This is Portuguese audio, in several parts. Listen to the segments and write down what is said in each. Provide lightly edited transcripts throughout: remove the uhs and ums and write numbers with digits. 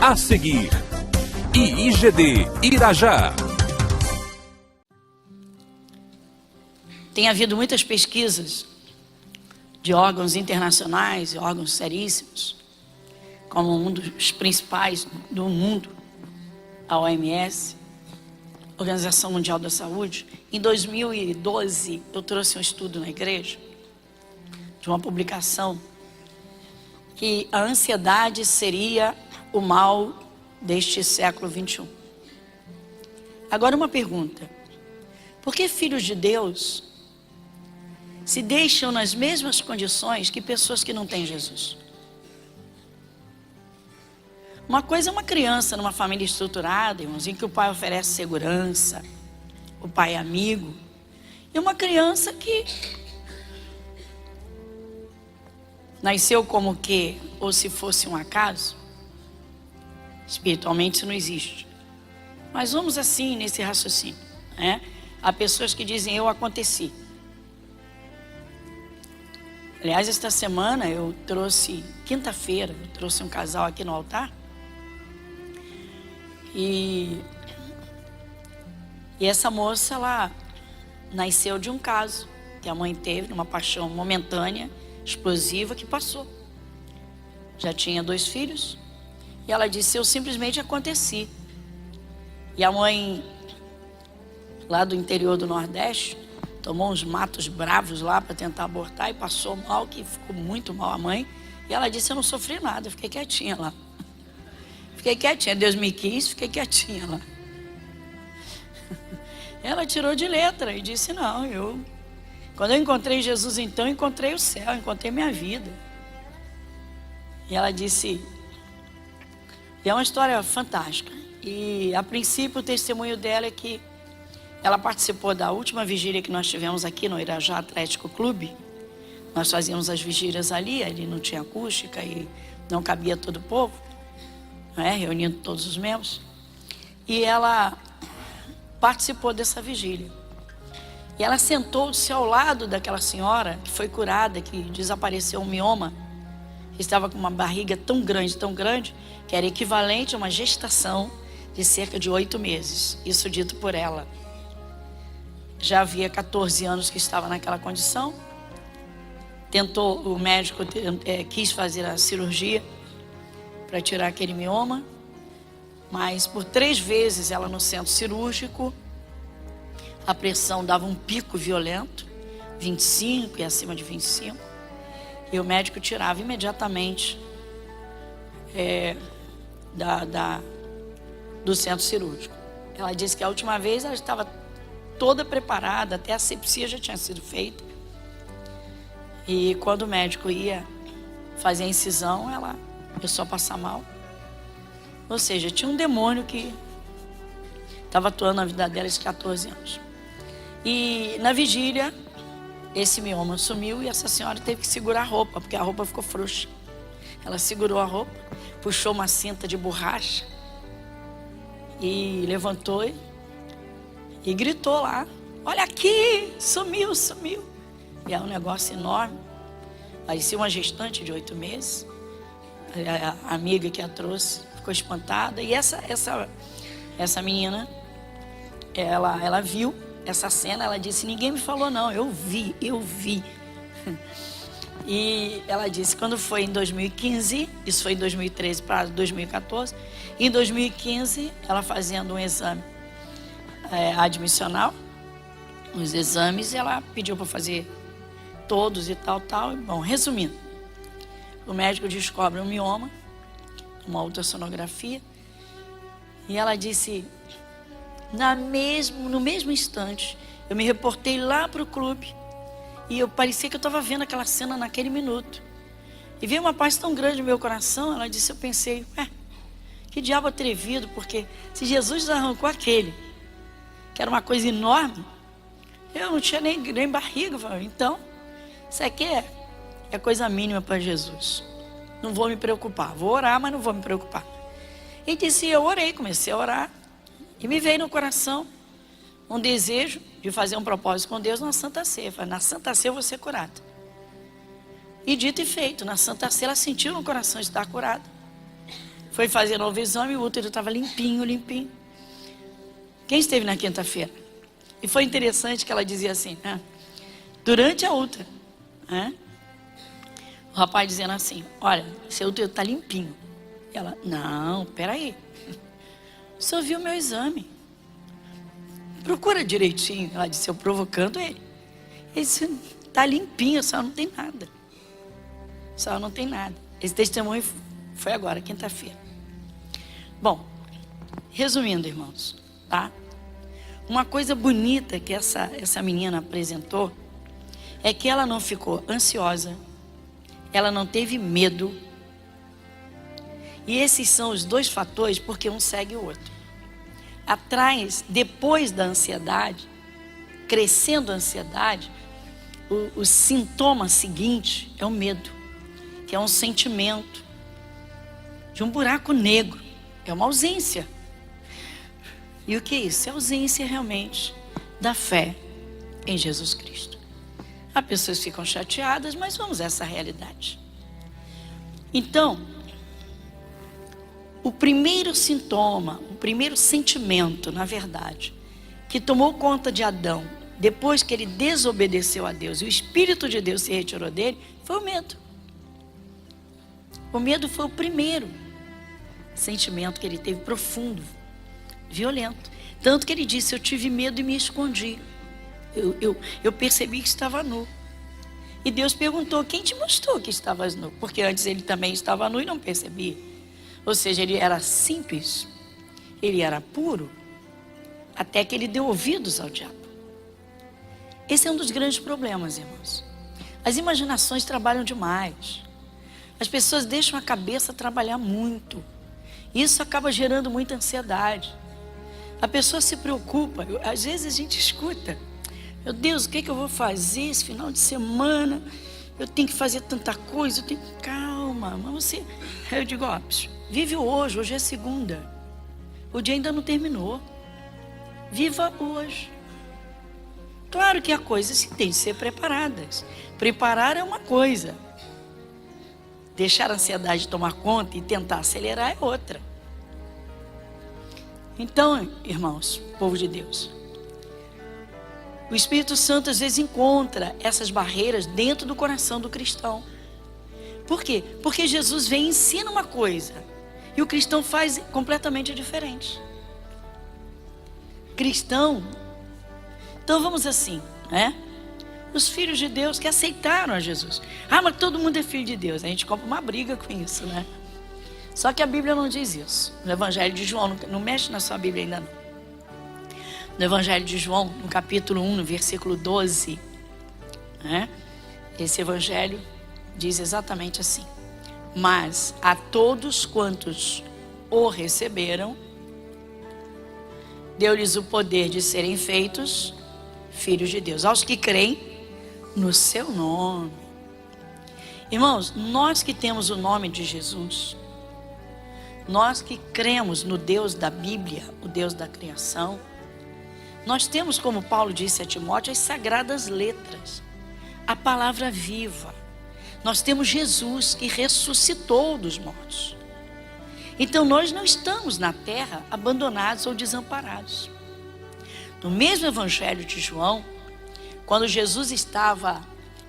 A seguir, IIGD Irajá. Tem havido muitas pesquisas de órgãos internacionais, órgãos seríssimos, como um dos principais do mundo, a OMS, Organização Mundial da Saúde. Em 2012, eu trouxe um estudo na igreja, de uma publicação, que a ansiedade seria o mal deste século 21. Agora uma pergunta: por que filhos de Deus se deixam nas mesmas condições que pessoas que não têm Jesus? Uma coisa é uma criança numa família estruturada, irmãos, em que o pai oferece segurança, o pai é amigo, e uma criança que nasceu como que, ou se fosse um acaso. Espiritualmente isso não existe. Mas vamos assim nesse raciocínio, né? Há pessoas que dizem: eu aconteci. Aliás, esta semana eu trouxe, quinta-feira, eu trouxe um casal aqui no altar. E essa moça, ela nasceu de um caso que a mãe teve, uma paixão momentânea, explosiva, que passou. Já tinha 2 filhos. E ela disse: eu simplesmente aconteci. E a mãe, lá do interior do Nordeste, tomou uns matos bravos lá para tentar abortar e passou mal, que ficou muito mal a mãe. E ela disse: eu não sofri nada, eu fiquei quietinha lá. Fiquei quietinha, Deus me quis, fiquei quietinha lá. Ela tirou de letra e disse: não, quando eu encontrei Jesus, então, eu encontrei o céu, encontrei minha vida. E ela disse, e é uma história fantástica. E a princípio o testemunho dela é que ela participou da última vigília que nós tivemos aqui no Irajá Atlético Clube. Nós fazíamos as vigílias ali não tinha acústica e não cabia todo o povo, né, reunindo todos os membros. E ela participou dessa vigília. E ela sentou-se ao lado daquela senhora que foi curada, que desapareceu um mioma, que estava com uma barriga tão grande, que era equivalente a uma gestação de cerca de 8 meses. Isso dito por ela. Já havia 14 anos que estava naquela condição. O médico quis fazer a cirurgia para tirar aquele mioma, mas por 3 vezes ela no centro cirúrgico, a pressão dava um pico violento, 25 e acima de 25, e o médico tirava imediatamente do centro cirúrgico. Ela disse que a última vez ela estava toda preparada, até a asepsia já tinha sido feita, e quando o médico ia fazer a incisão, ela começou a passar mal. Ou seja, tinha um demônio que estava atuando na vida dela esses 14 anos. E na vigília, esse mioma sumiu e essa senhora teve que segurar a roupa, porque a roupa ficou frouxa. Ela segurou a roupa, puxou uma cinta de borracha e levantou e gritou lá: olha aqui, sumiu. E é um negócio enorme. Parecia uma gestante de 8 meses. A amiga que a trouxe ficou espantada. E essa menina, ela viu essa cena. Ela disse: ninguém me falou não, eu vi. E ela disse, quando foi em 2015, isso foi em 2013 para 2014, em 2015 ela fazendo um exame admissional, os exames, ela pediu para fazer todos e tal. Bom, resumindo, o médico descobre um mioma, uma ultrassonografia, e ela disse: no mesmo instante, eu me reportei lá para o clube, e parecia que eu estava vendo aquela cena naquele minuto. E veio uma paz tão grande no meu coração. Ela disse, eu pensei, que diabo atrevido, porque se Jesus arrancou aquele, que era uma coisa enorme, eu não tinha nem barriga. Então, isso aqui é coisa mínima para Jesus. Não vou me preocupar. Vou orar, mas não vou me preocupar. E disse, eu orei, comecei a orar. E me veio no coração um desejo de fazer um propósito com Deus na Santa Ceia. Falei, na Santa Ceia eu vou ser curada. E dito e feito, na Santa Ceia ela sentiu no coração de estar curada. Foi fazer novo exame, o útero estava limpinho, limpinho. Quem esteve na quinta-feira? E foi interessante que ela dizia assim, né? Durante a útero, né? O rapaz dizendo assim, olha, seu útero está limpinho. Ela, não, peraí. O senhor viu meu exame? Procura direitinho. Ela disse, eu provocando ele. Ele disse, está limpinho, a senhora não tem nada. A senhora não tem nada. Esse testemunho foi agora, quinta-feira. Bom, resumindo, irmãos, tá? Uma coisa bonita que essa menina apresentou é que ela não ficou ansiosa, ela não teve medo. E esses são os dois fatores, porque um segue o outro. Atrás, depois da ansiedade, crescendo a ansiedade, o sintoma seguinte é o medo, que é um sentimento de um buraco negro, é uma ausência. E o que é isso? É a ausência realmente da fé em Jesus Cristo. As pessoas ficam chateadas, mas vamos a essa realidade. Então, o primeiro sintoma, o primeiro sentimento, na verdade, que tomou conta de Adão, depois que ele desobedeceu a Deus e o Espírito de Deus se retirou dele, foi o medo. O medo foi o primeiro sentimento que ele teve, profundo, violento. Tanto que ele disse, eu tive medo e me escondi. Eu percebi que estava nu. E Deus perguntou, quem te mostrou que estavas nu? Porque antes ele também estava nu e não percebia. Ou seja, ele era simples, ele era puro, até que ele deu ouvidos ao diabo. Esse é um dos grandes problemas, irmãos. As imaginações trabalham demais. As pessoas deixam a cabeça trabalhar muito. Isso acaba gerando muita ansiedade. A pessoa se preocupa, às vezes a gente escuta, meu Deus, o que eu vou fazer esse final de semana? Eu tenho que fazer tanta coisa, eu tenho que... Calma, mas você... Eu digo, ó, vive hoje é segunda. O dia ainda não terminou. Viva hoje. Claro que há coisas que têm de ser preparadas. Preparar é uma coisa. Deixar a ansiedade tomar conta e tentar acelerar é outra. Então, irmãos, povo de Deus, o Espírito Santo às vezes encontra essas barreiras dentro do coração do cristão. Por quê? Porque Jesus vem e ensina uma coisa e o cristão faz completamente diferente. Cristão, então vamos assim, né? Os filhos de Deus que aceitaram a Jesus. Ah, mas todo mundo é filho de Deus. A gente compra uma briga com isso, né? Só que a Bíblia não diz isso. No Evangelho de João, não mexe na sua Bíblia ainda não. No Evangelho de João, no capítulo 1, no versículo 12, né? Esse Evangelho diz exatamente assim. Mas a todos quantos o receberam, deu-lhes o poder de serem feitos filhos de Deus. Aos que creem no seu nome. Irmãos, nós que temos o nome de Jesus, nós que cremos no Deus da Bíblia, o Deus da criação, nós temos, como Paulo disse a Timóteo, as sagradas letras, a palavra viva. Nós temos Jesus que ressuscitou dos mortos. Então nós não estamos na terra abandonados ou desamparados. No mesmo Evangelho de João, quando Jesus estava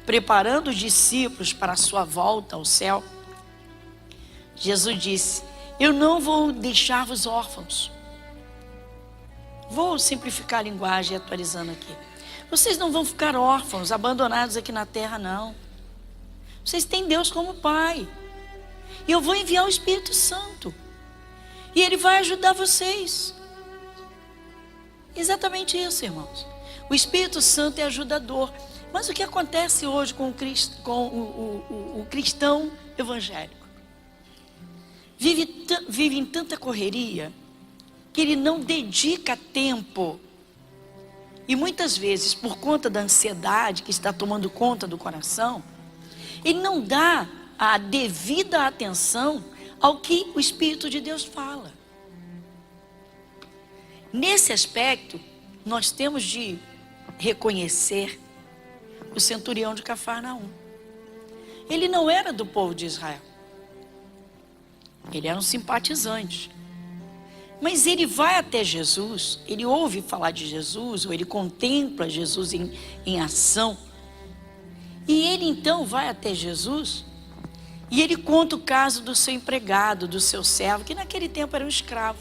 preparando os discípulos para a sua volta ao céu, Jesus disse, eu não vou deixar-vos órfãos. Vou simplificar a linguagem atualizando aqui. Vocês não vão ficar órfãos, abandonados aqui na terra, não. Vocês têm Deus como Pai. E eu vou enviar o Espírito Santo. E Ele vai ajudar vocês. Exatamente isso, irmãos. O Espírito Santo é ajudador. Mas o que acontece hoje com o cristão evangélico? Vive em tanta correria que ele não dedica tempo. E muitas vezes, por conta da ansiedade que está tomando conta do coração, ele não dá a devida atenção ao que o Espírito de Deus fala. Nesse aspecto, nós temos de reconhecer o centurião de Cafarnaum. Ele não era do povo de Israel. Ele era um simpatizante. Mas ele vai até Jesus, ele ouve falar de Jesus, ou ele contempla Jesus em ação. E ele então vai até Jesus e ele conta o caso do seu empregado, do seu servo, que naquele tempo era um escravo.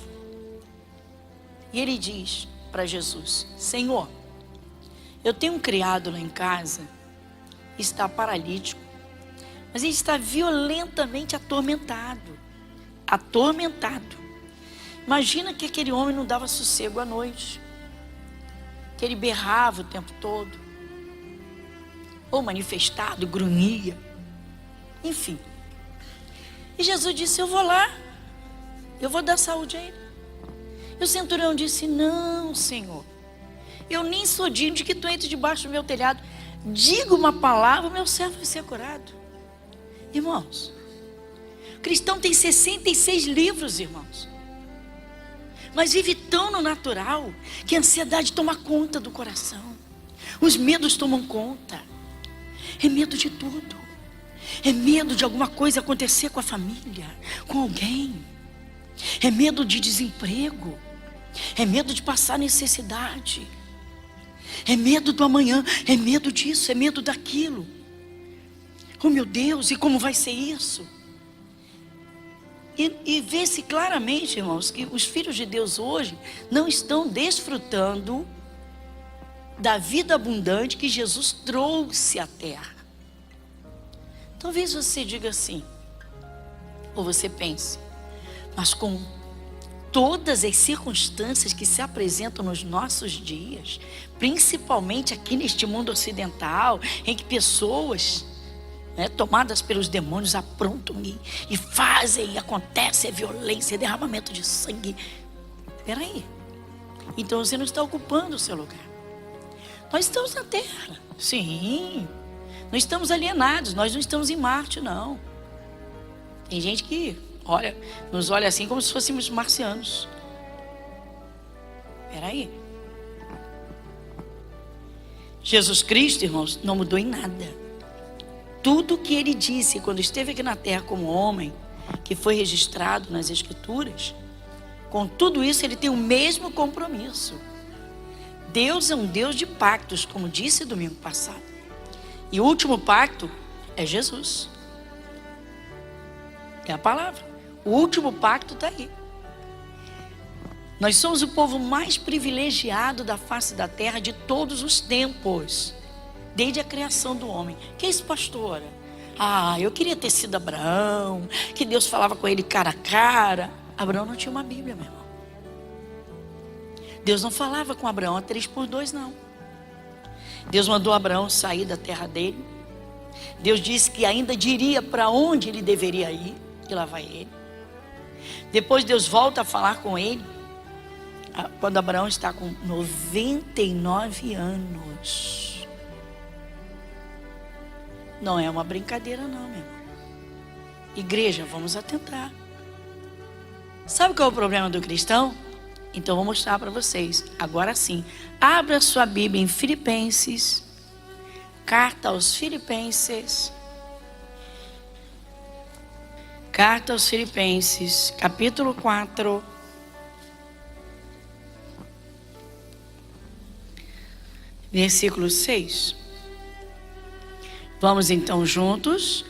E ele diz para Jesus: Senhor, eu tenho um criado lá em casa, está paralítico, mas ele está violentamente atormentado. Imagina que aquele homem não dava sossego à noite, que ele berrava o tempo todo, ou manifestado, grunhia, enfim. E Jesus disse: eu vou lá, eu vou dar saúde a ele. E o centurião disse: não, Senhor, eu nem sou digno de que tu entres debaixo do meu telhado. Diga uma palavra, o meu servo vai ser curado. Irmãos, o cristão tem 66 livros, irmãos, mas vive tão no natural que a ansiedade toma conta do coração. Os medos tomam conta. É medo de tudo. É medo de alguma coisa acontecer com a família, com alguém. É medo de desemprego. É medo de passar necessidade. É medo do amanhã. É medo disso, é medo daquilo. Oh, meu Deus, e como vai ser isso? E vê-se claramente, irmãos, que os filhos de Deus hoje não estão desfrutando da vida abundante que Jesus trouxe à terra. Talvez você diga assim, ou você pense: mas com todas as circunstâncias que se apresentam nos nossos dias, principalmente aqui neste mundo ocidental, em que pessoas, tomadas pelos demônios, aprontam e fazem, e acontece a violência, derramamento de sangue. Espera aí, então você não está ocupando o seu lugar. Nós estamos na Terra, sim, não estamos alienados, nós não estamos em Marte, não. Tem gente que nos olha assim como se fôssemos marcianos. Espera aí, Jesus Cristo, irmãos, não mudou em nada. Tudo que ele disse quando esteve aqui na terra como homem, que foi registrado nas Escrituras, com tudo isso ele tem o mesmo compromisso. Deus é um Deus de pactos, como disse domingo passado. E o último pacto é Jesus. É a palavra. O último pacto está aí. Nós somos o povo mais privilegiado da face da terra de todos os tempos, desde a criação do homem. Que é isso, pastora? Eu queria ter sido Abraão, que Deus falava com ele cara a cara. Abraão não tinha uma Bíblia, meu irmão. Deus não falava com Abraão a 3x2, não. Deus mandou Abraão sair da terra dele. Deus disse que ainda diria para onde ele deveria ir, e lá vai ele. Depois Deus volta a falar com ele, quando Abraão está com 99 anos. Não é uma brincadeira não, meu irmão. Igreja, vamos atentar. Sabe qual é o problema do cristão? Então vou mostrar para vocês. Agora sim, abra sua Bíblia em Filipenses, carta aos Filipenses, capítulo 4, versículo 6. Vamos então juntos.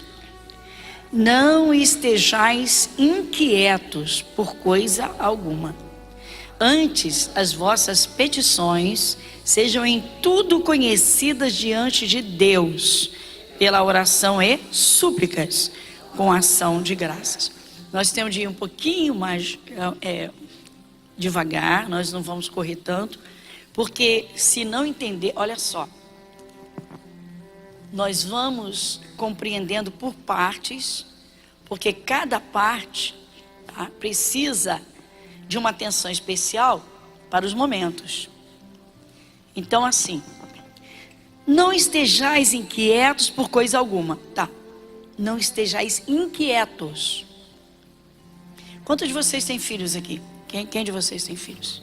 Não estejais inquietos por coisa alguma. Antes, as vossas petições sejam em tudo conhecidas diante de Deus, pela oração e súplicas, com ação de graças. Nós temos de ir um pouquinho mais devagar, nós não vamos correr tanto, porque se não entender, olha só, nós vamos compreendendo por partes, porque cada parte precisa de uma atenção especial para os momentos. Então assim, não estejais inquietos por coisa alguma, não estejais inquietos. Quantos de vocês têm filhos aqui? Quem de vocês tem filhos?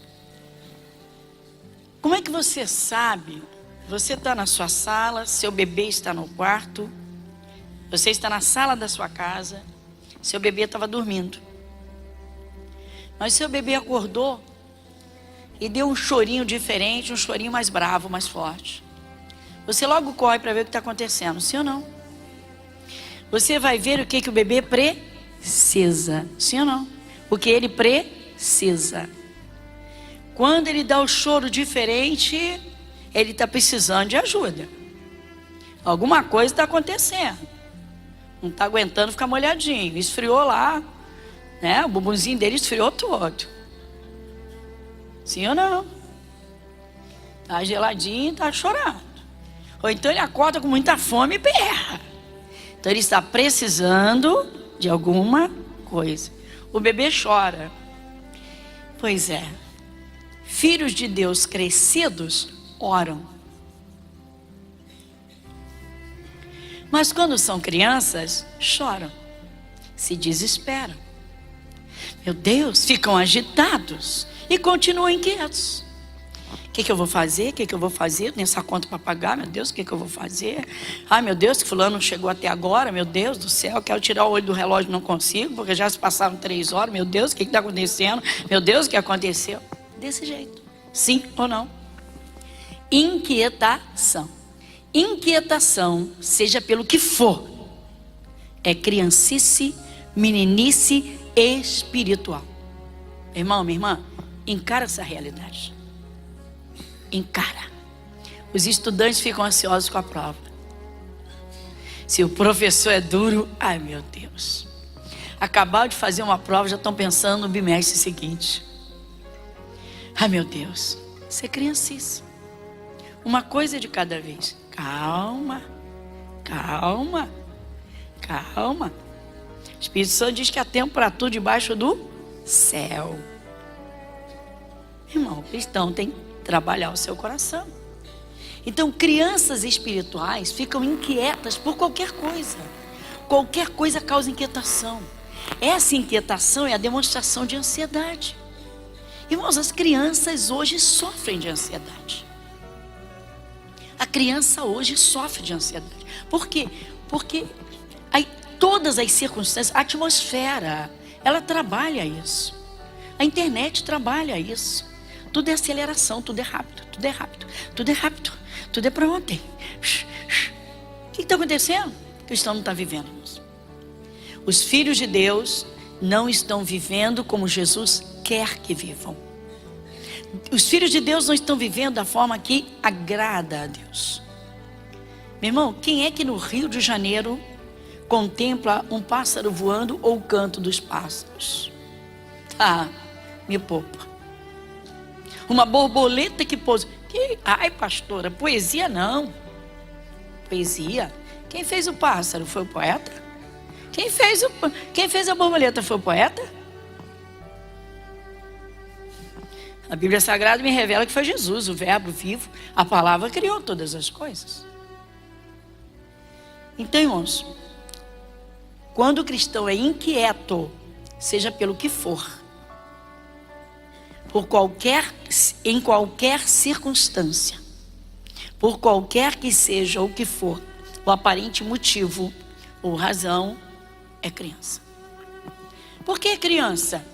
Como é que você sabe? Você está na sua sala, seu bebê está no quarto, você está na sala da sua casa, seu bebê estava dormindo. Mas seu bebê acordou e deu um chorinho diferente, um chorinho mais bravo, mais forte. Você logo corre para ver o que está acontecendo, sim ou não? Você vai ver o que o bebê precisa, sim ou não? O que ele precisa. Quando ele dá o choro diferente, ele está precisando de ajuda. Alguma coisa está acontecendo. Não está aguentando ficar molhadinho. Esfriou lá, né? O bumbumzinho dele esfriou todo. Sim ou não? Está geladinho, está chorando. Ou então ele acorda com muita fome e berra. Então ele está precisando de alguma coisa. O bebê chora. Pois é. Filhos de Deus crescidos oram. Mas quando são crianças, choram, se desesperam. Meu Deus, ficam agitados e continuam inquietos. O que eu vou fazer? O que eu vou fazer? Tem essa conta para pagar, meu Deus, o que eu vou fazer? Ai, meu Deus, que fulano não chegou até agora, meu Deus do céu, quero tirar o olho do relógio, não consigo, porque já se passaram 3 horas, meu Deus, o que está acontecendo? Meu Deus, o que aconteceu? Desse jeito, sim ou não? Inquietação. Inquietação, seja pelo que for, é criancice, meninice espiritual. Irmão, minha irmã, encara essa realidade. Encara. Os estudantes ficam ansiosos com a prova. Se o professor é duro, ai meu Deus. Acabaram de fazer uma prova, já estão pensando no bimestre seguinte. Ai meu Deus, isso é criancice. Uma coisa de cada vez. Calma, calma, calma. O Espírito Santo diz que há tempo para tudo debaixo do céu. Irmão, o cristão tem que trabalhar o seu coração. Então, crianças espirituais ficam inquietas por qualquer coisa. Qualquer coisa causa inquietação. Essa inquietação é a demonstração de ansiedade. Irmãos, as crianças hoje sofrem de ansiedade. A criança hoje sofre de ansiedade. Por quê? Porque aí, todas as circunstâncias, a atmosfera, ela trabalha isso. A internet trabalha isso. Tudo é aceleração, tudo é rápido, tudo é rápido, tudo é rápido, tudo é para ontem. O que está acontecendo? O cristão não está vivendo, irmãos. Os filhos de Deus não estão vivendo como Jesus quer que vivam. Os filhos de Deus não estão vivendo da forma que agrada a Deus. Meu irmão, quem é que no Rio de Janeiro contempla um pássaro voando ou o canto dos pássaros? Ah, me poupa. Uma borboleta que pousa. Ai, pastora, poesia não. Poesia? Quem fez o pássaro foi o poeta? Quem fez a borboleta foi o poeta? A Bíblia Sagrada me revela que foi Jesus, o verbo vivo, a palavra criou todas as coisas. Então, irmãos, quando o cristão é inquieto, seja pelo que for, em qualquer circunstância, por qualquer que seja o que for, o aparente motivo ou razão, é criança. Por que criança?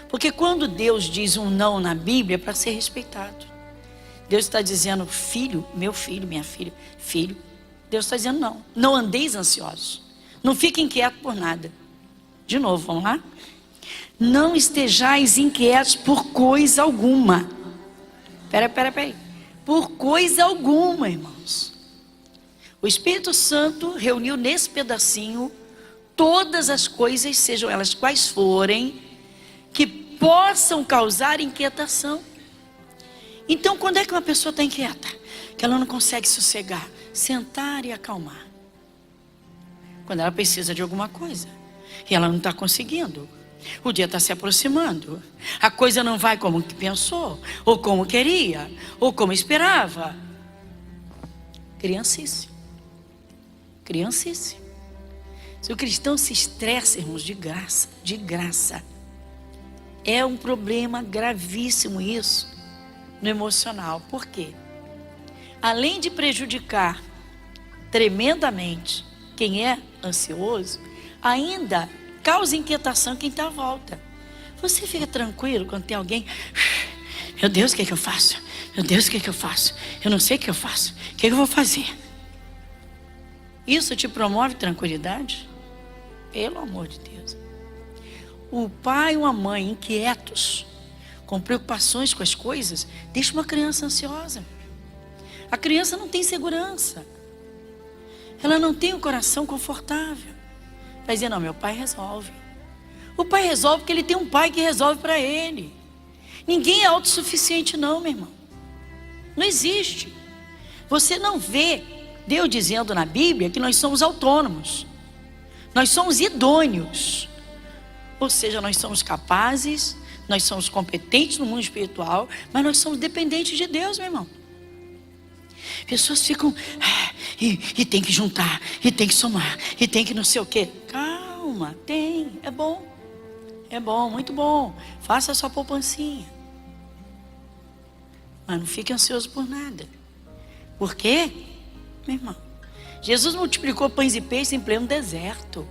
Porque quando Deus diz um não na Bíblia, é para ser respeitado. Deus está dizendo, filho, meu filho, minha filha, filho. Deus está dizendo não. Não andeis ansiosos. Não fique inquieto por nada. De novo, vamos lá? Não estejais inquietos por coisa alguma. Peraí. Por coisa alguma, irmãos. O Espírito Santo reuniu nesse pedacinho todas as coisas, sejam elas quais forem, que possam causar inquietação. Então, quando é que uma pessoa está inquieta? Que ela não consegue sossegar, sentar e acalmar. Quando ela precisa de alguma coisa e ela não está conseguindo. O dia está se aproximando. A coisa não vai como que pensou, ou como queria, ou como esperava. Criancice. Criancice. Se o cristão se estressa, irmãos, de graça. É um problema gravíssimo isso no emocional. Por quê? Além de prejudicar tremendamente quem é ansioso, ainda causa inquietação quem está à volta. Você fica tranquilo quando tem alguém, meu Deus, o que é que eu faço? Meu Deus, o que é que eu faço? Eu não sei o que eu faço. O que é que eu vou fazer? Isso te promove tranquilidade? Pelo amor de Deus. O pai ou a mãe inquietos, com preocupações com as coisas, deixa uma criança ansiosa. A criança não tem segurança. Ela não tem um coração confortável. Vai dizer, não, meu pai resolve. O pai resolve porque ele tem um pai que resolve para ele. Ninguém é autossuficiente não, meu irmão. Não existe. Você não vê Deus dizendo na Bíblia que nós somos autônomos. Nós somos idôneos. Ou seja, nós somos capazes, nós somos competentes no mundo espiritual, mas nós somos dependentes de Deus, meu irmão. Pessoas ficam, e tem que juntar, e tem que somar, e tem que não sei o quê. Calma, é bom. É bom, muito bom. Faça a sua poupancinha. Mas não fique ansioso por nada. Por quê? Meu irmão, Jesus multiplicou pães e peixes em pleno deserto.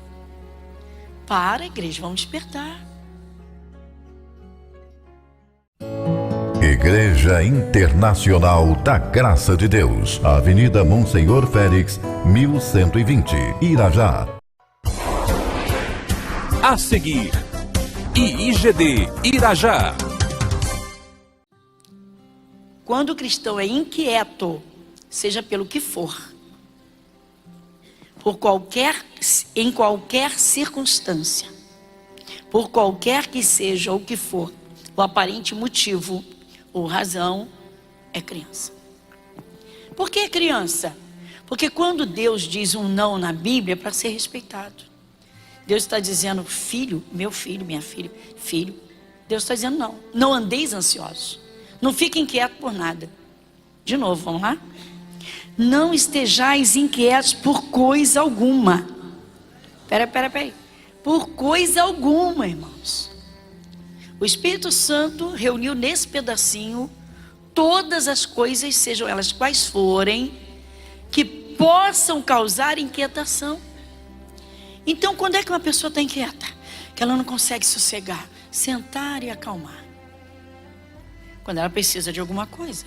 Para, igreja, vamos despertar. Igreja Internacional da Graça de Deus, Avenida Monsenhor Félix, 1120, Irajá. A seguir, IIGD Irajá. Quando o cristão é inquieto, seja pelo que for, em qualquer circunstância, por qualquer que seja o que for, o aparente motivo ou razão, é criança. Por que criança? Porque quando Deus diz um não na Bíblia, é para ser respeitado. Deus está dizendo, filho, meu filho, minha filha, filho. Deus está dizendo não. Não andeis ansiosos. Não fique inquieto por nada. De novo, vamos lá? Não estejais inquietos por coisa alguma. Peraí. Por coisa alguma, irmãos. O Espírito Santo reuniu nesse pedacinho todas as coisas, sejam elas quais forem, que possam causar inquietação. Então, quando é que uma pessoa está inquieta? Que ela não consegue sossegar, sentar e acalmar. Quando ela precisa de alguma coisa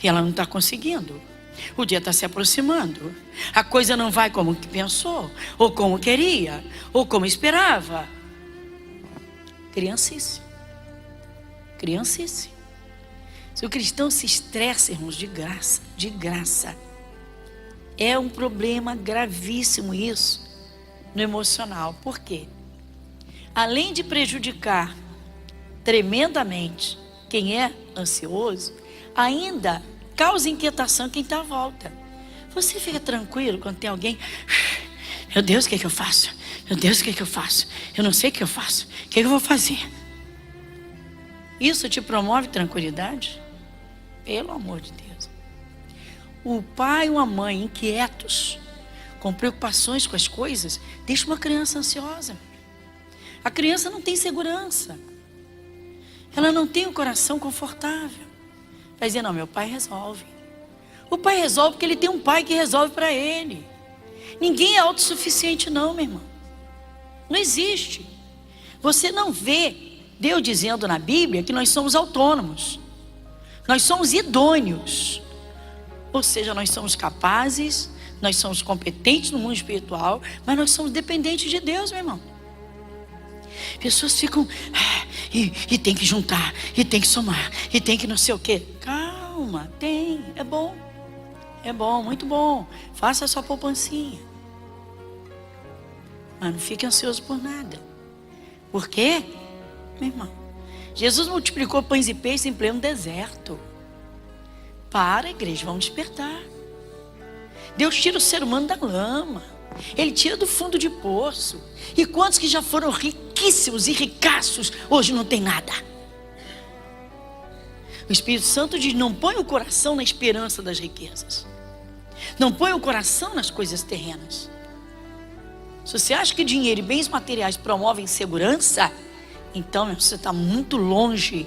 e ela não está conseguindo. O dia está se aproximando. A coisa não vai como pensou, ou como queria, ou como esperava. Criancice. Se o cristão se estressa, irmãos, de graça. É um problema gravíssimo isso no emocional. Por quê? Além de prejudicar tremendamente quem é ansioso, ainda causa inquietação quem está à volta. Você fica tranquilo quando tem alguém, meu Deus, o que é que eu faço? Meu Deus, o que é que eu faço? Eu não sei o que eu faço. O que é que eu vou fazer? Isso te promove tranquilidade? Pelo amor de Deus. O pai ou a mãe inquietos, com preocupações com as coisas, deixa uma criança ansiosa. A criança não tem segurança. Ela não tem um coração confortável. Vai dizer, não, meu pai resolve. O pai resolve porque ele tem um pai que resolve para ele. Ninguém é autossuficiente não, meu irmão. Não existe. Você não vê Deus dizendo na Bíblia que nós somos autônomos. Nós somos idôneos. Ou seja, nós somos capazes, nós somos competentes no mundo espiritual, mas nós somos dependentes de Deus, meu irmão. Pessoas ficam, e tem que juntar, e tem que somar, e tem que não sei o quê. Calma, é bom. É bom, muito bom. Faça a sua poupancinha. Mas não fique ansioso por nada. Por quê? Meu irmão, Jesus multiplicou pães e peixes em pleno deserto. Para, igreja, vamos despertar. Deus tira o ser humano da lama. Ele tira do fundo de poço. E quantos que já foram riquíssimos e ricaços, hoje não tem nada? O Espírito Santo diz, não põe o coração na esperança das riquezas. Não põe o coração nas coisas terrenas. Se você acha que dinheiro e bens materiais promovem segurança, então você está muito longe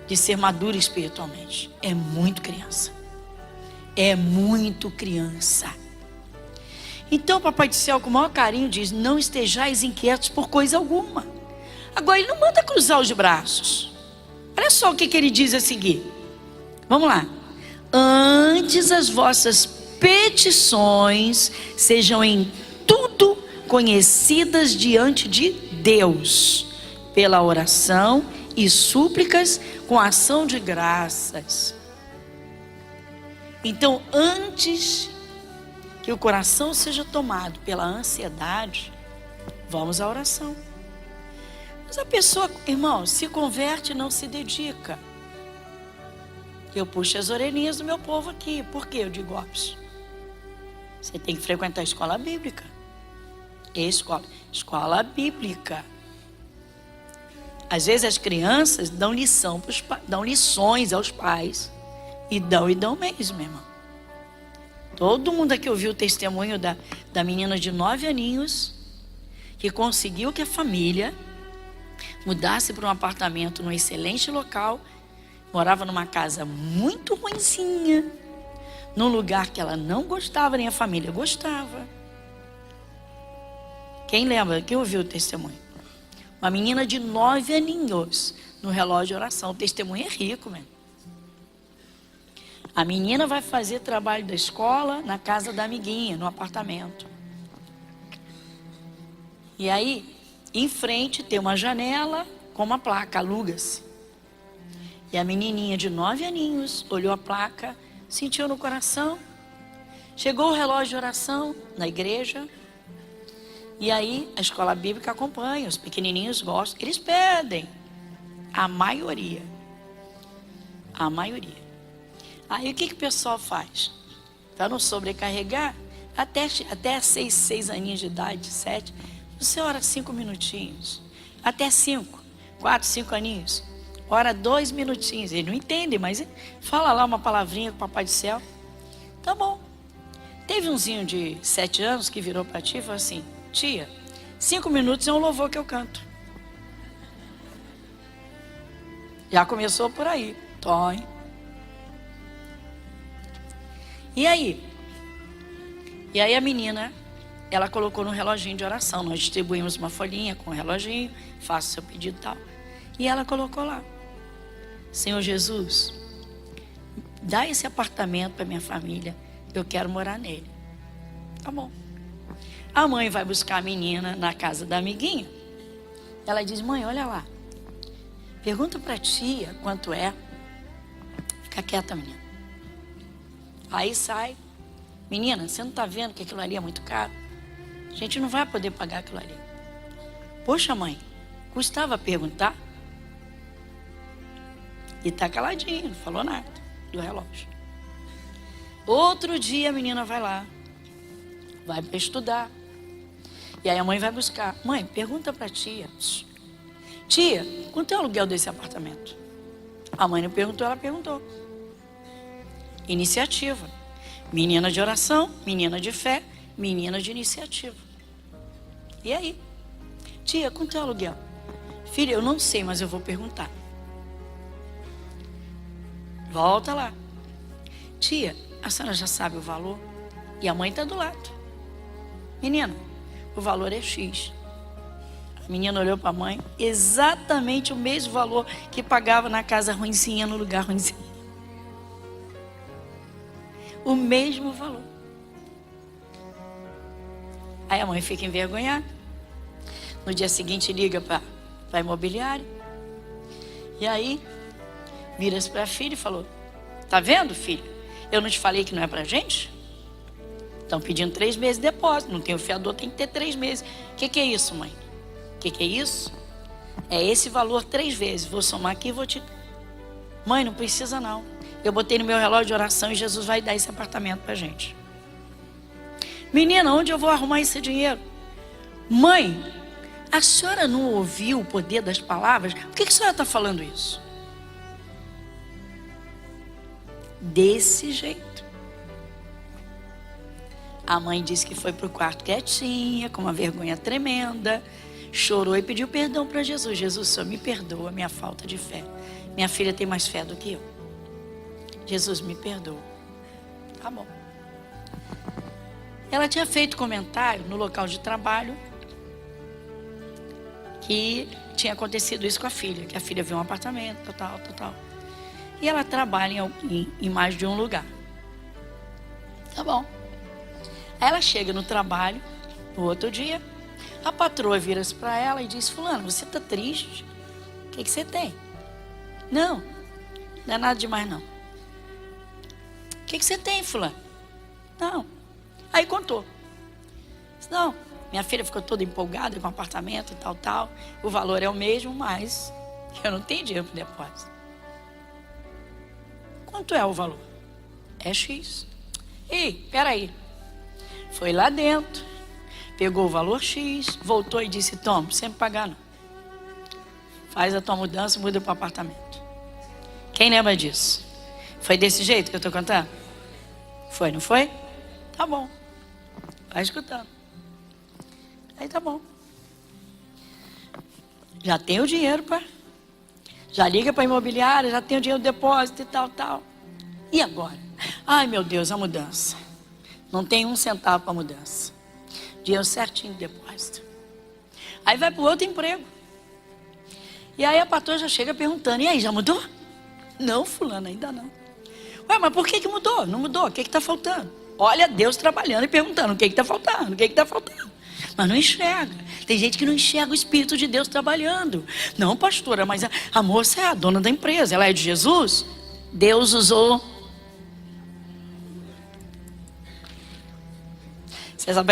de ser maduro espiritualmente. É muito criança. É muito criança. Então o Papai do Céu, com o maior carinho, diz, não estejais inquietos por coisa alguma. Agora, ele não manda cruzar os braços. Olha só o que ele diz a seguir. Vamos lá. Antes as vossas petições sejam em tudo conhecidas diante de Deus, pela oração e súplicas com ação de graças. Então, antes que o coração seja tomado pela ansiedade, vamos à oração. Mas a pessoa, irmão, se converte e não se dedica. Eu puxo as orelhinhas do meu povo aqui. Por que eu digo óbvio? Você tem que frequentar a escola bíblica. Escola bíblica. Às vezes as crianças dão lições aos pais. E dão mesmo, irmão. Todo mundo aqui ouviu o testemunho da menina de 9 aninhos que conseguiu que a família mudasse para um apartamento num excelente local. Morava numa casa muito ruinzinha, num lugar que ela não gostava, nem a família gostava. Quem lembra? Quem ouviu o testemunho? Uma menina de 9 aninhos no relógio de oração. O testemunho é rico, mesmo. A menina vai fazer trabalho da escola na casa da amiguinha, no apartamento. E aí, em frente tem uma janela com uma placa, aluga-se. E a menininha de 9 aninhos olhou a placa, sentiu no coração. Chegou o relógio de oração na igreja. E aí a escola bíblica acompanha, os pequenininhos gostam. Eles pedem. A maioria. Aí o que o pessoal faz? Para não sobrecarregar, até 6 aninhos de idade, 7, você ora 5 minutinhos. Até 5, 4, 5 aninhos. Ora 2 minutinhos. Ele não entende, mas fala lá uma palavrinha com o Papai do Céu. Tá bom. Teve umzinho de 7 anos que virou para ti e falou assim: tia, 5 minutos é um louvor que eu canto. Já começou por aí. Tom. E aí a menina, ela colocou no reloginho de oração. Nós distribuímos uma folhinha com o reloginho, faça o seu pedido e tal. E ela colocou lá: Senhor Jesus, dá esse apartamento para minha família, eu quero morar nele. Tá bom. A mãe vai buscar a menina na casa da amiguinha. Ela diz: mãe, olha lá, pergunta para a tia quanto é. Fica quieta, menina. Aí sai: menina, você não está vendo que aquilo ali é muito caro? A gente não vai poder pagar aquilo ali. Poxa, mãe, custava perguntar? E está caladinho, não falou nada do relógio. Outro dia a menina vai lá, vai para estudar. E aí a mãe vai buscar: mãe, pergunta para a tia. Tia, quanto é o aluguel desse apartamento? A mãe não perguntou, ela perguntou. Iniciativa. Menina de oração, menina de fé, menina de iniciativa. E aí? Tia, quanto é o aluguel? Filha, eu não sei, mas eu vou perguntar. Volta lá. Tia, a senhora já sabe o valor? E a mãe está do lado. Menina, o valor é X. A menina olhou para a mãe, exatamente o mesmo valor que pagava na casa ruinzinha, no lugar ruinzinho. O mesmo valor. Aí a mãe fica envergonhada. No dia seguinte liga para a imobiliária. E aí vira-se para a filha e falou: tá vendo, filha? Eu não te falei que não é pra gente? Estão pedindo 3 meses de depósito. Não tem o fiador, tem que ter 3 meses. O que é isso, mãe? O que é isso? É esse valor 3 vezes. Vou somar aqui e vou te... Mãe, não precisa não. Eu botei no meu relógio de oração e Jesus vai dar esse apartamento pra gente. Menina, onde eu vou arrumar esse dinheiro? Mãe, a senhora não ouviu o poder das palavras? Por que a senhora está falando isso? Desse jeito. A mãe disse que foi para o quarto quietinha, com uma vergonha tremenda, chorou e pediu perdão para Jesus. Jesus, Senhor, me perdoa a minha falta de fé. Minha filha tem mais fé do que eu. Jesus, me perdoa. Tá bom. Ela tinha feito comentário no local de trabalho que tinha acontecido isso com a filha, que a filha viu um apartamento, tal. E ela trabalha em mais de um lugar. Tá bom. Aí ela chega no trabalho, no outro dia, a patroa vira-se para ela e diz: fulano, você tá triste? O que você tem? Não é nada demais não. O que você tem, fulano? Não. Aí contou. Não, minha filha ficou toda empolgada com o apartamento e tal. O valor é o mesmo, mas eu não tenho dinheiro para depósito. Quanto é o valor? É X. Ei, peraí. Foi lá dentro, pegou o valor X, voltou e disse: toma, sem pagar não. Faz a tua mudança e muda para o apartamento. Quem lembra disso? Foi desse jeito que eu estou contando? Foi, não foi? Tá bom. Vai escutando. Aí tá bom. Já tem o dinheiro, já liga para a imobiliária, já tem o dinheiro do depósito e tal. E agora? Ai, meu Deus, a mudança. Não tem um centavo para a mudança. Dinheiro certinho de depósito. Aí vai para o outro emprego. E aí a patroa já chega perguntando: e aí, já mudou? Não, fulano, ainda não. Ué, mas por que mudou? Não mudou, o que está faltando? Olha Deus trabalhando e perguntando: o que está faltando? O que está faltando? Mas não enxerga. Tem gente que não enxerga o Espírito de Deus trabalhando. Não, pastora, mas a moça é a dona da empresa, ela é de Jesus. Deus usou. Se essa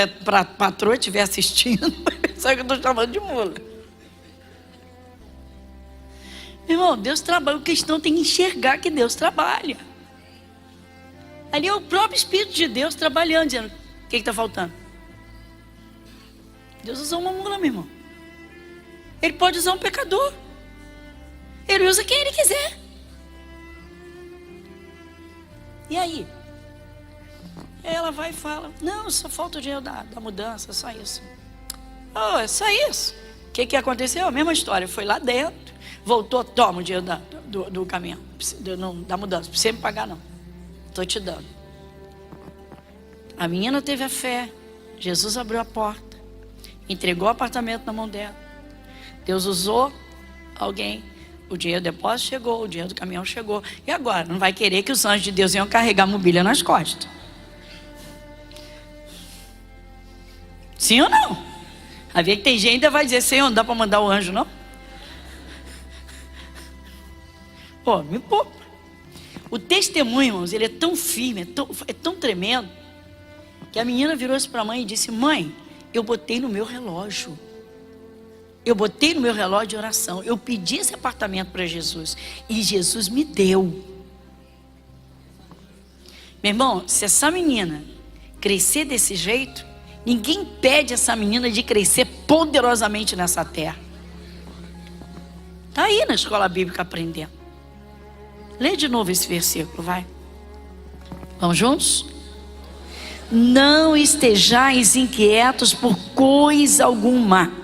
patroa estiver assistindo, vai pensar que eu estou chamando de mula. Irmão, Deus trabalha. O cristão tem que enxergar que Deus trabalha. Ali é o próprio Espírito de Deus trabalhando, dizendo: o que está faltando? Deus usou uma mula, meu irmão. Ele pode usar um pecador. Ele usa quem ele quiser. E aí? Ela vai e fala: não, só falta o dinheiro da mudança, só isso. Oh, é só isso. O que aconteceu? A mesma história. Foi lá dentro, voltou, toma o dinheiro do caminhão, da mudança. Não precisa me pagar não. Estou te dando. A menina teve a fé. Jesus abriu a porta, entregou o apartamento na mão dela. Deus usou alguém. O dinheiro do depósito chegou, o dinheiro do caminhão chegou. E agora? Não vai querer que os anjos de Deus venham carregar a mobília nas costas? Sim ou não? Vai ver que tem gente que ainda vai dizer: Senhor, não dá para mandar o anjo, não? Pô, me poupa. O testemunho, irmãos, ele é tão firme, é tão tremendo, que a menina virou-se para a mãe e disse: mãe, eu botei no meu relógio. Eu botei no meu relógio de oração. Eu pedi esse apartamento para Jesus e Jesus me deu. Meu irmão, se essa menina crescer desse jeito, ninguém impede essa menina de crescer poderosamente nessa terra. Está aí na escola bíblica aprendendo. Lê de novo esse versículo, vai. Vamos juntos? Não estejais inquietos por coisa alguma.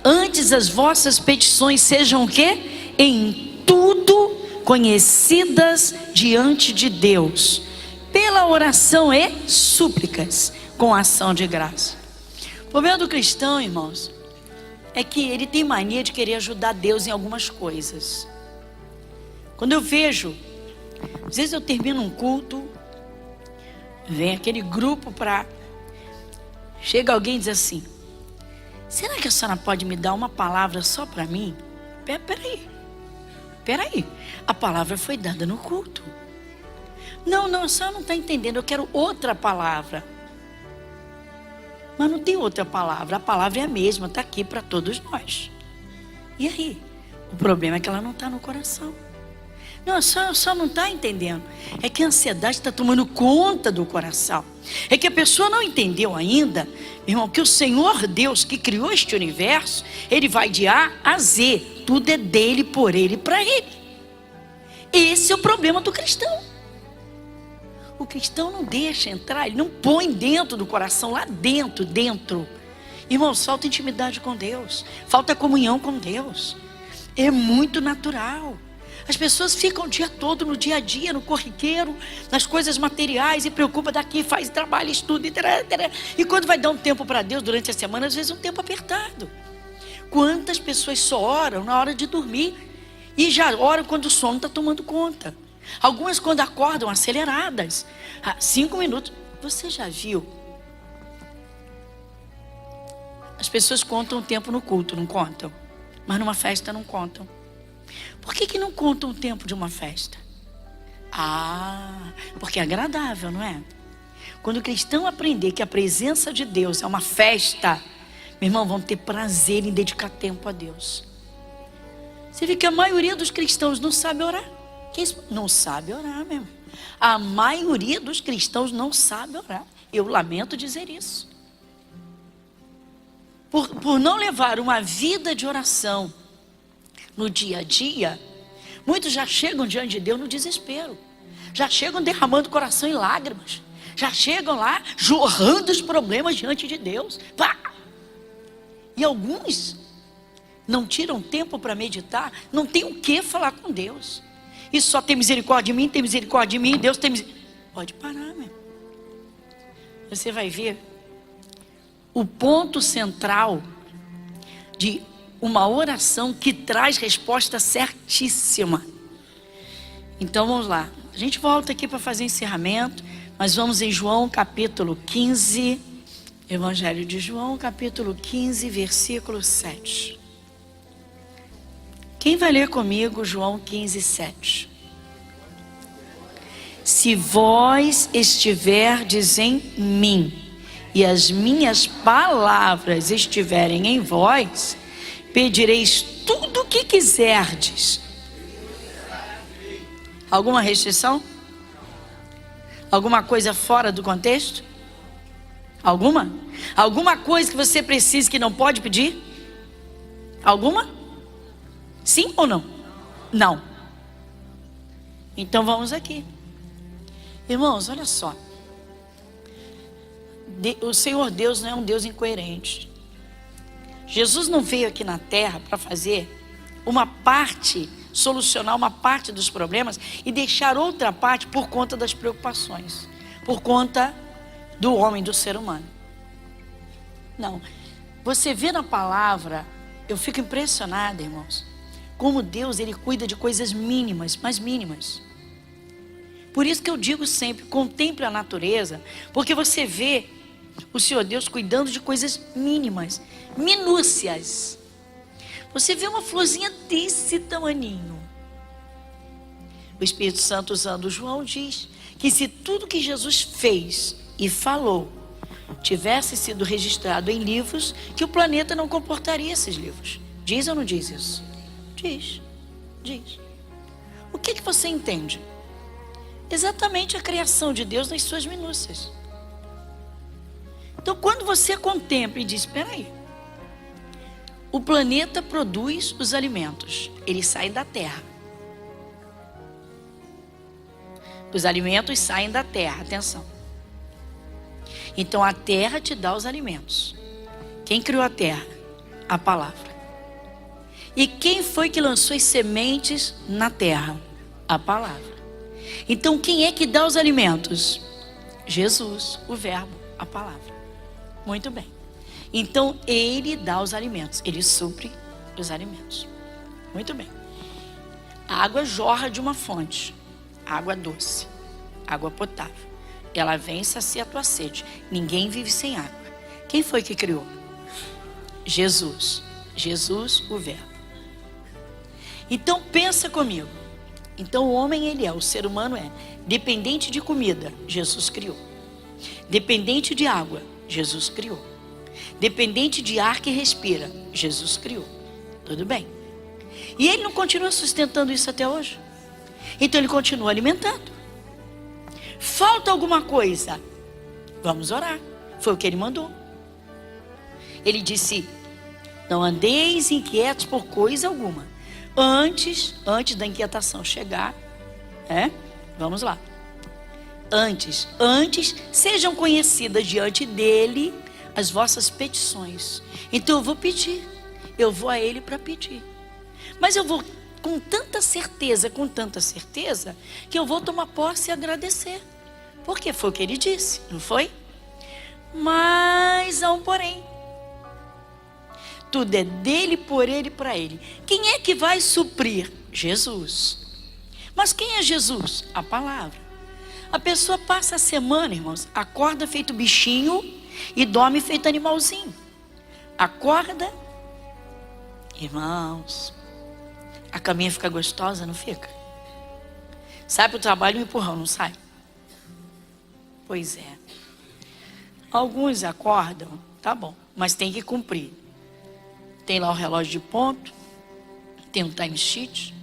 Antes as vossas petições sejam o quê? Em tudo conhecidas diante de Deus, pela oração e súplicas, com ação de graça. O problema do cristão, irmãos, é que ele tem mania de querer ajudar Deus em algumas coisas. Quando eu vejo, às vezes eu termino um culto, vem aquele grupo para... Chega alguém e diz assim: será que a senhora pode me dar uma palavra só para mim? Peraí. A palavra foi dada no culto. Não, a senhora não está entendendo. Eu quero outra palavra. Mas não tem outra palavra. A palavra é a mesma, está aqui para todos nós. E aí? O problema é que ela não está no coração. Não, só não está entendendo. É que a ansiedade está tomando conta do coração. É que a pessoa não entendeu ainda, irmão, que o Senhor Deus que criou este universo, Ele vai de A a Z. Tudo é dele, por Ele e para Ele. Esse é o problema do cristão. O cristão não deixa entrar, ele não põe dentro do coração, lá dentro. Irmãos, falta intimidade com Deus, falta comunhão com Deus. É muito natural. As pessoas ficam o dia todo no dia a dia, no corriqueiro, nas coisas materiais, e preocupa daqui, faz trabalho, estuda, e quando vai dar um tempo para Deus durante a semana, às vezes é um tempo apertado. Quantas pessoas só oram na hora de dormir e já oram quando o sono está tomando conta. Algumas quando acordam aceleradas. 5 minutos. Você já viu? As pessoas contam o tempo no culto, não contam? Mas numa festa não contam. Por que não contam o tempo de uma festa? Porque é agradável, não é? Quando o cristão aprender que a presença de Deus é uma festa, meu irmão, vão ter prazer em dedicar tempo a Deus. Você vê que a maioria dos cristãos não sabe orar. Que isso? Não sabe orar mesmo. A maioria dos cristãos não sabe orar. Eu lamento dizer isso. Por não levar uma vida de oração no dia a dia, muitos já chegam diante de Deus no desespero. Já chegam derramando o coração em lágrimas. Já chegam lá jorrando os problemas diante de Deus. Pá! E alguns não tiram tempo para meditar, não tem o que falar com Deus. Isso só tem misericórdia de mim, tem misericórdia de mim, Deus tem misericórdia. Pode parar, meu. Você vai ver o ponto central de uma oração que traz resposta certíssima. Então vamos lá. A gente volta aqui para fazer encerramento, mas vamos em João capítulo 15, Evangelho de João capítulo 15, versículo 7. Quem vai ler comigo João 15, 7? Se vós estiverdes em mim e as minhas palavras estiverem em vós, pedireis tudo o que quiserdes. Alguma restrição? Alguma coisa fora do contexto? Alguma? Alguma coisa que você precisa que não pode pedir? Alguma? Sim ou não? Não. Então vamos aqui. Irmãos, olha só. O Senhor Deus não é um Deus incoerente. Jesus não veio aqui na terra para fazer uma parte, solucionar uma parte dos problemas e deixar outra parte por conta das preocupações, por conta do homem, do ser humano. Não. Você vê na palavra, eu fico impressionada, irmãos, como Deus, Ele cuida de coisas mínimas, mas mínimas. Por isso que eu digo sempre, contemple a natureza, porque você vê o Senhor Deus cuidando de coisas mínimas, minúcias. Você vê uma florzinha desse tamaninho. O Espírito Santo, usando João, diz que se tudo que Jesus fez e falou tivesse sido registrado em livros, que o planeta não comportaria esses livros. Diz ou não diz isso? Diz. O que você entende? Exatamente a criação de Deus nas suas minúcias. Então, quando você contempla e diz, espera aí, o planeta produz os alimentos, eles saem da terra. Os alimentos saem da terra, atenção. Então, a terra te dá os alimentos. Quem criou a terra? A palavra. E quem foi que lançou as sementes na terra? A palavra. Então, quem é que dá os alimentos? Jesus, o verbo, a palavra. Muito bem. Então, Ele dá os alimentos. Ele supre os alimentos. Muito bem. A água jorra de uma fonte. Água doce. Água potável. Ela vem e sacia a tua sede. Ninguém vive sem água. Quem foi que criou? Jesus. Jesus, o verbo. Então, pensa comigo. Então, o homem, ele é, o ser humano é dependente de comida. Jesus criou. Dependente de água. Jesus criou. Dependente de ar que respira, Jesus criou. Tudo bem. E ele não continua sustentando isso até hoje? Então ele continua alimentando. Falta alguma coisa? Vamos orar. Foi o que ele mandou. Ele disse, não andeis inquietos por coisa alguma. Antes da inquietação chegar, vamos lá. Antes, sejam conhecidas diante dele as vossas petições. Então eu vou pedir, eu vou a ele para pedir. Mas eu vou com tanta certeza, que eu vou tomar posse e agradecer. Porque foi o que ele disse, não foi? Mas há um porém. Tudo é dele, por ele e para ele. Quem é que vai suprir? Jesus. Mas quem é Jesus? A palavra. A pessoa passa a semana, irmãos, acorda feito bichinho e dorme feito animalzinho. Acorda, irmãos, a caminha fica gostosa, não fica? Sai para o trabalho um empurrão, não sai? Pois é. Alguns acordam, tá bom, mas tem que cumprir. Tem lá o relógio de ponto, tem um time sheet,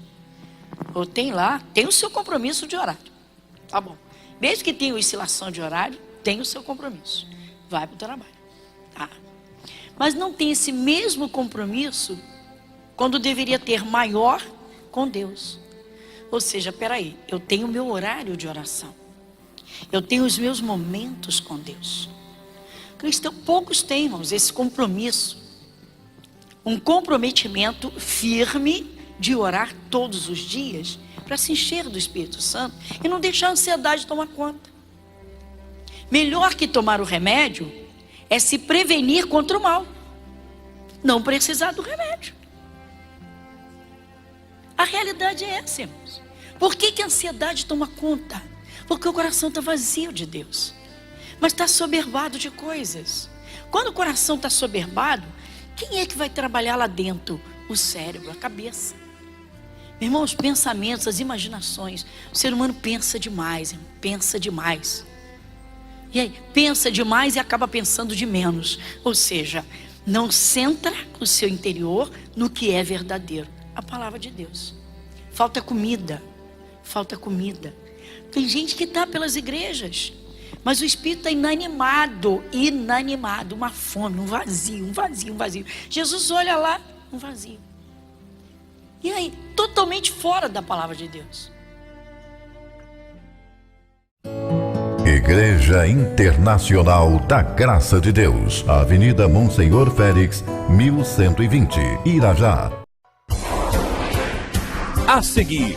ou tem o seu compromisso de horário. Tá bom. Mesmo que tenha oscilação de horário, tem o seu compromisso. Vai para o trabalho. Tá. Mas não tem esse mesmo compromisso quando deveria ter maior com Deus. Ou seja, peraí, eu tenho o meu horário de oração. Eu tenho os meus momentos com Deus. Cristão, poucos têm, irmãos, esse compromisso. Um comprometimento firme de orar todos os dias para se encher do Espírito Santo e não deixar a ansiedade tomar conta. Melhor que tomar o remédio é se prevenir contra o mal. Não precisar do remédio. A realidade é essa, irmãos. Por que a ansiedade toma conta? Porque o coração está vazio de Deus. Mas está soberbado de coisas. Quando o coração está soberbado, quem é que vai trabalhar lá dentro? O cérebro, a cabeça. Meu irmão, os pensamentos, as imaginações. O ser humano pensa demais, irmão, pensa demais. E aí, pensa demais e acaba pensando de menos. Ou seja, não centra o seu interior no que é verdadeiro. A palavra de Deus. Falta comida. Falta comida. Tem gente que está pelas igrejas, mas o espírito está inanimado. Uma fome, um vazio. Jesus olha lá, um vazio. E aí, totalmente fora da palavra de Deus. Igreja Internacional da Graça de Deus, Avenida Monsenhor Félix, 1120, Irajá. A seguir,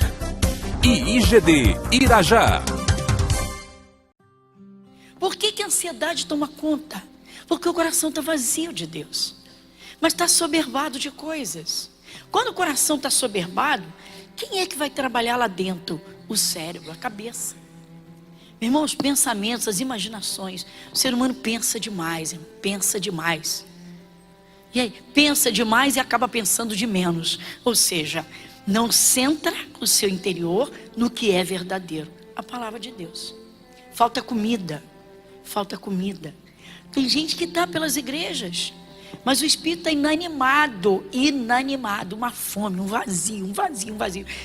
IIGD Irajá. Por que a ansiedade toma conta? Porque o coração está vazio de Deus, mas está soberbado de coisas. Quando o coração está soberbado, quem é que vai trabalhar lá dentro? O cérebro, a cabeça. Meu irmão, os pensamentos, as imaginações. O ser humano pensa demais, irmão, pensa demais. E aí, pensa demais e acaba pensando de menos. Ou seja, não centra o seu interior no que é verdadeiro. A palavra de Deus. Falta comida. Falta comida. Tem gente que está pelas igrejas, mas o espírito está inanimado. Uma fome, um vazio.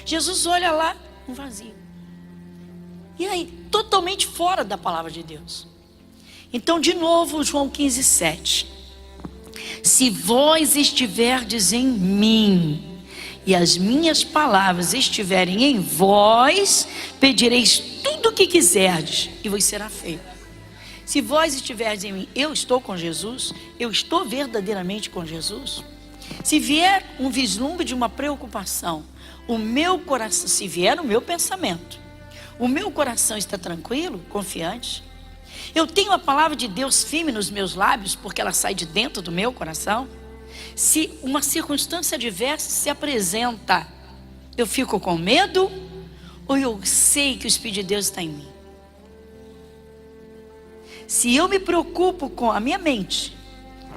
Jesus olha lá, um vazio. E aí, totalmente fora da palavra de Deus. Então, de novo, João 15:7. Se vós estiverdes em mim, e as minhas palavras estiverem em vós, pedireis tudo o que quiserdes, e vos será feito. Se vós estiverdes em mim, eu estou com Jesus, eu estou verdadeiramente com Jesus. Se vier um vislumbre de uma preocupação, o meu coração, se vier o meu pensamento, o meu coração está tranquilo, confiante. Eu tenho a palavra de Deus firme nos meus lábios, porque ela sai de dentro do meu coração. Se uma circunstância adversa se apresenta, eu fico com medo ou eu sei que o Espírito de Deus está em mim? Se eu me preocupo com a minha mente,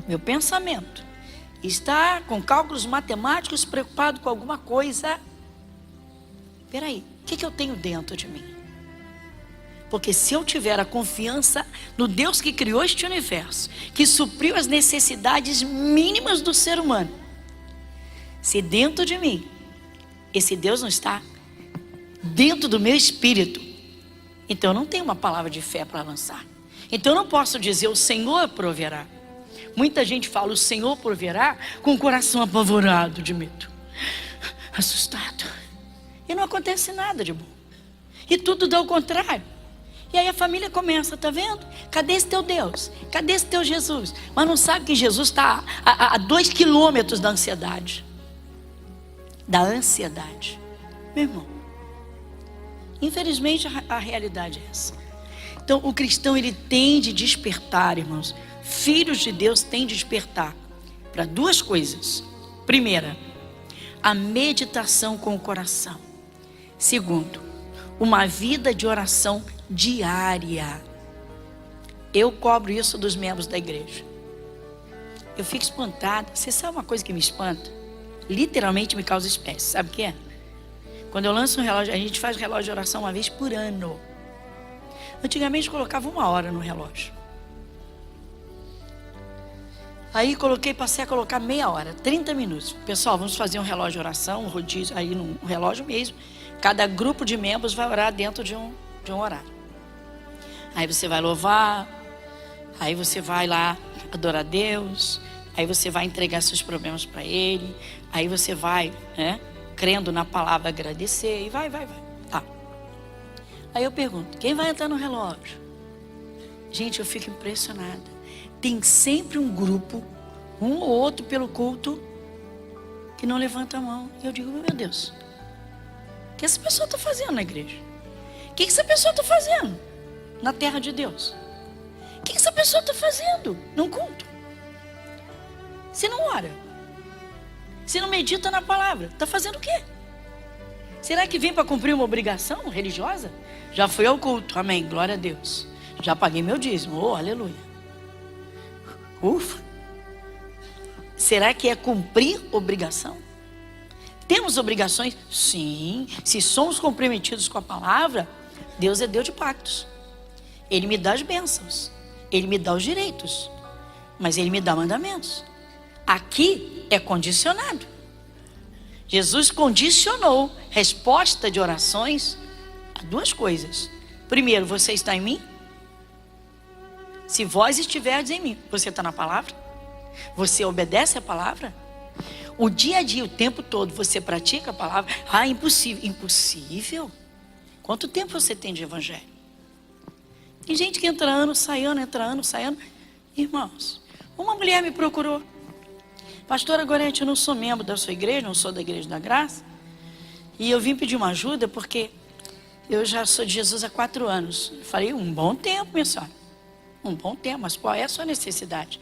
meu pensamento, está com cálculos matemáticos, preocupado com alguma coisa, peraí, o que eu tenho dentro de mim? Porque se eu tiver a confiança no Deus que criou este universo, que supriu as necessidades mínimas do ser humano, se dentro de mim, esse Deus não está dentro do meu espírito, então eu não tenho uma palavra de fé para lançar. Então eu não posso dizer o Senhor proverá. Muita gente fala o Senhor proverá com o coração apavorado de medo, assustado, e não acontece nada de bom, e tudo dá o contrário. E aí a família começa, tá vendo? Cadê esse teu Deus? Cadê esse teu Jesus? Mas não sabe que Jesus está a 2 quilômetros da ansiedade. Da ansiedade. Meu irmão, infelizmente a realidade é essa. Então o cristão, ele tem de despertar, irmãos. Filhos de Deus têm de despertar para duas coisas. Primeira, a meditação com o coração. Segundo, uma vida de oração diária. Eu cobro isso dos membros da igreja. Eu fico espantada. Você sabe uma coisa que me espanta? Literalmente me causa espécie. Sabe o que é? Quando eu lanço um relógio, a gente faz relógio de oração uma vez por ano. Antigamente colocava 1 hora no relógio. Aí passei a colocar meia hora, 30 minutos. Pessoal, vamos fazer um relógio de oração, um rodízio, aí no relógio mesmo. Cada grupo de membros vai orar dentro de um horário. Aí você vai louvar, aí você vai lá adorar a Deus, aí você vai entregar seus problemas para Ele, aí você vai, crendo na palavra, agradecer, e vai. Tá. Aí eu pergunto, quem vai entrar no relógio? Gente, eu fico impressionada. Tem sempre um grupo, um ou outro pelo culto, que não levanta a mão. E eu digo, meu Deus, o que essa pessoa está fazendo na igreja? O que essa pessoa está fazendo na terra de Deus? O que essa pessoa está fazendo num culto? Se não ora, se não medita na palavra, está fazendo o quê? Será que vem para cumprir uma obrigação religiosa? Já fui ao culto, amém, glória a Deus. Já paguei meu dízimo, oh, aleluia. Ufa! Será que é cumprir obrigação? Temos obrigações? Sim. Se somos comprometidos com a palavra, Deus é Deus de pactos. Ele me dá as bênçãos. Ele me dá os direitos. Mas Ele me dá mandamentos. Aqui é condicionado. Jesus condicionou resposta de orações a duas coisas. Primeiro, você está em mim? Se vós estiverdes em mim, você está na palavra? Você obedece a palavra? O dia a dia, o tempo todo, você pratica a palavra? Ah, impossível. Impossível? Quanto tempo você tem de evangelho? Tem gente que entra ano, sai ano, entra ano, sai ano. Irmãos, uma mulher me procurou. Pastora Gorete, eu não sou membro da sua igreja, não sou da Igreja da Graça. E eu vim pedir uma ajuda porque eu já sou de Jesus há 4 anos. Eu falei, um bom tempo, minha senhora. Um bom tempo, mas qual é a sua necessidade?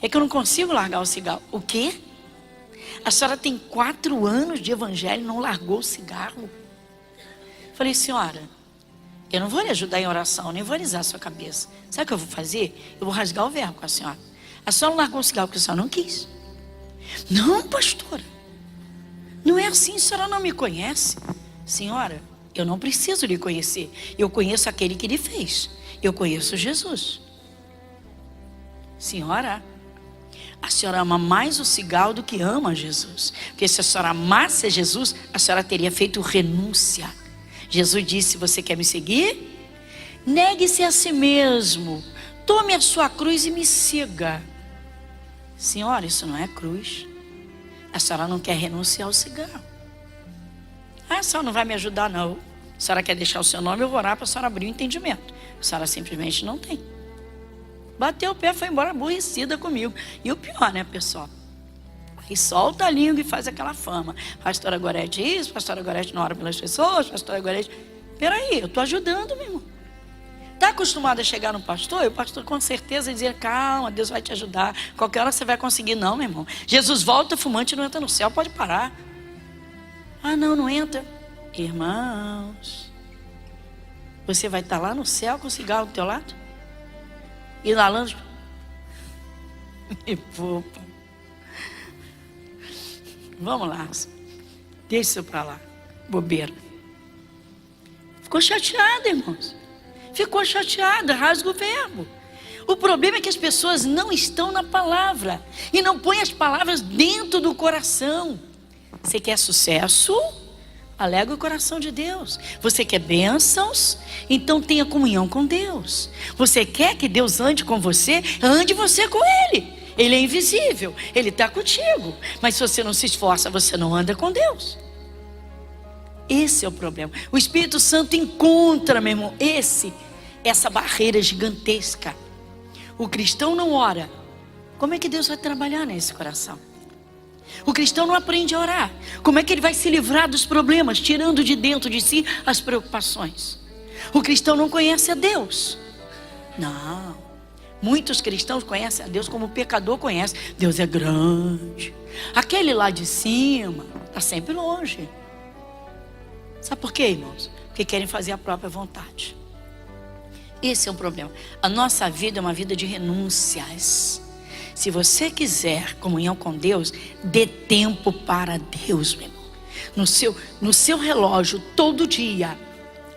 É que eu não consigo largar o cigarro. O quê? A senhora tem 4 anos de evangelho e não largou o cigarro? Falei, senhora, eu não vou lhe ajudar em oração, nem vou alisar a sua cabeça. Sabe o que eu vou fazer? Eu vou rasgar o verbo com a senhora. A senhora não largou o cigarro porque a senhora não quis. Não, pastora. Não é assim, a senhora não me conhece. Senhora, eu não preciso lhe conhecer. Eu conheço aquele que lhe fez. Eu conheço Jesus. Senhora, a senhora ama mais o cigarro do que ama Jesus. Porque se a senhora amasse Jesus, a senhora teria feito renúncia. Jesus disse, você quer me seguir? Negue-se a si mesmo. Tome a sua cruz e me siga. Senhora, isso não é cruz. A senhora não quer renunciar ao cigarro. Ah, a senhora não vai me ajudar não. A senhora quer deixar o seu nome, eu vou orar para a senhora abrir o entendimento. A senhora simplesmente não tem. Bateu o pé, foi embora aborrecida comigo. E o pior, né, pessoal? Aí solta a língua e faz aquela fama. Pastora Gorete isso, pastora Gorete não ora pelas pessoas, pastora Gorete... Peraí, eu estou ajudando, meu irmão. Está acostumado a chegar no pastor? E o pastor com certeza dizer, calma, Deus vai te ajudar. Qualquer hora você vai conseguir. Não, meu irmão. Jesus volta, fumante não entra no céu, pode parar. Ah, não entra. Irmãos, você vai estar lá no céu com o cigarro do teu lado? E lá longe? Me poupa. Vamos lá. Deixa isso para lá. Bobeira. Ficou chateada, irmãos. Ficou chateada, rasga o verbo. O problema é que as pessoas não estão na palavra. E não põem as palavras dentro do coração. Você quer sucesso? Alega o coração de Deus. Você quer bênçãos? Então tenha comunhão com Deus. Você quer que Deus ande com você? Ande você com Ele. Ele é invisível, Ele está contigo. Mas se você não se esforça, você não anda com Deus. Esse é o problema. O Espírito Santo encontra, meu irmão, essa barreira gigantesca. O cristão não ora. Como é que Deus vai trabalhar nesse coração? O cristão não aprende a orar. Como é que ele vai se livrar dos problemas, tirando de dentro de si as preocupações? O cristão não conhece a Deus. Não. Muitos cristãos conhecem a Deus como o pecador conhece. Deus é grande. Aquele lá de cima está sempre longe. Sabe por quê, irmãos? Porque querem fazer a própria vontade. Esse é o problema. A nossa vida é uma vida de renúncias. Se você quiser comunhão com Deus, dê tempo para Deus, meu irmão. No seu relógio, todo dia,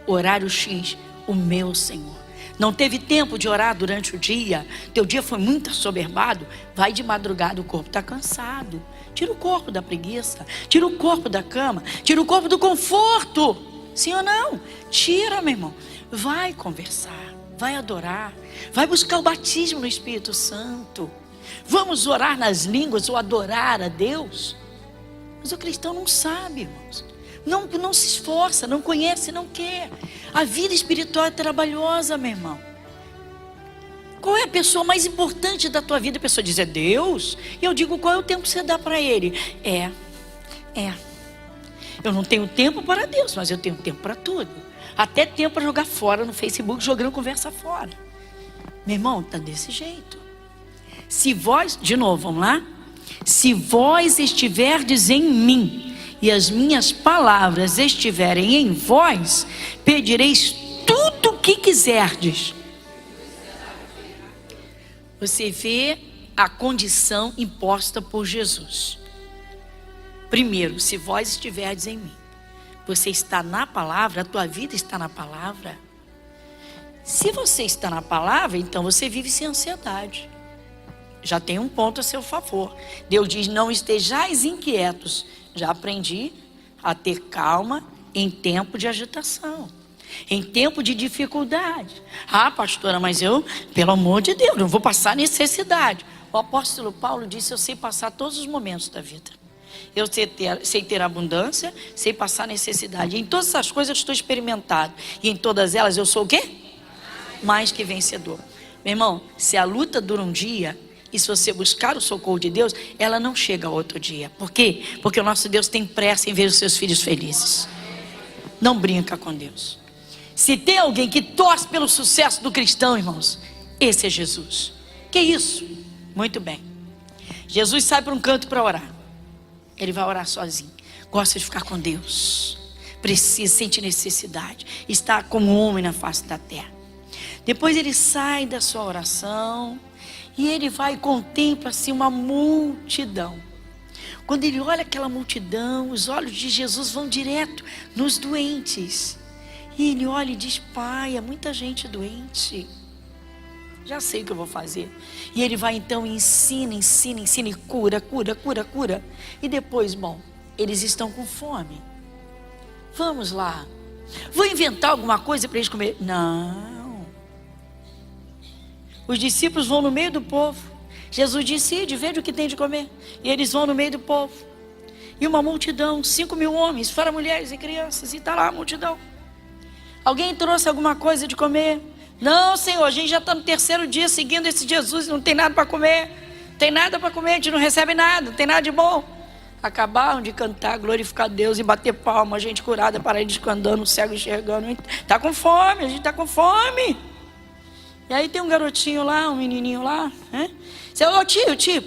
horário X, o meu Senhor. Não teve tempo de orar durante o dia, teu dia foi muito assoberbado, vai de madrugada, o corpo está cansado. Tira o corpo da preguiça, tira o corpo da cama, tira o corpo do conforto. Sim ou não? Tira, meu irmão. Vai conversar, vai adorar, vai buscar o batismo no Espírito Santo. Vamos orar nas línguas ou adorar a Deus. Mas o cristão não sabe, irmãos. Não se esforça, não conhece, não quer. A vida espiritual é trabalhosa, meu irmão. Qual é a pessoa mais importante da tua vida? A pessoa diz, é Deus? E eu digo, qual é o tempo que você dá para Ele? Eu não tenho tempo para Deus, mas eu tenho tempo para tudo. Até tempo para jogar fora no Facebook, jogando conversa fora. Meu irmão, tá desse jeito. Se vós, de novo, vamos lá? Se vós estiverdes em mim e as minhas palavras estiverem em vós, pedireis tudo o que quiserdes. Você vê a condição imposta por Jesus. Primeiro, se vós estiverdes em mim, você está na palavra, a tua vida está na palavra. Se você está na palavra, então você vive sem ansiedade. Já tem um ponto a seu favor. Deus diz, não estejais inquietos. Já aprendi a ter calma em tempo de agitação, em tempo de dificuldade. Ah, pastora, mas eu, pelo amor de Deus, não vou passar necessidade. O apóstolo Paulo disse, eu sei passar todos os momentos da vida. Eu sei ter abundância, sei passar necessidade. Em todas essas coisas eu estou experimentado. E em todas elas eu sou o quê? Mais que vencedor. Meu irmão, se a luta dura um dia, e se você buscar o socorro de Deus, ela não chega outro dia. Por quê? Porque o nosso Deus tem pressa em ver os seus filhos felizes. Não brinca com Deus. Se tem alguém que torce pelo sucesso do cristão, irmãos, esse é Jesus. Que isso? Muito bem. Jesus sai para um canto para orar. Ele vai orar sozinho. Gosta de ficar com Deus. Precisa, sente necessidade. Está como homem na face da terra. Depois ele sai da sua oração e ele vai e contempla assim uma multidão. Quando ele olha aquela multidão, os olhos de Jesus vão direto nos doentes. E ele olha e diz, Pai, há muita gente doente. Já sei o que eu vou fazer. E ele vai então e ensina e cura. E depois, bom, eles estão com fome. Vamos lá. Vou inventar alguma coisa para eles comer. Não. Os discípulos vão no meio do povo. Jesus disse, ide, vede o que tem de comer. E eles vão no meio do povo. E uma multidão, 5.000 homens, fora mulheres e crianças. E está lá a multidão. Alguém trouxe alguma coisa de comer? Não, Senhor, a gente já está no 3º dia seguindo esse Jesus e não tem nada para comer. Não tem nada para comer, a gente não recebe nada, não tem nada de bom. Acabaram de cantar, glorificar Deus e bater palma, a gente curada, paralítico andando, cego enxergando. Está com fome, a gente está com fome. E aí tem um garotinho lá, um menininho lá, né? Você, ô tio.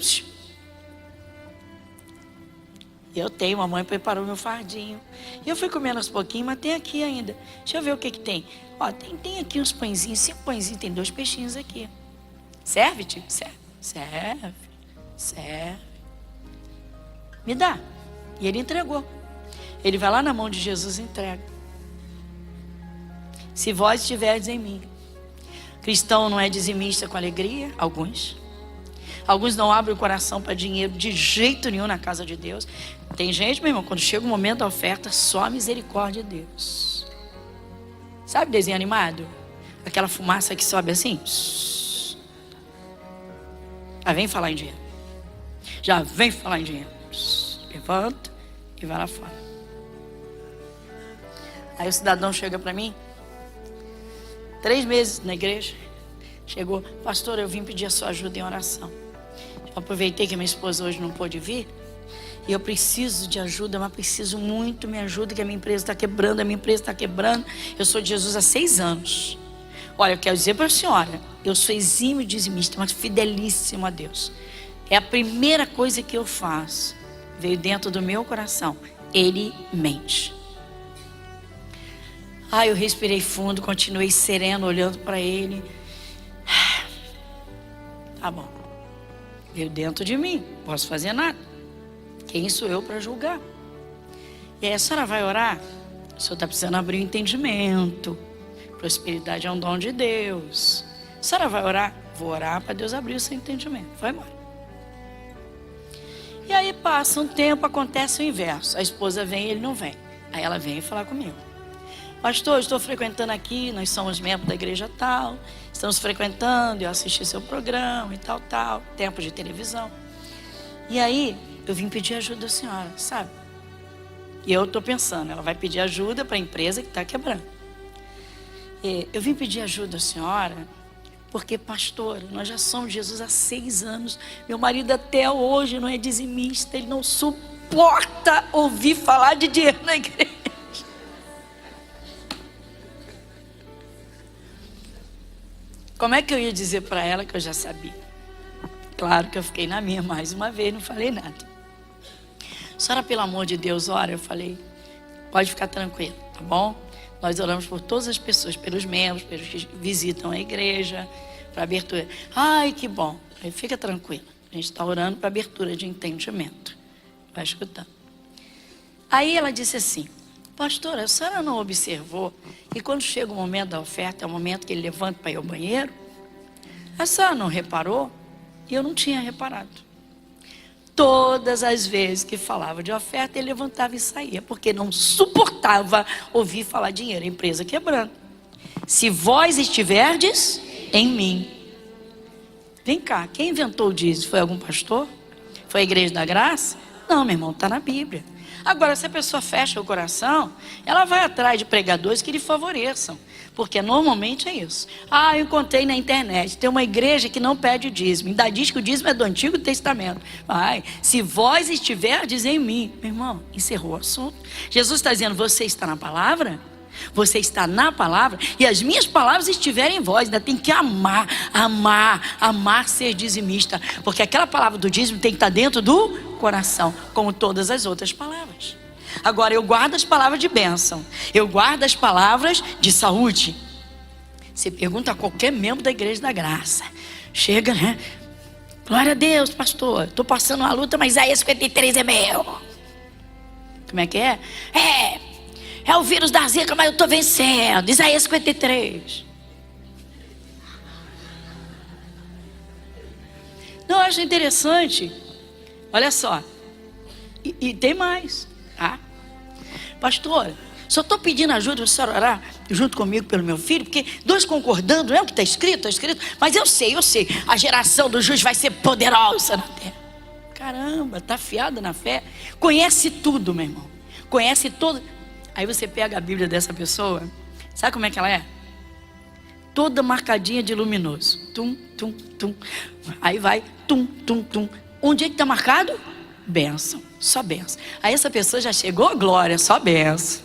Eu tenho, a mãe preparou meu fardinho. E eu fui comendo aos pouquinhos, mas tem aqui ainda. Deixa eu ver o que tem. Ó, tem aqui uns pãezinhos, 5 pãezinhos, tem 2 peixinhos aqui. Serve, tio? Serve. Me dá. E ele entregou. Ele vai lá na mão de Jesus e entrega. Se vós estiverdes em mim. Cristão não é dizimista com alegria, alguns não abrem o coração para dinheiro de jeito nenhum na casa de Deus. Tem gente, meu irmão, quando chega o momento da oferta, só a misericórdia de Deus. Sabe desenho animado? Aquela fumaça que sobe assim. Já vem falar em dinheiro. Levanta e vai lá fora. Aí o cidadão chega para mim, 3 meses na igreja, chegou, pastor, eu vim pedir a sua ajuda em oração. Eu aproveitei que minha esposa hoje não pôde vir, e eu preciso de ajuda, mas preciso muito, me ajuda, que a minha empresa está quebrando, eu sou de Jesus há 6 anos. Olha, eu quero dizer para a senhora, eu sou exímio dizimista, mas fidelíssimo a Deus. É a primeira coisa que eu faço. Veio dentro do meu coração. Ele mente. Eu respirei fundo, continuei sereno, olhando para ele. Tá bom. Veio dentro de mim, não posso fazer nada. Quem sou eu para julgar? E aí, a senhora vai orar? O senhor está precisando abrir o entendimento. Prosperidade é um dom de Deus. A senhora vai orar? Vou orar para Deus abrir o seu entendimento. Vai embora. E aí passa um tempo, acontece o inverso. A esposa vem e ele não vem. Aí ela vem falar comigo. Pastor, eu estou frequentando aqui, nós somos membros da igreja tal, estamos frequentando, eu assisti seu programa e tal, tempo de televisão. E aí, eu vim pedir ajuda da senhora, sabe? E eu estou pensando, ela vai pedir ajuda para a empresa que está quebrando. Eu vim pedir ajuda da senhora, porque, pastor, nós já somos de Jesus há 6 anos. Meu marido até hoje não é dizimista, ele não suporta ouvir falar de dinheiro na igreja. Como é que eu ia dizer para ela que eu já sabia? Claro que eu fiquei na minha mais uma vez, não falei nada. Senhora, pelo amor de Deus, ora, eu falei, pode ficar tranquila, tá bom? Nós oramos por todas as pessoas, pelos membros, pelos que visitam a igreja, para abertura. Ai, que bom. Aí fica tranquila. A gente está orando para abertura de entendimento. Vai escutando. Aí ela disse assim, pastora, a senhora não observou que quando chega o momento da oferta, é o momento que ele levanta para ir ao banheiro? A senhora não reparou? E eu não tinha reparado. Todas as vezes que falava de oferta, ele levantava e saía, porque não suportava ouvir falar dinheiro, a empresa quebrando. Se vós estiverdes em mim. Vem cá, quem inventou o dízimo? Foi algum pastor? Foi a Igreja da Graça? Não, meu irmão, está na Bíblia. Agora, se a pessoa fecha o coração, ela vai atrás de pregadores que lhe favoreçam. Porque normalmente é isso. Eu encontrei na internet, tem uma igreja que não pede o dízimo. Ainda diz que o dízimo é do Antigo Testamento. Se vós estiverdes em mim. Meu irmão, encerrou o assunto. Jesus está dizendo, você está na palavra? Você está na palavra e as minhas palavras estiverem em vós. Ainda tem que amar ser dizimista. Porque aquela palavra do dízimo tem que estar dentro do coração, como todas as outras palavras. Agora, eu guardo as palavras de bênção, eu guardo as palavras de saúde. Você pergunta a qualquer membro da Igreja da Graça, chega, né? Glória a Deus, pastor, estou passando uma luta, mas Isaías 53 é meu. Como é que é? É o vírus da zika, mas eu estou vencendo. Isaías 53. Não, eu acho interessante. Olha só. E tem mais, tá? Pastor, só estou pedindo ajuda para a senhora orar junto comigo pelo meu filho, porque 2 concordando, não é o que está escrito, mas eu sei, a geração do justo vai ser poderosa na terra. Caramba, está afiada na fé, conhece tudo, meu irmão, conhece tudo. Aí você pega a Bíblia dessa pessoa, sabe como é que ela é? Toda marcadinha de luminoso, tum, tum, tum, aí vai, tum, tum, tum. Onde é que está marcado? Bênção, só bênção. Aí essa pessoa já chegou, glória, só bênção.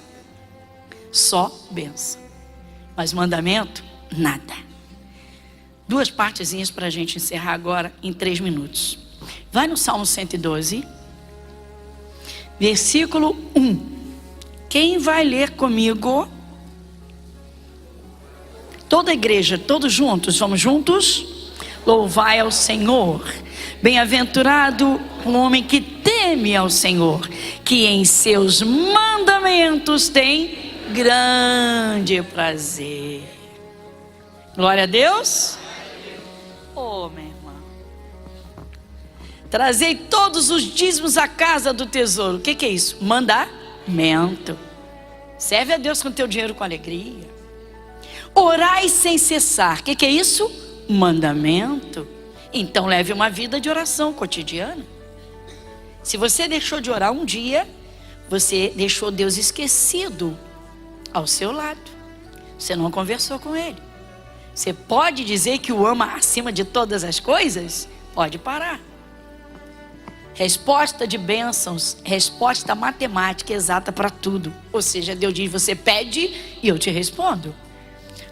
Só bênção. Mas mandamento, nada. 2 partezinhas para a gente encerrar agora em 3 minutos. Vai no Salmo 112, versículo 1. Quem vai ler comigo? Toda a igreja, todos juntos, vamos juntos? Louvai ao Senhor. Bem-aventurado o homem que teme ao Senhor, que em seus mandamentos tem grande prazer. Glória a Deus. Meu irmão, trazei todos os dízimos à casa do tesouro. O que é isso? Mandamento. Serve a Deus com teu dinheiro com alegria. Orai sem cessar. O que é isso? Mandamento. Então leve uma vida de oração cotidiana. Se você deixou de orar um dia, você deixou Deus esquecido ao seu lado. Você não conversou com Ele. Você pode dizer que o ama acima de todas as coisas? Pode parar. Resposta de bênçãos, resposta matemática exata para tudo. Ou seja, Deus diz, você pede e eu te respondo.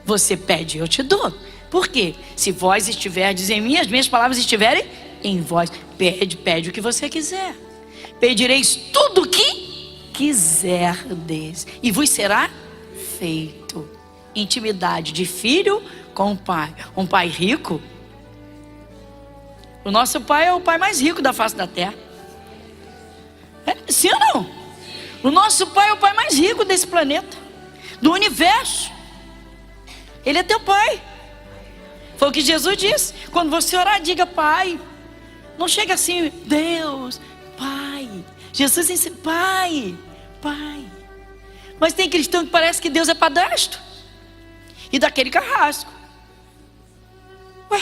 você pede, eu te dou. Por quê? Se vós estiverdes em mim, as minhas palavras estiverem em vós. Pede o que você quiser. Pedireis tudo o que quiserdes, e vos será feito. Intimidade de filho com o pai. Um pai rico. O nosso pai é o pai mais rico da face da terra. Sim ou não? O nosso pai é o pai mais rico desse planeta, do universo. Ele é teu pai. Foi o que Jesus disse. Quando você orar, diga pai. Não chega assim, Deus, pai. Jesus ensina, pai, pai. Mas tem cristão que parece que Deus é padrasto e daquele carrasco. Ué,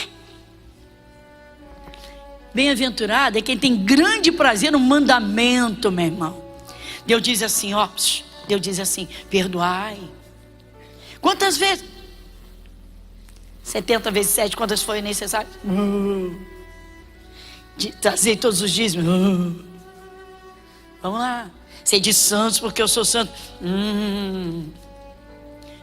bem-aventurado é quem tem grande prazer no mandamento, meu irmão. Deus diz assim, ó, Deus diz assim, perdoai. Quantas vezes? 70 vezes 7, quantas foi necessário? Trazer todos os dízimos. Vamos lá. Ser de santos porque eu sou santo.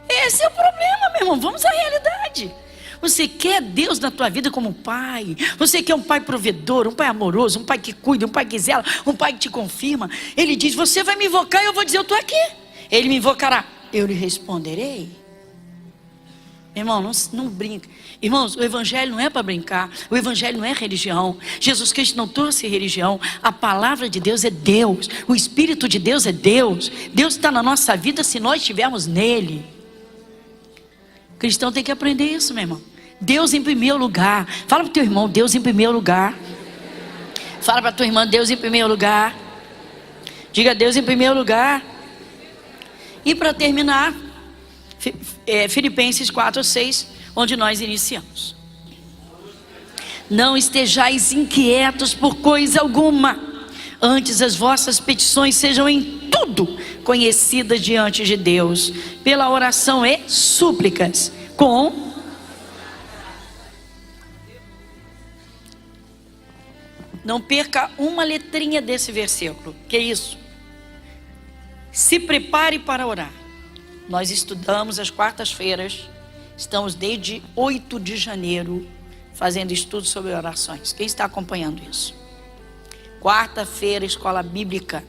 Esse é o problema, meu irmão. Vamos à realidade. Você quer Deus na tua vida como pai. Você quer um pai provedor, um pai amoroso, um pai que cuida, um pai que zela, um pai que te confirma. Ele diz, você vai me invocar e eu vou dizer, eu estou aqui. Ele me invocará, eu lhe responderei. Irmão, não brinca. Irmãos, o evangelho não é para brincar. O evangelho não é religião. Jesus Cristo não trouxe religião. A palavra de Deus é Deus. O Espírito de Deus é Deus. Deus está na nossa vida se nós estivermos nele. O cristão tem que aprender isso, meu irmão. Deus em primeiro lugar. Fala para o teu irmão, Deus em primeiro lugar. Fala para a tua irmã, Deus em primeiro lugar. Diga Deus em primeiro lugar. E para terminar, Filipenses 4:6, onde nós iniciamos. Não estejais inquietos por coisa alguma, antes as vossas petições sejam em tudo conhecidas diante de Deus, pela oração e súplicas, com não perca uma letrinha desse versículo. Que é isso? Se prepare para orar. Nós estudamos às quartas-feiras. Estamos desde 8 de janeiro fazendo estudo sobre orações. Quem está acompanhando isso? Quarta-feira, escola bíblica.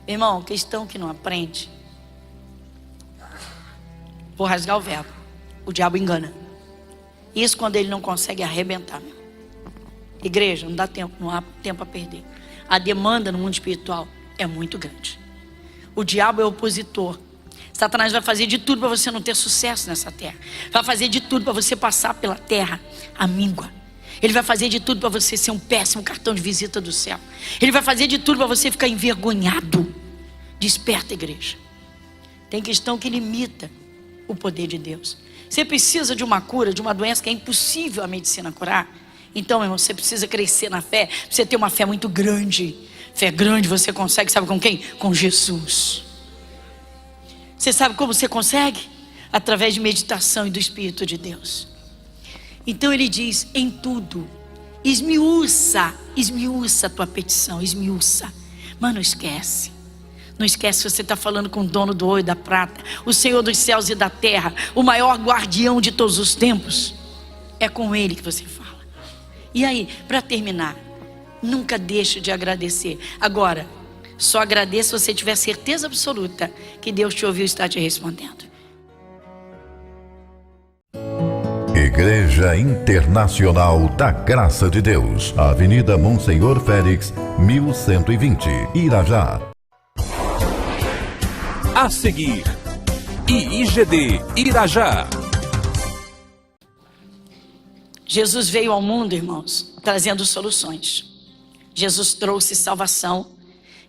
Meu irmão, cristão que não aprende, vou rasgar o verbo. O diabo engana. Isso quando ele não consegue arrebentar. Meu. Igreja, não dá tempo, não há tempo a perder. A demanda no mundo espiritual é muito grande. O diabo é opositor. Satanás vai fazer de tudo para você não ter sucesso nessa terra. Vai fazer de tudo para você passar pela terra à míngua. Ele vai fazer de tudo para você ser um péssimo cartão de visita do céu. Ele vai fazer de tudo para você ficar envergonhado. Desperta, igreja. Tem cristão que limita o poder de Deus. Você precisa de uma cura, de uma doença que é impossível a medicina curar. Então, meu irmão, você precisa crescer na fé. Você ter uma fé muito grande. Fé grande você consegue, sabe com quem? Com Jesus. Você sabe como você consegue? Através de meditação e do Espírito de Deus. Então ele diz, em tudo, esmiuça a tua petição, esmiuça. Mas não esquece. Não esquece que você está falando com o dono do ouro e da prata, o Senhor dos céus e da terra, o maior guardião de todos os tempos. É com ele que você fala. E aí, para terminar, nunca deixe de agradecer. Agora, só agradeça se você tiver certeza absoluta que Deus te ouviu e está te respondendo. Igreja Internacional da Graça de Deus, Avenida Monsenhor Félix, 1120, Irajá. A seguir, IIGD Irajá. Jesus veio ao mundo, irmãos, trazendo soluções. Jesus trouxe salvação.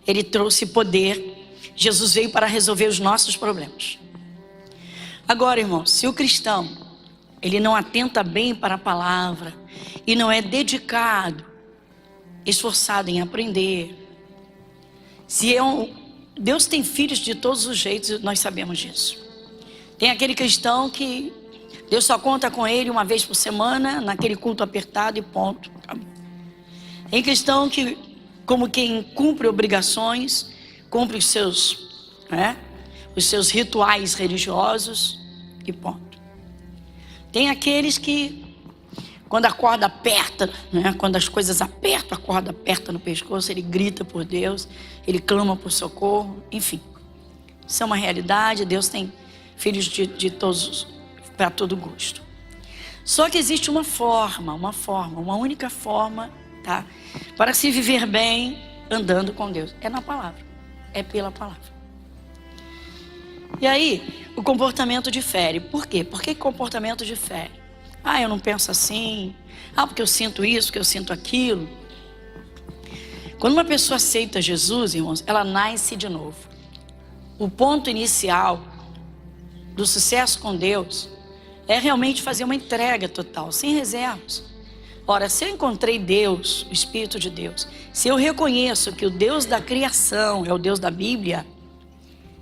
Ele trouxe poder. Jesus veio para resolver os nossos problemas. Agora, irmãos, se o cristão ele não atenta bem para a palavra e não é dedicado, esforçado em aprender, Deus tem filhos de todos os jeitos, nós sabemos disso. Tem aquele cristão que Deus só conta com ele uma vez por semana, naquele culto apertado e ponto. Tem cristão que, como quem cumpre obrigações, cumpre os seus rituais religiosos e ponto. Tem aqueles que, quando a corda aperta, né? Quando as coisas apertam, a corda aperta no pescoço, ele grita por Deus, ele clama por socorro, enfim. Isso é uma realidade, Deus tem filhos de todos, para todo gosto. Só que existe uma única forma, tá? Para se viver bem andando com Deus. É na palavra, é pela palavra. E aí, o comportamento difere. Por quê? Por que comportamento difere? Ah, eu não penso assim. Ah, porque eu sinto isso, porque eu sinto aquilo. Quando uma pessoa aceita Jesus, irmãos, ela nasce de novo. O ponto inicial do sucesso com Deus é realmente fazer uma entrega total, sem reservas. Ora, se eu encontrei Deus, o Espírito de Deus, se eu reconheço que o Deus da criação é o Deus da Bíblia,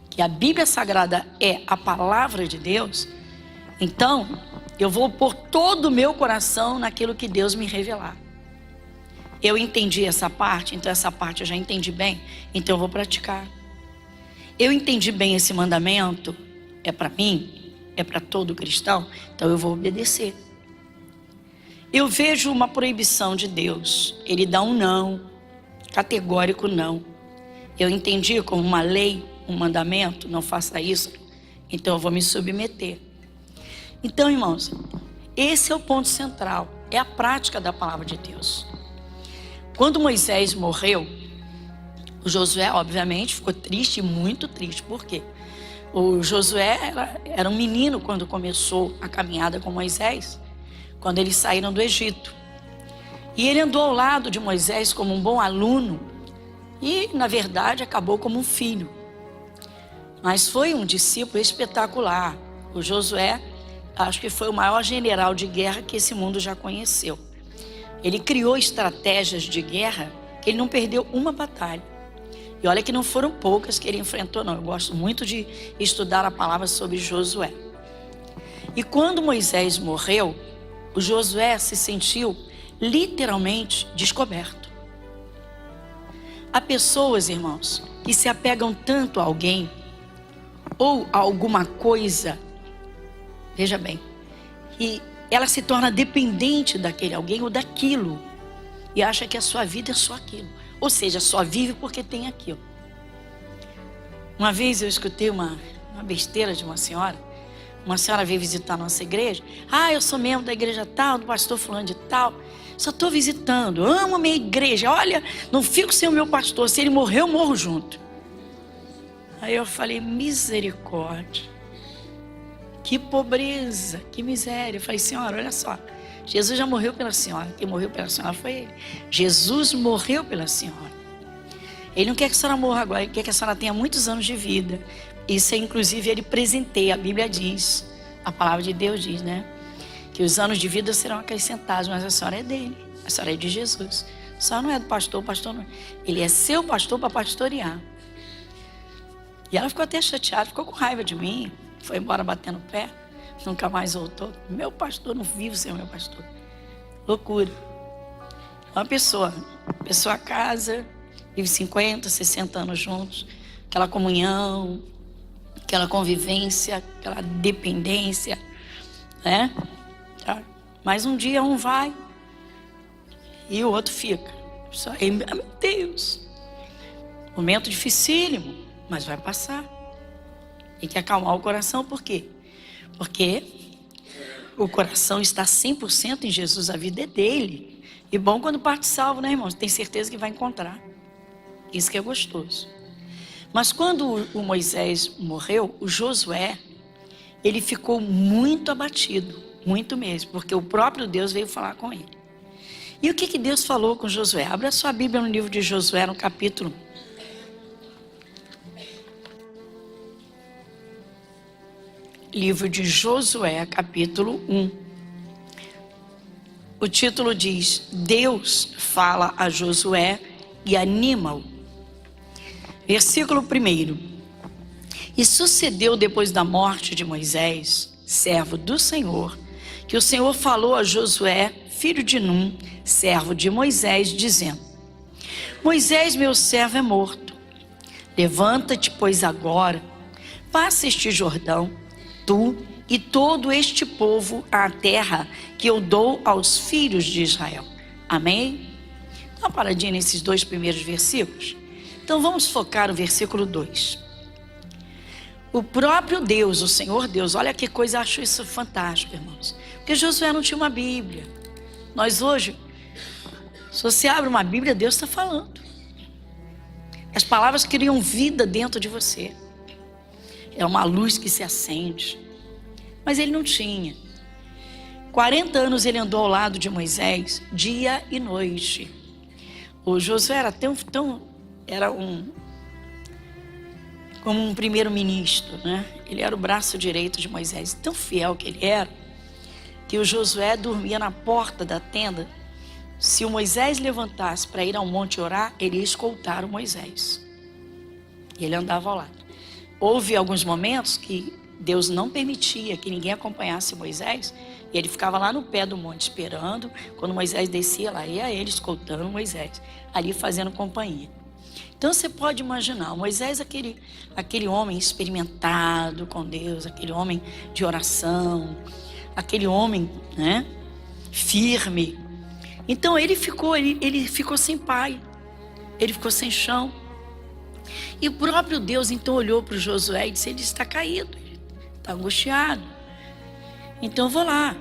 que a Bíblia Sagrada é a palavra de Deus, então eu vou pôr todo o meu coração naquilo que Deus me revelar. Eu entendi essa parte, então essa parte eu já entendi bem, então eu vou praticar. Eu entendi bem esse mandamento, é para mim, é para todo cristão, então eu vou obedecer. Eu vejo uma proibição de Deus, ele dá um não, categórico não. Eu entendi como uma lei, um mandamento, não faça isso, então eu vou me submeter. Então, irmãos, esse é o ponto central, é a prática da palavra de Deus. Quando Moisés morreu, o Josué, obviamente, ficou triste, muito triste. Por quê? O Josué era um menino quando começou a caminhada com Moisés, quando eles saíram do Egito. E ele andou ao lado de Moisés como um bom aluno e, na verdade, acabou como um filho. Mas foi um discípulo espetacular. O Josué, acho que foi o maior general de guerra que esse mundo já conheceu. Ele criou estratégias de guerra que ele não perdeu uma batalha. E olha que não foram poucas que ele enfrentou, não. Eu gosto muito de estudar a palavra sobre Josué. E quando Moisés morreu, o Josué se sentiu literalmente descoberto. Há pessoas, irmãos, que se apegam tanto a alguém ou a alguma coisa, veja bem, e ela se torna dependente daquele alguém ou daquilo e acha que a sua vida é só aquilo, ou seja, só vive porque tem aquilo. Uma vez eu escutei uma besteira de uma senhora veio visitar a nossa igreja. Ah, eu sou membro da igreja tal, do pastor fulano de tal, só estou visitando, amo a minha igreja, olha, não fico sem o meu pastor, se ele morrer eu morro junto. Aí eu falei, misericórdia, que pobreza, que miséria. Eu falei, senhora, olha só, Jesus já morreu pela senhora, quem morreu pela senhora foi ele. Jesus morreu pela senhora. Ele não quer que a senhora morra agora, ele quer que a senhora tenha muitos anos de vida. Isso é, inclusive, ele presenteia, a Bíblia diz, a palavra de Deus diz, né? Que os anos de vida serão acrescentados, mas a senhora é dele, a senhora é de Jesus. A senhora não é do pastor, o pastor não é. Ele é seu pastor para pastorear. E ela ficou até chateada, ficou com raiva de mim, foi embora batendo o pé, nunca mais voltou. Meu pastor, não vivo sem o meu pastor. Loucura. Uma pessoa casa, vive 50, 60 anos juntos, aquela comunhão, aquela convivência, aquela dependência, né? Tá? Mas um dia um vai e o outro fica. Só aí, meu Deus, momento dificílimo, mas vai passar. Tem que acalmar o coração, por quê? Porque o coração está 100% em Jesus, a vida é dele. E bom quando parte salvo, né, irmãos? Tem certeza que vai encontrar. Isso que é gostoso. Mas quando o Moisés morreu, o Josué, ele ficou muito abatido, muito mesmo, porque o próprio Deus veio falar com ele. E o que Deus falou com Josué? Abra sua Bíblia no livro de Josué, no capítulo 1. Livro de Josué, capítulo 1. O título diz, Deus fala a Josué e anima-o. Versículo 1. E sucedeu depois da morte de Moisés, servo do Senhor, que o Senhor falou a Josué, filho de Num, servo de Moisés, dizendo, Moisés, meu servo, é morto. Levanta-te, pois, agora, passa este Jordão, tu e todo este povo à terra que eu dou aos filhos de Israel. Amém? Dá uma paradinha nesses 2 primeiros versículos. Então vamos focar no versículo 2. O próprio Deus, o Senhor Deus, olha que coisa, eu acho isso fantástico, irmãos. Porque Josué não tinha uma Bíblia. Nós hoje, se você abre uma Bíblia, Deus está falando. As palavras criam vida dentro de você. É uma luz que se acende. Mas ele não tinha. 40 anos ele andou ao lado de Moisés, dia e noite. O Josué era como um primeiro-ministro, né? Ele era o braço direito de Moisés. Tão fiel que ele era, que o Josué dormia na porta da tenda. Se o Moisés levantasse para ir ao monte orar, ele ia escoltar o Moisés. E ele andava ao lado. Houve alguns momentos que Deus não permitia que ninguém acompanhasse Moisés, e ele ficava lá no pé do monte esperando. Quando Moisés descia, lá ia ele escoltando Moisés, ali fazendo companhia. Então você pode imaginar, Moisés, aquele homem experimentado com Deus, aquele homem de oração, aquele homem, né, firme. Então ele ficou sem pai, ele ficou sem chão. E o próprio Deus então olhou para o Josué e disse: ele está caído, ele está angustiado. Então eu vou lá.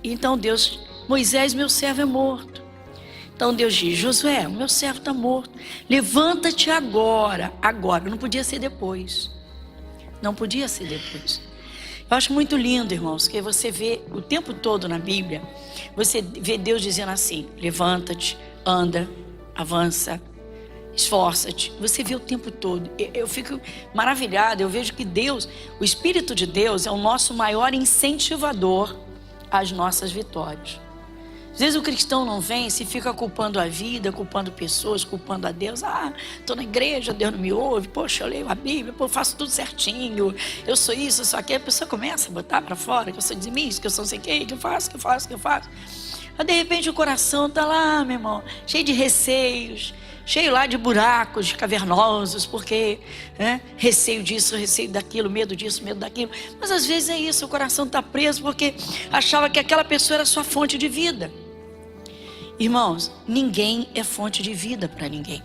Então Deus: Moisés, meu servo é morto. Então Deus diz: Josué, o meu servo está morto. Levanta-te agora. Agora, não podia ser depois. Não podia ser depois. Eu acho muito lindo, irmãos, que você vê o tempo todo na Bíblia, você vê Deus dizendo assim: levanta-te, anda, avança, esforça-te. Você vê o tempo todo. Eu fico maravilhada, eu vejo que Deus, o Espírito de Deus é o nosso maior incentivador às nossas vitórias. Às vezes o cristão não vence e fica culpando a vida, culpando pessoas, culpando a Deus. Estou na igreja, Deus não me ouve. Poxa, eu leio a Bíblia, faço tudo certinho. Eu sou isso, eu sou aquilo. A pessoa começa a botar para fora que eu sou dizimista, que eu sou não sei o quê, que eu faço. Aí de repente o coração está lá, meu irmão, cheio de receios, cheio lá de buracos cavernosos, porque receio disso, receio daquilo, medo disso, medo daquilo. Mas às vezes é isso, o coração está preso porque achava que aquela pessoa era sua fonte de vida. Irmãos, ninguém é fonte de vida para ninguém.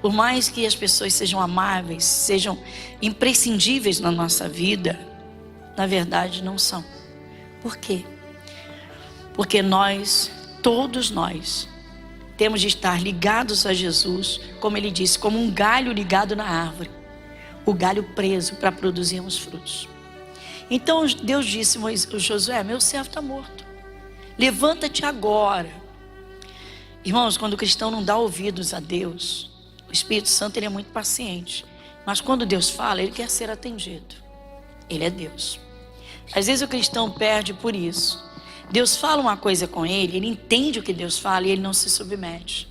Por mais que as pessoas sejam amáveis, sejam imprescindíveis na nossa vida, na verdade não são. Por quê? Porque todos nós, temos de estar ligados a Jesus, como ele disse, como um galho ligado na árvore. O galho preso para produzirmos frutos. Então Deus disse a Josué: meu servo está morto. Levanta-te agora. Irmãos, quando o cristão não dá ouvidos a Deus, o Espírito Santo ele é muito paciente. Mas quando Deus fala, ele quer ser atendido. Ele é Deus. Às vezes o cristão perde por isso. Deus fala uma coisa com ele entende o que Deus fala e ele não se submete.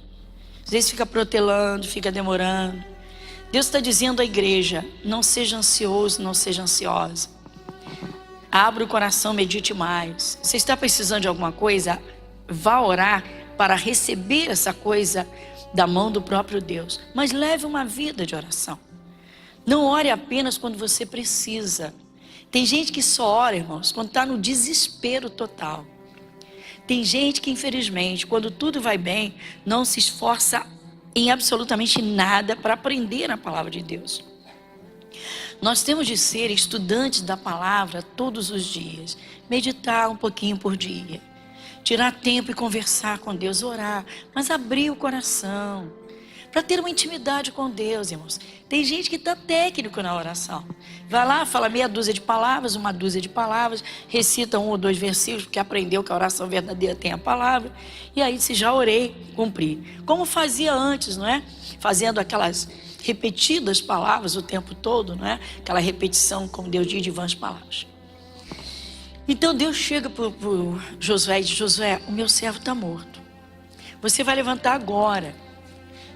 Às vezes fica protelando, fica demorando. Deus está dizendo à igreja: não seja ansioso, não seja ansiosa. Abra o coração, medite mais. Você está precisando de alguma coisa? Vá orar para receber essa coisa da mão do próprio Deus. Mas leve uma vida de oração. Não ore apenas quando você precisa. Tem gente que só ora, irmãos, quando está no desespero total. Tem gente que, infelizmente, quando tudo vai bem, não se esforça em absolutamente nada para aprender a palavra de Deus. Nós temos de ser estudantes da palavra todos os dias. Meditar um pouquinho por dia. Tirar tempo e conversar com Deus, orar. Mas abrir o coração. Para ter uma intimidade com Deus, irmãos. Tem gente que está técnico na oração. Vai lá, fala meia dúzia de palavras, uma dúzia de palavras, recita 1 ou 2 versículos, porque aprendeu que a oração verdadeira tem a palavra. E aí disse: já orei, cumpri. Como fazia antes, não é? Fazendo aquelas repetidas palavras o tempo todo, não é? Aquela repetição, como Deus diz, de vãs palavras. Então Deus chega para Josué e diz: Josué, o meu servo está morto. Você vai levantar agora.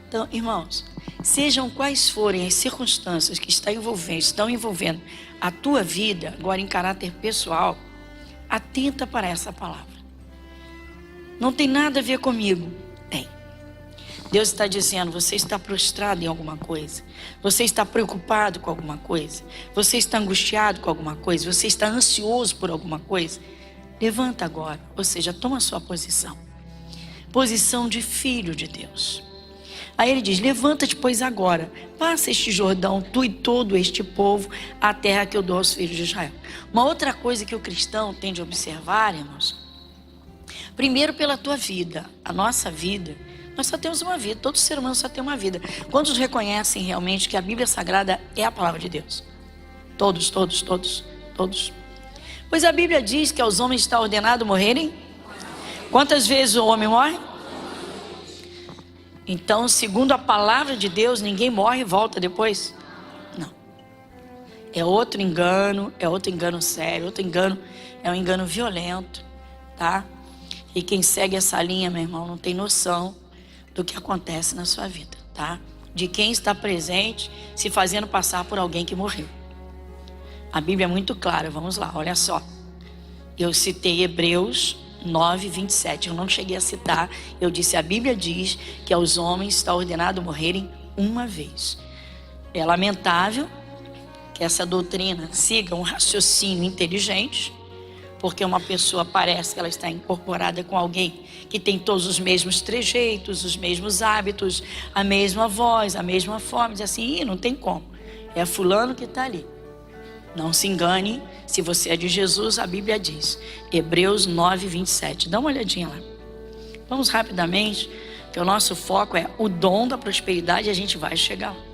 Então, irmãos, sejam quais forem as circunstâncias que estão envolvendo a tua vida, agora em caráter pessoal, atenta para essa palavra. Não tem nada a ver comigo? Tem. Deus está dizendo, você está prostrado em alguma coisa, você está preocupado com alguma coisa, você está angustiado com alguma coisa, você está ansioso por alguma coisa, levanta agora, ou seja, toma a sua posição, posição de filho de Deus. Aí ele diz, levanta-te pois agora, passa este Jordão, tu e todo este povo, a terra que eu dou aos filhos de Israel. Uma outra coisa que o cristão tem de observar, irmãos, primeiro pela tua vida, a nossa vida, nós só temos uma vida, todo ser humano só tem uma vida. Quantos reconhecem realmente que a Bíblia Sagrada é a palavra de Deus? Todos. Pois a Bíblia diz que aos homens está ordenado morrerem. Quantas vezes o homem morre? Então, segundo a palavra de Deus, ninguém morre e volta depois? Não. É outro engano sério, outro engano, é um engano violento, tá? E quem segue essa linha, meu irmão, não tem noção do que acontece na sua vida, tá? De quem está presente se fazendo passar por alguém que morreu. A Bíblia é muito clara, vamos lá, olha só. Eu citei Hebreus 9, 27, eu não cheguei a citar, eu disse, a Bíblia diz que aos homens está ordenado morrerem uma vez. É lamentável que essa doutrina siga um raciocínio inteligente, porque uma pessoa parece que ela está incorporada com alguém que tem todos os mesmos trejeitos, os mesmos hábitos, a mesma voz, a mesma forma, diz assim, não tem como, é fulano que está ali. Não se engane, se você é de Jesus, a Bíblia diz, Hebreus 9, 27, dá uma olhadinha lá. Vamos rapidamente, que o nosso foco é o dom da prosperidade e a gente vai chegar lá.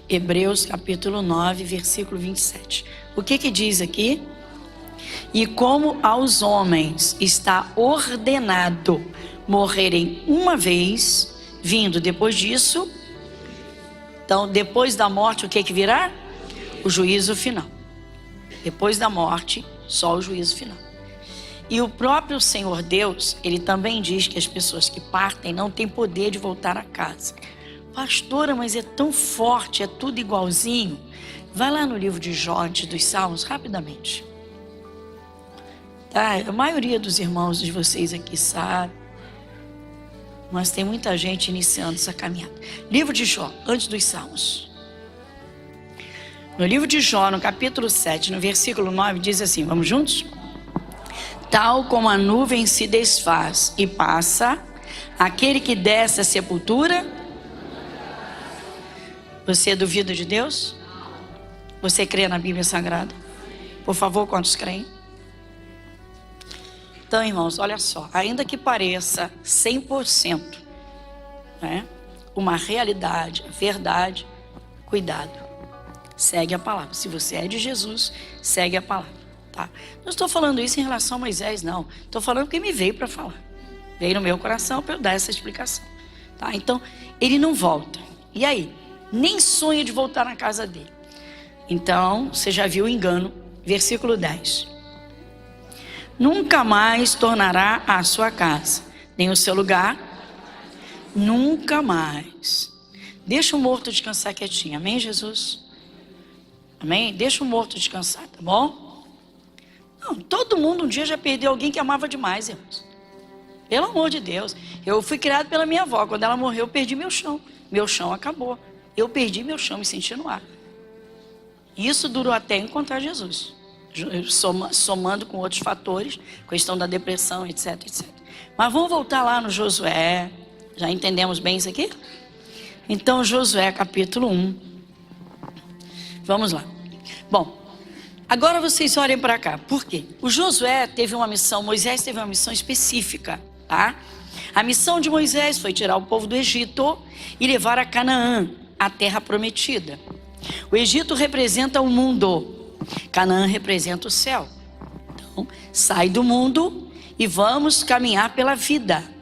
Hebreus capítulo 9, versículo 27. O que diz aqui? E como aos homens está ordenado morrerem uma vez, vindo depois disso, então depois da morte o que virá? O juízo final. Depois da morte, só o juízo final. E o próprio Senhor Deus, ele também diz que as pessoas que partem não têm poder de voltar a casa. Pastora, mas é tão forte, é tudo igualzinho. Vai lá no livro de Jó, antes dos Salmos, rapidamente. Tá? A maioria dos irmãos de vocês aqui sabe, mas tem muita gente iniciando essa caminhada. Livro de Jó, antes dos Salmos. No livro de Jó, no capítulo 7, no versículo 9, diz assim, vamos juntos? Tal como a nuvem se desfaz e passa, aquele que desce à sepultura. Você duvida de Deus? Você crê na Bíblia Sagrada? Por favor, quantos creem? Então, irmãos, olha só, ainda que pareça 100%, né, uma realidade, verdade, cuidado. Segue a palavra. Se você é de Jesus, segue a palavra, tá? Não estou falando isso em relação a Moisés, não. Estou falando porque me veio para falar. Veio no meu coração para eu dar essa explicação, tá? Então, ele não volta. E aí? Nem sonha de voltar na casa dele. Então, você já viu o engano. Versículo 10. Nunca mais tornará à sua casa, nem o seu lugar. Nunca mais. Deixa o morto descansar quietinho. Amém, Jesus? Amém? Deixa o morto descansar, tá bom? Não, todo mundo um dia já perdeu alguém que amava demais, irmãos. Pelo amor de Deus. Eu fui criado pela minha avó. Quando ela morreu, eu perdi meu chão. Meu chão acabou. Eu perdi meu chão, me senti no ar. Isso durou até encontrar Jesus. Somando com outros fatores, questão da depressão, etc, etc. Mas vamos voltar lá no Josué. Já entendemos bem isso aqui? Então, Josué capítulo 1. Vamos lá. Bom, agora vocês olhem para cá. Por quê? O Josué teve uma missão, Moisés teve uma missão específica, tá? A missão de Moisés foi tirar o povo do Egito e levar a Canaã, a terra prometida. O Egito representa o mundo, Canaã representa o céu. Então, sai do mundo e vamos caminhar pela vida.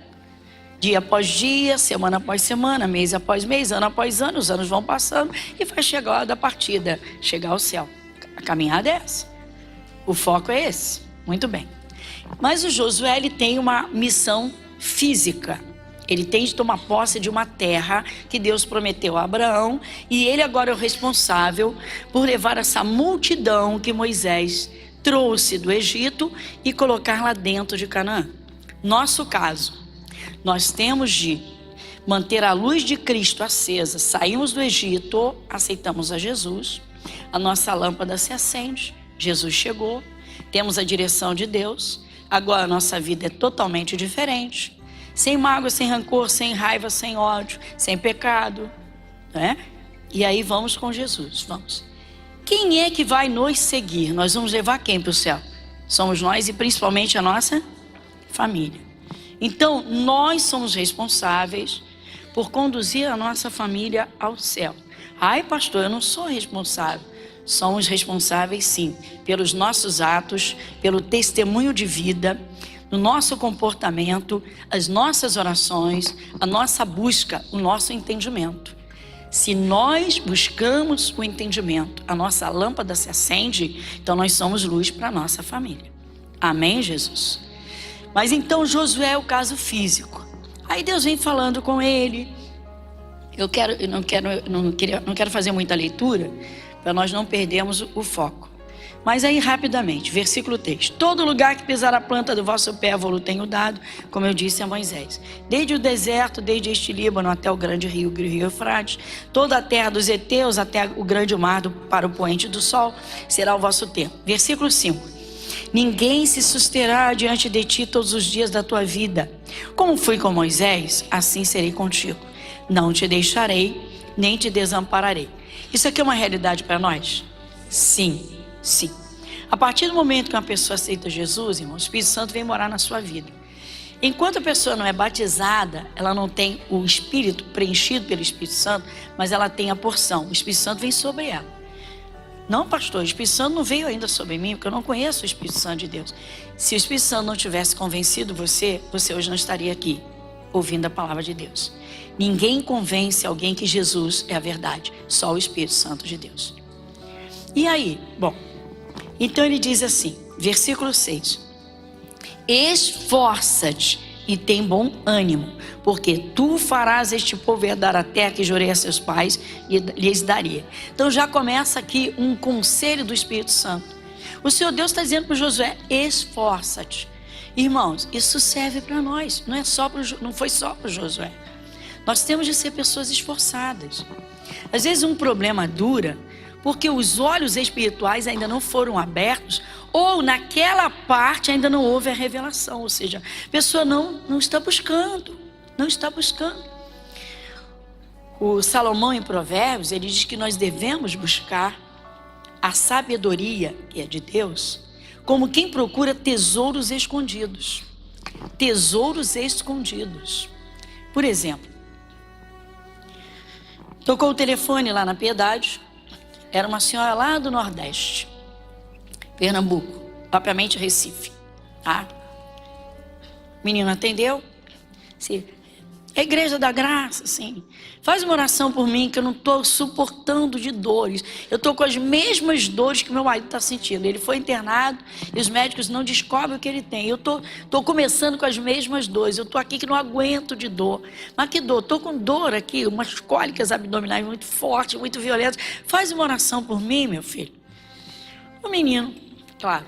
Dia após dia, semana após semana, mês após mês, ano após ano, os anos vão passando e vai chegar a hora da partida, chegar ao céu. A caminhada é essa. O foco é esse. Muito bem. Mas o Josué, ele tem uma missão física. Ele tem de tomar posse de uma terra que Deus prometeu a Abraão e ele agora é o responsável por levar essa multidão que Moisés trouxe do Egito e colocar lá dentro de Canaã. Nosso caso, nós temos de manter a luz de Cristo acesa. Saímos do Egito, aceitamos a Jesus, a nossa lâmpada se acende, Jesus chegou, temos a direção de Deus, agora a nossa vida é totalmente diferente, sem mágoa, sem rancor, sem raiva, sem ódio, sem pecado, né? E aí vamos com Jesus, vamos. Quem é que vai nos seguir? Nós vamos levar quem para o céu? Somos nós e principalmente a nossa família. Então, nós somos responsáveis por conduzir a nossa família ao céu. Ai, pastor, eu não sou responsável. Somos responsáveis, sim, pelos nossos atos, pelo testemunho de vida, no nosso comportamento, as nossas orações, a nossa busca, o nosso entendimento. Se nós buscamos o entendimento, a nossa lâmpada se acende, então nós somos luz para a nossa família. Amém, Jesus? Mas então Josué é o caso físico. Aí Deus vem falando com ele. Eu não quero fazer muita leitura, para nós não perdermos o foco. Mas aí rapidamente, versículo 3. Todo lugar que pisar a planta do vosso pé, vou-lo tenho dado, como eu disse a Moisés. Desde o deserto, desde este Líbano até o grande rio Eufrates, toda a terra dos heteus até o grande mar para o poente do sol, será o vosso tempo. Versículo 5. Ninguém se susterá diante de ti todos os dias da tua vida. Como fui com Moisés, assim serei contigo. Não te deixarei, nem te desampararei. Isso aqui é uma realidade para nós? Sim. Sim. A partir do momento que uma pessoa aceita Jesus, irmão, o Espírito Santo vem morar na sua vida. Enquanto a pessoa não é batizada, ela não tem o Espírito preenchido pelo Espírito Santo, mas ela tem a porção. O Espírito Santo vem sobre ela. Não, pastor, o Espírito Santo não veio ainda sobre mim, porque eu não conheço o Espírito Santo de Deus. Se o Espírito Santo não tivesse convencido você hoje não estaria aqui, ouvindo a palavra de Deus. Ninguém convence alguém que Jesus é a verdade, só o Espírito Santo de Deus. E aí, bom, então ele diz assim, versículo 6. Esforça-te e tem bom ânimo, porque tu farás este povo herdar a terra que jurei a seus pais e lhes daria. Então já começa aqui um conselho do Espírito Santo. O Senhor Deus está dizendo para Josué, esforça-te. Irmãos, isso serve para nós, não foi só para Josué. Nós temos de ser pessoas esforçadas. Às vezes um problema dura porque os olhos espirituais ainda não foram abertos, ou naquela parte ainda não houve a revelação, ou seja, a pessoa não está buscando, não está buscando. O Salomão em Provérbios, ele diz que nós devemos buscar a sabedoria, que é de Deus, como quem procura tesouros escondidos. Tesouros escondidos. Por exemplo, tocou o telefone lá na Piedade. Era uma senhora lá do Nordeste, Pernambuco, propriamente Recife, tá? O menino atendeu, assim, a Igreja da Graça, assim, faz uma oração por mim que eu não estou suportando de dores. Eu estou com as mesmas dores que meu marido está sentindo. Ele foi internado e os médicos não descobrem o que ele tem. Eu estou começando com as mesmas dores. Eu estou aqui que não aguento de dor. Mas que dor? Estou com dor aqui, umas cólicas abdominais muito fortes, muito violentas. Faz uma oração por mim, meu filho. O menino, claro,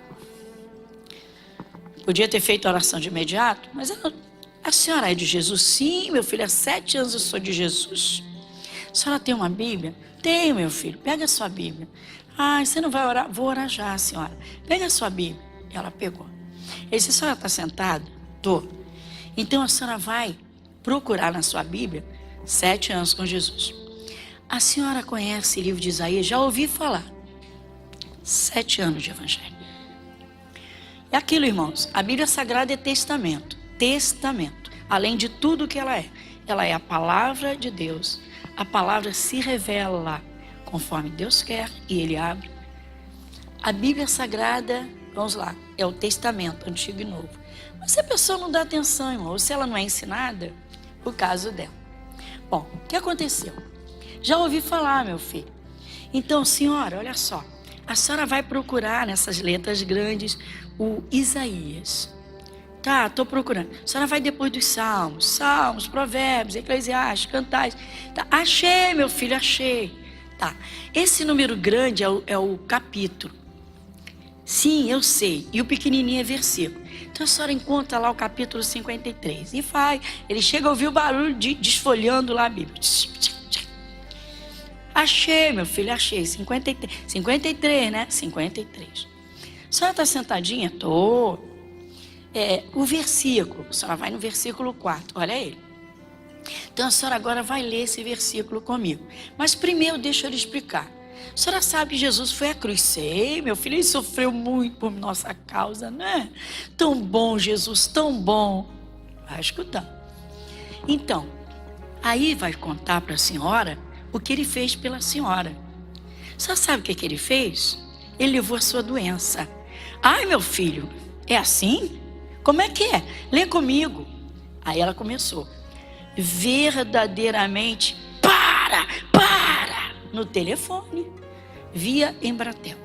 podia ter feito a oração de imediato, mas a senhora é de Jesus? Sim, meu filho, há 7 anos eu sou de Jesus. A senhora tem uma Bíblia? Tenho, meu filho, pega a sua Bíblia. Ah, você não vai orar? Vou orar já, senhora. Pega a sua Bíblia. Ela pegou. Ele disse, a senhora está sentada? Estou. Então a senhora vai procurar na sua Bíblia 7 anos com Jesus. A senhora conhece o livro de Isaías? Já ouvi falar. 7 anos de evangelho. É aquilo, irmãos, a Bíblia Sagrada é testamento. Testamento, além de tudo que ela é a palavra de Deus. A palavra se revela conforme Deus quer e Ele abre. A Bíblia Sagrada, vamos lá, é o testamento, antigo e novo. Mas se a pessoa não dá atenção, irmão, ou se ela não é ensinada, o caso dela. Bom, o que aconteceu? Já ouvi falar, meu filho. Então, senhora, olha só, a senhora vai procurar nessas letras grandes o Isaías. Tá, estou procurando. A senhora vai depois dos Salmos, Provérbios, Eclesiastes, Cantares. Tá, achei, meu filho, achei. Tá, esse número grande é o capítulo. Sim, eu sei. E o pequenininho é versículo. Então a senhora encontra lá o capítulo 53. E vai. Ele chega a ouvir o barulho de desfolhando lá a Bíblia. Achei, meu filho, achei. 53. 53, né? 53. A senhora está sentadinha? Tô. O versículo. A senhora vai no versículo 4. Olha ele. Então a senhora agora vai ler esse versículo comigo. Mas primeiro deixa eu lhe explicar. A senhora sabe que Jesus foi à cruz. Sei, meu filho, ele sofreu muito por nossa causa, né? Tão bom, Jesus, tão bom. Vai escutar. Então, aí vai contar para a senhora o que ele fez pela senhora. Só sabe o que ele fez? Ele levou a sua doença. Ai, meu filho, é assim? Como é que é? Lê comigo. Aí ela começou. Verdadeiramente, para, no telefone, via Embratel.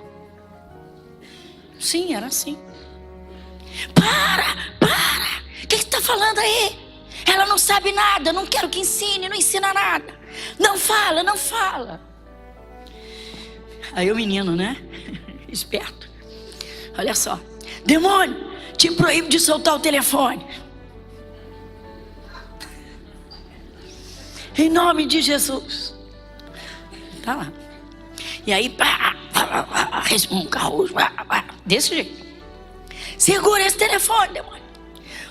Sim, era assim. Para, o que está falando aí? Ela não sabe nada, não quero que ensine, não ensina nada. Não fala. Aí o menino, né? Esperto. Olha só. Demônio, te proíbo de soltar o telefone. Em nome de Jesus. Tá lá. E aí, resmunga, desse jeito. Segura esse telefone, demônio.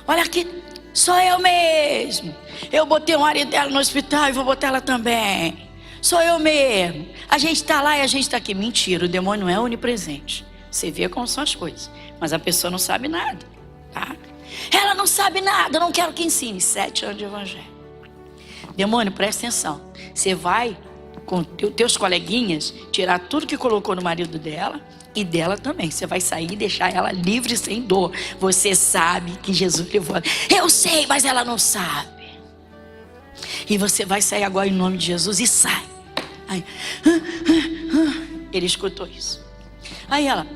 Olha aqui, sou eu mesmo. Eu botei o marido dela no hospital e vou botar ela também. Sou eu mesmo. A gente tá lá e a gente tá aqui. Mentira, o demônio não é onipresente. Você vê como são as coisas. Mas a pessoa não sabe nada, tá? Ela não sabe nada, eu não quero que ensine. 7 anos de evangelho. Demônio, presta atenção. Você vai com teus coleguinhas tirar tudo que colocou no marido dela e dela também. Você vai sair e deixar ela livre sem dor. Você sabe que Jesus levou. Eu sei, mas ela não sabe. E você vai sair agora em nome de Jesus e sai. Aí, ele escutou isso. Aí ela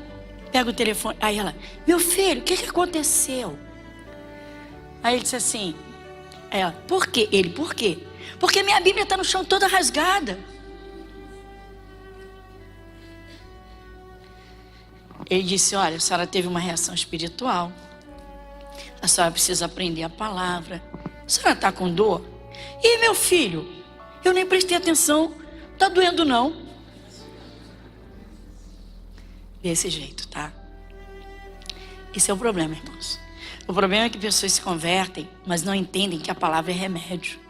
pega o telefone. Aí ela, meu filho, o que aconteceu? Aí ele disse assim. Ela, por quê? Ele, por quê? Porque minha Bíblia está no chão toda rasgada. Ele disse, olha, a senhora teve uma reação espiritual. A senhora precisa aprender a palavra. A senhora está com dor? E meu filho, eu nem prestei atenção. Está doendo não? Desse jeito, tá? Esse é o problema, irmãos. O problema é que pessoas se convertem, mas não entendem que a palavra é remédio.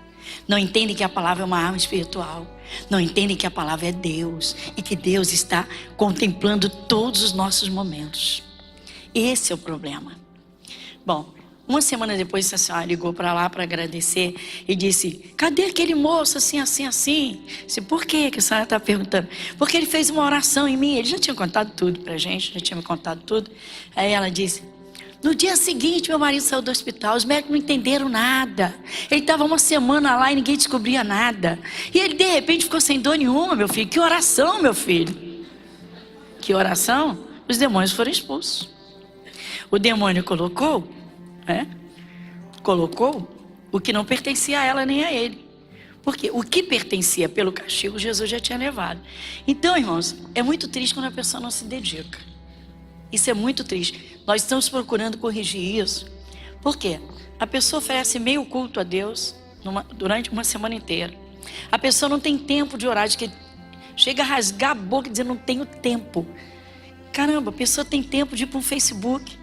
Não entendem que a palavra é uma arma espiritual. Não entendem que a palavra é Deus. E que Deus está contemplando todos os nossos momentos. Esse é o problema. Bom, uma semana depois a senhora ligou para lá para agradecer e disse, cadê aquele moço assim? Disse, por quê que a senhora está perguntando? Porque ele fez uma oração em mim. Ele já tinha contado tudo para a gente, já tinha me contado tudo. Aí ela disse, no dia seguinte meu marido saiu do hospital, os médicos não entenderam nada. Ele estava uma semana lá e ninguém descobria nada. E ele de repente ficou sem dor nenhuma, meu filho. Que oração, meu filho. Que oração? Os demônios foram expulsos. O demônio colocou o que não pertencia a ela nem a ele. Porque o que pertencia pelo castigo, Jesus já tinha levado. Então, irmãos, é muito triste quando a pessoa não se dedica. Isso é muito triste. Nós estamos procurando corrigir isso. Por quê? A pessoa oferece meio culto a Deus durante uma semana inteira. A pessoa não tem tempo de orar, de que chega a rasgar a boca e dizer, não tenho tempo. Caramba, a pessoa tem tempo de ir para um Facebook.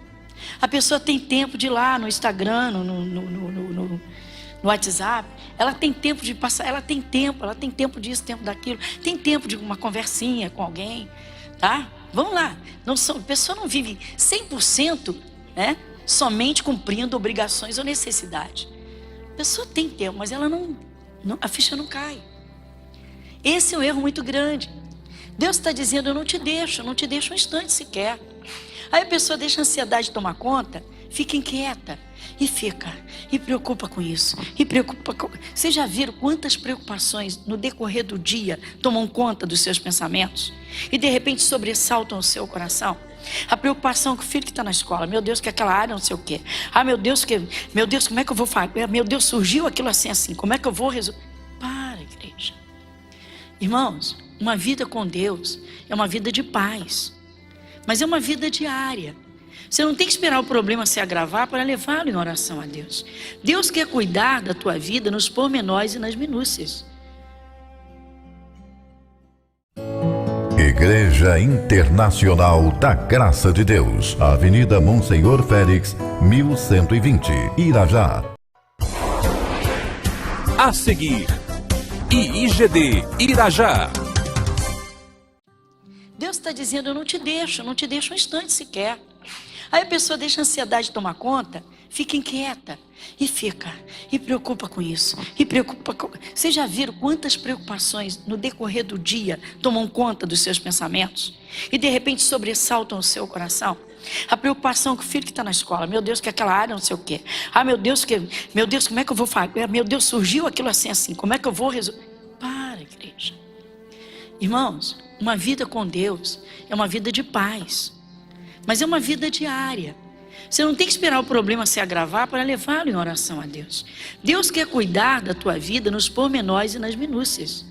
A pessoa tem tempo de ir lá no Instagram, no WhatsApp. Ela tem tempo de passar, ela tem tempo disso, tempo daquilo. Tem tempo de uma conversinha com alguém, tá? Vamos lá. A pessoa não vive 100%, né, somente cumprindo obrigações ou necessidades. A pessoa tem tempo, mas ela a ficha não cai. Esse é um erro muito grande. Deus está dizendo, eu não te deixo um instante sequer. Aí a pessoa deixa a ansiedade tomar conta, fica inquieta e preocupa com isso. Vocês já viram quantas preocupações no decorrer do dia tomam conta dos seus pensamentos e de repente sobressaltam o seu coração? A preocupação com o filho que está na escola, meu Deus, que aquela área não sei o quê. Meu Deus, como é que eu vou fazer? Meu Deus, surgiu aquilo assim, como é que eu vou resolver? Para, igreja. Irmãos, uma vida com Deus é uma vida de paz. Mas é uma vida diária. Você não tem que esperar o problema se agravar para levá-lo em oração a Deus. Deus quer cuidar da tua vida nos pormenores e nas minúcias. Igreja Internacional da Graça de Deus, Avenida Monsenhor Félix, 1120, Irajá. A seguir, IIGD Irajá. Deus está dizendo, eu não te deixo um instante sequer. Aí a pessoa deixa a ansiedade tomar conta, fica inquieta e preocupa com isso, Vocês já viram quantas preocupações no decorrer do dia tomam conta dos seus pensamentos e de repente sobressaltam o seu coração? A preocupação com o filho que está na escola, meu Deus, que aquela área não sei o quê. Meu Deus, como é que eu vou fazer? Meu Deus, surgiu aquilo assim, como é que eu vou resolver? Para, igreja. Irmãos, uma vida com Deus é uma vida de paz, mas é uma vida diária. Você não tem que esperar o problema se agravar para levá-lo em oração a Deus. Deus quer cuidar da tua vida nos pormenores e nas minúcias.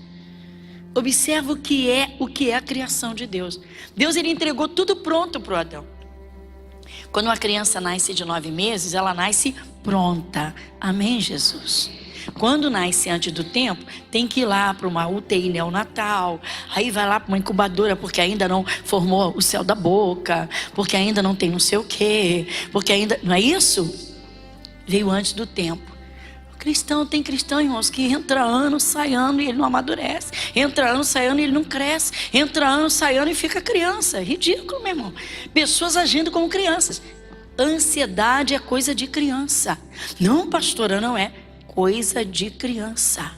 Observa o que é a criação de Deus. Deus, ele entregou tudo pronto para o Adão. Quando uma criança nasce de 9 meses, ela nasce pronta. Amém, Jesus? Quando nasce antes do tempo, tem que ir lá para uma UTI neonatal, aí vai lá para uma incubadora, porque ainda não formou o céu da boca, porque ainda não tem não sei o quê, porque ainda... Não é isso? Veio antes do tempo. Tem cristão, irmãos, que entra ano, sai ano e ele não amadurece. Entra ano, sai ano e ele não cresce. Entra ano, sai ano e fica criança. Ridículo, meu irmão. Pessoas agindo como crianças. Ansiedade é coisa de criança. Não, pastora, não é. Coisa de criança.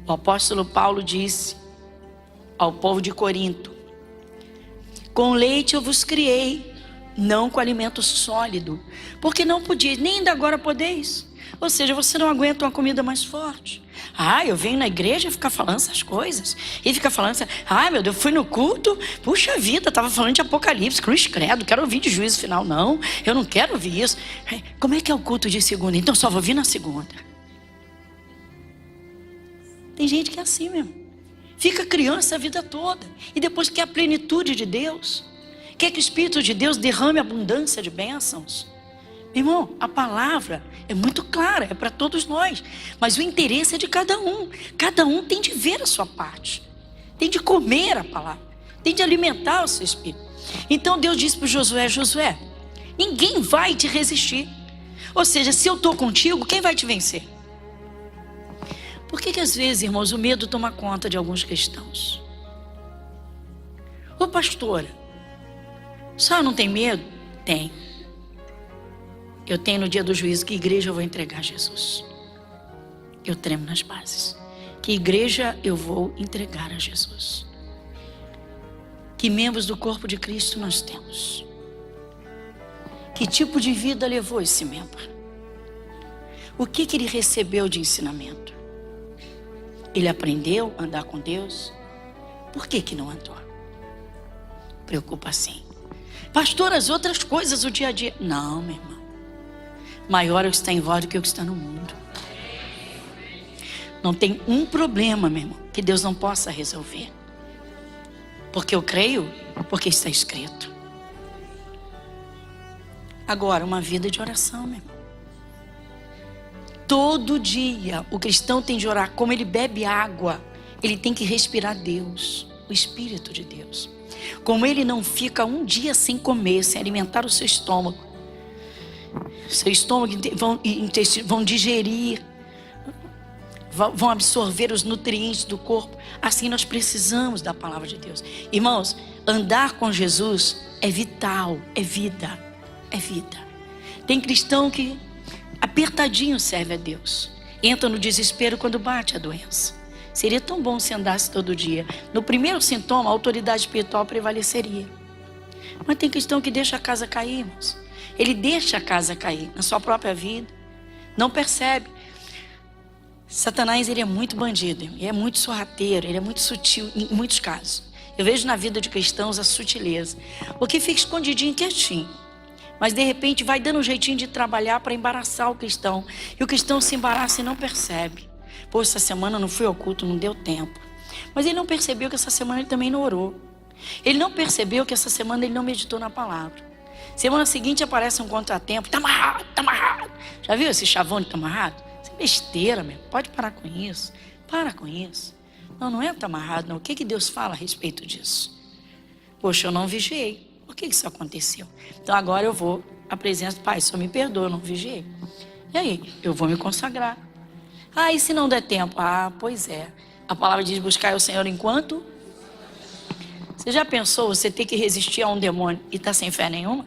O apóstolo Paulo disse ao povo de Corinto: com leite eu vos criei, não com alimento sólido, porque não podiais, nem ainda agora podeis. Ou seja, você não aguenta uma comida mais forte. Eu venho na igreja ficar falando essas coisas. E fica falando assim, meu Deus, fui no culto, puxa vida, estava falando de Apocalipse, cruz credo, quero ouvir de juízo final. Não, eu não quero ouvir isso. Como é que é o culto de segunda? Então só vou ouvir na segunda. Tem gente que é assim mesmo. Fica criança a vida toda. E depois quer a plenitude de Deus. Quer que o Espírito de Deus derrame abundância de bênçãos. Irmão, a palavra é muito clara, é para todos nós, mas o interesse é de cada um. Cada um tem de ver a sua parte, tem de comer a palavra, tem de alimentar o seu espírito. Então Deus disse para Josué: Josué, ninguém vai te resistir. Ou seja, se eu estou contigo, quem vai te vencer? Por que às vezes, irmãos, o medo toma conta de alguns cristãos? Ô pastora, só não tem medo? Tem. Eu tenho no dia do juízo, que igreja eu vou entregar a Jesus? Eu tremo nas bases. Que igreja eu vou entregar a Jesus? Que membros do corpo de Cristo nós temos? Que tipo de vida levou esse membro? O que ele recebeu de ensinamento? Ele aprendeu a andar com Deus? Por que não andou? Preocupa sim. Pastor, as outras coisas, o dia a dia. Não, meu irmão. Maior é o que está em vós do que o que está no mundo. Não tem um problema, meu irmão, que Deus não possa resolver. Porque eu creio, porque está escrito. Agora, uma vida de oração, meu irmão. Todo dia o cristão tem de orar. Como ele bebe água, ele tem que respirar Deus, o Espírito de Deus. Como ele não fica um dia sem comer, sem alimentar o seu estômago, vão digerir, vão absorver os nutrientes do corpo. Assim nós precisamos da palavra de Deus. Irmãos, andar com Jesus é vital, é vida, é vida. Tem cristão que apertadinho serve a Deus, entra no desespero quando bate a doença. Seria tão bom se andasse todo dia. No primeiro sintoma, a autoridade espiritual prevaleceria. Mas tem cristão que deixa a casa cair, irmãos. Ele deixa a casa cair na sua própria vida. Não percebe. Satanás, ele é muito bandido. Ele é muito sorrateiro. Ele é muito sutil em muitos casos. Eu vejo na vida de cristãos a sutileza. Porque fica escondidinho, quietinho. Mas de repente vai dando um jeitinho de trabalhar para embaraçar o cristão. E o cristão se embaraça e não percebe. Pô, essa semana não fui ao culto, não deu tempo. Mas ele não percebeu que essa semana ele também não orou. Ele não percebeu que essa semana ele não meditou na palavra. Semana seguinte aparece um contratempo. Tá amarrado, tá amarrado. Já viu esse chavão de tá amarrado? Isso é besteira, meu. Pode parar com isso. Para com isso. Não, não é tá amarrado, não. O que Deus fala a respeito disso? Poxa, eu não vigiei. Por que isso aconteceu? Então agora eu vou à presença do Pai. Só me perdoa, eu não vigiei. E aí? Eu vou me consagrar. Ah, e se não der tempo? Ah, pois é. A palavra diz buscar o Senhor enquanto... Você já pensou você ter que resistir a um demônio e estar sem fé nenhuma?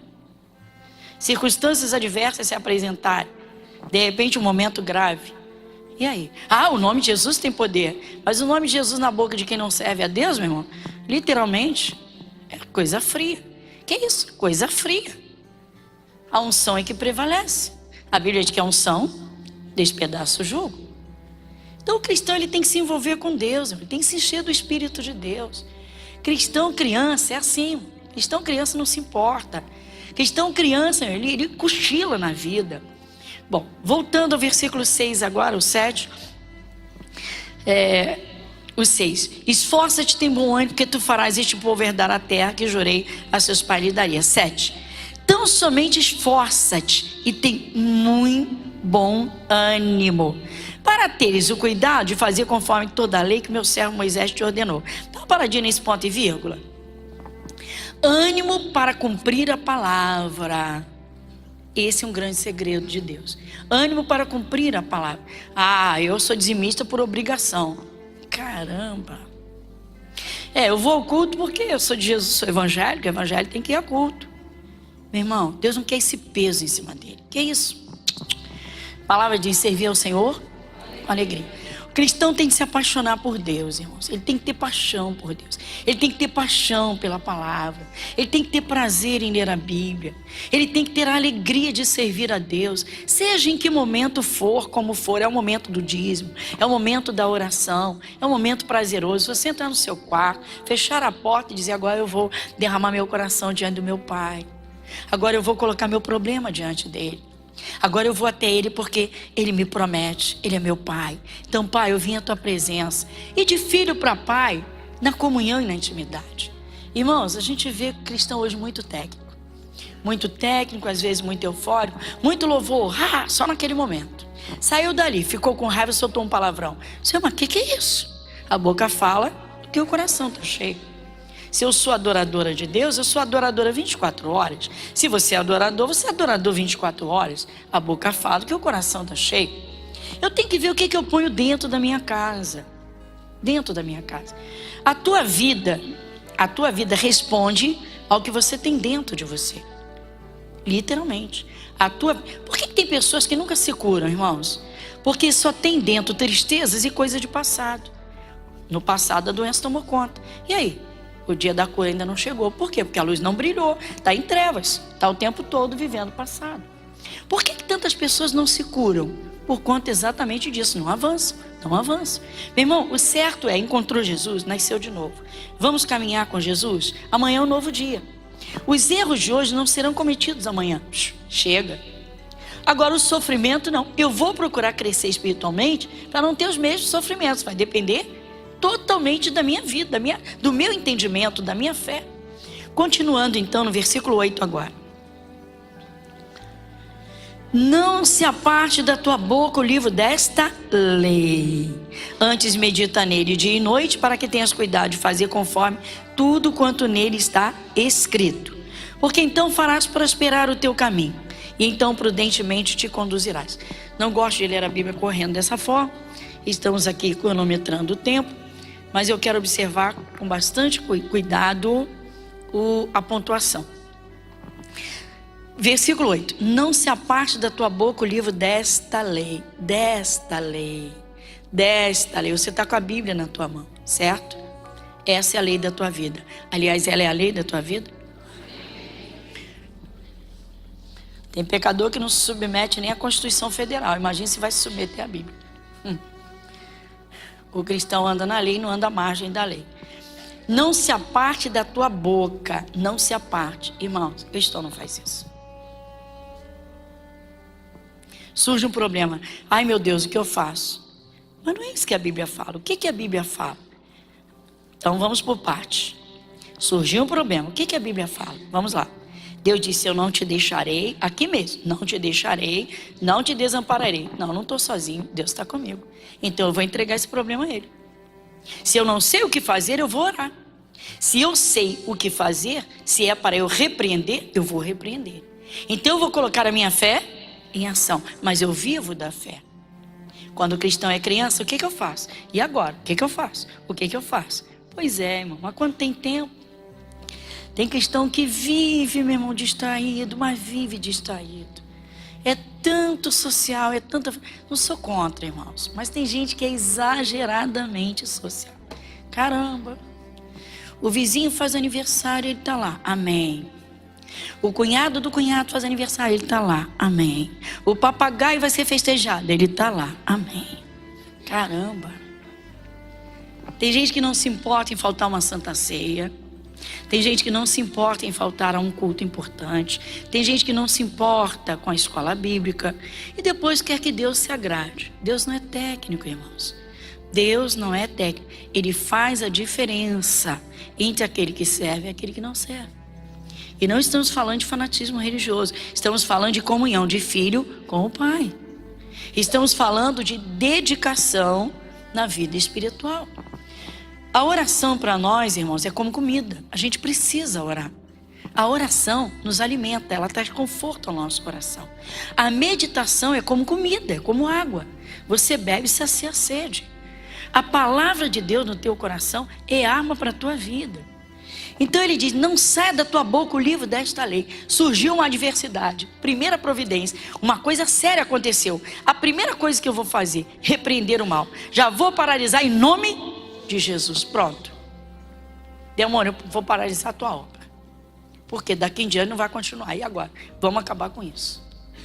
Circunstâncias adversas se apresentarem. De repente um momento grave. E aí? Ah, o nome de Jesus tem poder. Mas o nome de Jesus na boca de quem não serve a Deus, meu irmão, literalmente, é coisa fria. Que isso? Coisa fria. A unção é que prevalece. A Bíblia diz que a unção despedaça o jugo. Então o cristão ele tem que se envolver com Deus, ele tem que se encher do Espírito de Deus. Cristão criança é assim. Cristão criança não se importa. Cristão criança, ele cochila na vida. Bom, voltando ao versículo 6 agora, o 7. O 6. Esforça-te, tem bom ânimo, porque tu farás este povo herdar a terra que jurei a seus pais lhe daria. 7. Tão somente esforça-te e tem muito bom ânimo, para teres o cuidado de fazer conforme toda a lei que meu servo Moisés te ordenou. Dá uma paradinha nesse ponto e vírgula. Ânimo para cumprir a palavra. Esse é um grande segredo de Deus. Ânimo para cumprir a palavra. Ah, eu sou dizimista por obrigação. Caramba. Eu vou ao culto porque eu sou de Jesus, sou evangélico. Evangelho tem que ir a culto. Meu irmão, Deus não quer esse peso em cima dele. Que isso? A palavra diz servir ao Senhor com alegria. O cristão tem que se apaixonar por Deus, irmãos. Ele tem que ter paixão por Deus. Ele tem que ter paixão pela palavra. Ele tem que ter prazer em ler a Bíblia. Ele tem que ter a alegria de servir a Deus. Seja em que momento for, como for. É o momento do dízimo. É o momento da oração. É um momento prazeroso. Você entrar no seu quarto, fechar a porta e dizer: agora eu vou derramar meu coração diante do meu Pai. Agora eu vou colocar meu problema diante dele. Agora eu vou até ele porque ele me promete, ele é meu pai. Então, Pai, eu vim à tua presença. E de filho para pai, na comunhão e na intimidade. Irmãos, a gente vê cristão hoje muito técnico, às vezes muito eufórico, muito louvor, só naquele momento. Saiu dali, ficou com raiva, soltou um palavrão. Senhor, mas o que é isso? A boca fala que o coração está cheio. Se eu sou adoradora de Deus, eu sou adoradora 24 horas. Se você é adorador, você é adorador 24 horas. A boca fala que o coração está cheio. Eu tenho que ver o que eu ponho dentro da minha casa. Dentro da minha casa. A tua vida responde ao que você tem dentro de você. Literalmente. Por que tem pessoas que nunca se curam, irmãos? Porque só tem dentro tristezas e coisas de passado. No passado a doença tomou conta. E aí? O dia da cura ainda não chegou. Por quê? Porque a luz não brilhou. Está em trevas. Está o tempo todo vivendo o passado. Por que tantas pessoas não se curam? Por conta exatamente disso. Não avançam. Não avançam. Meu irmão, o certo encontrou Jesus, nasceu de novo. Vamos caminhar com Jesus? Amanhã é um novo dia. Os erros de hoje não serão cometidos amanhã. Chega. Agora o sofrimento não. Eu vou procurar crescer espiritualmente para não ter os mesmos sofrimentos. Vai depender totalmente da minha vida, do meu entendimento, da minha fé. Continuando então no versículo 8 agora. Não se aparte da tua boca o livro desta lei. Antes medita nele dia e noite, para que tenhas cuidado de fazer conforme tudo quanto nele está escrito. Porque então farás prosperar o teu caminho, e então prudentemente te conduzirás. Não gosto de ler a Bíblia correndo dessa forma. Estamos aqui cronometrando o tempo. Mas eu quero observar com bastante cuidado a pontuação. Versículo 8. Não se aparte da tua boca o livro desta lei. Desta lei. Desta lei. Você está com a Bíblia na tua mão, certo? Essa é a lei da tua vida. Aliás, ela é a lei da tua vida? Tem pecador que não se submete nem à Constituição Federal. Imagina se vai se submeter à Bíblia. O cristão anda na lei, não anda à margem da lei. Não se aparte da tua boca. Não se aparte. Irmãos, o cristão não faz isso. Surge um problema. Ai meu Deus, o que eu faço? Mas não é isso que a Bíblia fala. O que a Bíblia fala? Então vamos por parte. Surgiu um problema. O que a Bíblia fala? Vamos lá. Deus disse, eu não te deixarei, aqui mesmo, não te deixarei, não te desampararei. Não estou sozinho, Deus está comigo. Então eu vou entregar esse problema a Ele. Se eu não sei o que fazer, eu vou orar. Se eu sei o que fazer, se é para eu repreender, eu vou repreender. Então eu vou colocar a minha fé em ação, mas eu vivo da fé. Quando o cristão é criança, o que eu faço? E agora? O que eu faço? O que eu faço? Pois é, irmão, mas quando tem tempo, tem cristão que vive, meu irmão, distraído, mas vive distraído. É tanto social, é tanta... Não sou contra, irmãos, mas tem gente que é exageradamente social. Caramba! O vizinho faz aniversário, ele está lá, amém. O cunhado do cunhado faz aniversário, ele está lá, amém. O papagaio vai ser festejado, ele está lá, amém. Caramba! Tem gente que não se importa em faltar uma santa ceia. Tem gente que não se importa em faltar a um culto importante. Tem gente que não se importa com a escola bíblica. E depois quer que Deus se agrade. Deus não é técnico, irmãos. Deus não é técnico. Ele faz a diferença entre aquele que serve e aquele que não serve. E não estamos falando de fanatismo religioso. Estamos falando de comunhão de filho com o Pai. Estamos falando de dedicação na vida espiritual. A oração para nós, irmãos, é como comida. A gente precisa orar. A oração nos alimenta, ela traz conforto ao nosso coração. A meditação é como comida, é como água. Você bebe e sacia a sede. A palavra de Deus no teu coração é arma para a tua vida. Então ele diz, não saia da tua boca o livro desta lei. Surgiu uma adversidade, primeira providência, uma coisa séria aconteceu. A primeira coisa que eu vou fazer, repreender o mal. Já vou paralisar em nome de Jesus, pronto. Demônio, eu vou paralisar a tua obra. Porque daqui em diante não vai continuar. E agora? Vamos acabar com isso.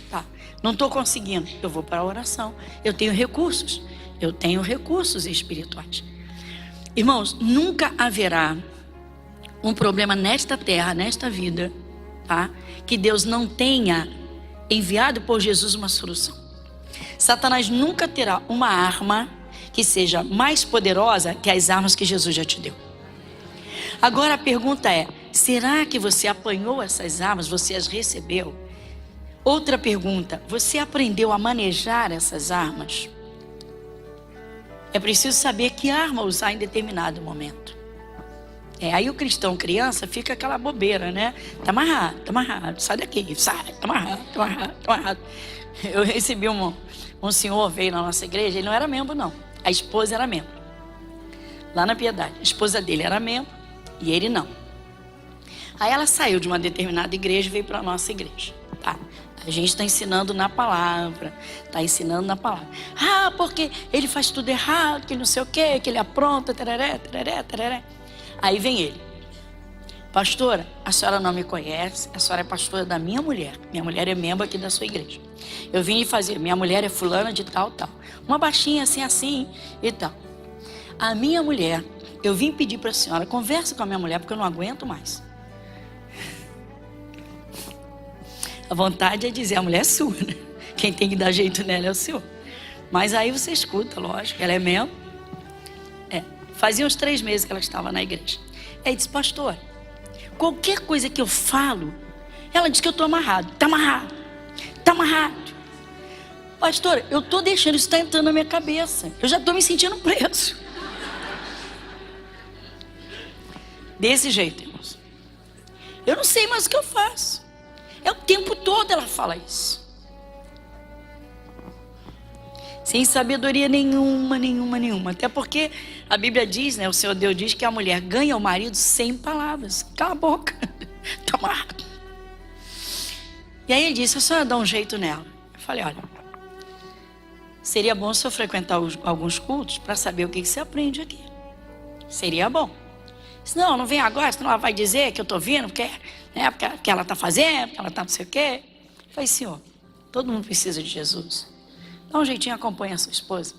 Tá. Não estou conseguindo. Eu vou para a oração. Eu tenho recursos. Eu tenho recursos espirituais. Irmãos, nunca haverá um problema nesta terra, nesta vida, tá? Que Deus não tenha enviado por Jesus uma solução. Satanás nunca terá uma arma que seja mais poderosa que as armas que Jesus já te deu. Agora a pergunta é, será que você apanhou essas armas, você as recebeu? Outra pergunta, você aprendeu a manejar essas armas? É preciso saber que arma usar em determinado momento. Aí o cristão criança fica aquela bobeira, né? Tá amarrado, sai daqui, sai, tá amarrado. Eu recebi um senhor, veio na nossa igreja, ele não era membro não. A esposa era membro, lá na Piedade. A esposa dele era membro e ele não. Aí ela saiu de uma determinada igreja e veio para a nossa igreja. Tá? A gente está ensinando na palavra, porque ele faz tudo errado, que ele não sei o quê, que ele apronta, tereré. Aí vem ele. Pastora, a senhora não me conhece, a senhora é pastora da minha mulher. Minha mulher é membro aqui da sua igreja. Eu vim lhe fazer, minha mulher é fulana de tal. Uma baixinha assim e tal. A minha mulher, eu vim pedir para a senhora, conversa com a minha mulher, porque eu não aguento mais. A vontade é dizer, a mulher é sua, né? Quem tem que dar jeito nela é o senhor. Mas aí você escuta, lógico, ela é membro. Fazia uns 3 meses que ela estava na igreja. Aí disse, pastor, qualquer coisa que eu falo, ela diz que eu estou amarrado. Está amarrado. Pastor, eu estou deixando, isso está entrando na minha cabeça. Eu já estou me sentindo preso. Desse jeito, irmãos. Eu não sei mais o que eu faço. É o tempo todo ela fala isso. Sem sabedoria nenhuma. Até porque a Bíblia diz, né? O Senhor Deus diz que a mulher ganha o marido sem palavras. Cala a boca. Está amarrado. E aí ele disse, a senhora dá um jeito nela. Eu falei, olha, seria bom se eu frequentar alguns cultos para saber o que você aprende aqui. Seria bom. Senão, não vem agora, senão ela vai dizer que eu estou vindo, porque ela está fazendo, porque ela está não sei o quê. Eu falei, senhor, todo mundo precisa de Jesus. Dá um jeitinho, acompanha a sua esposa.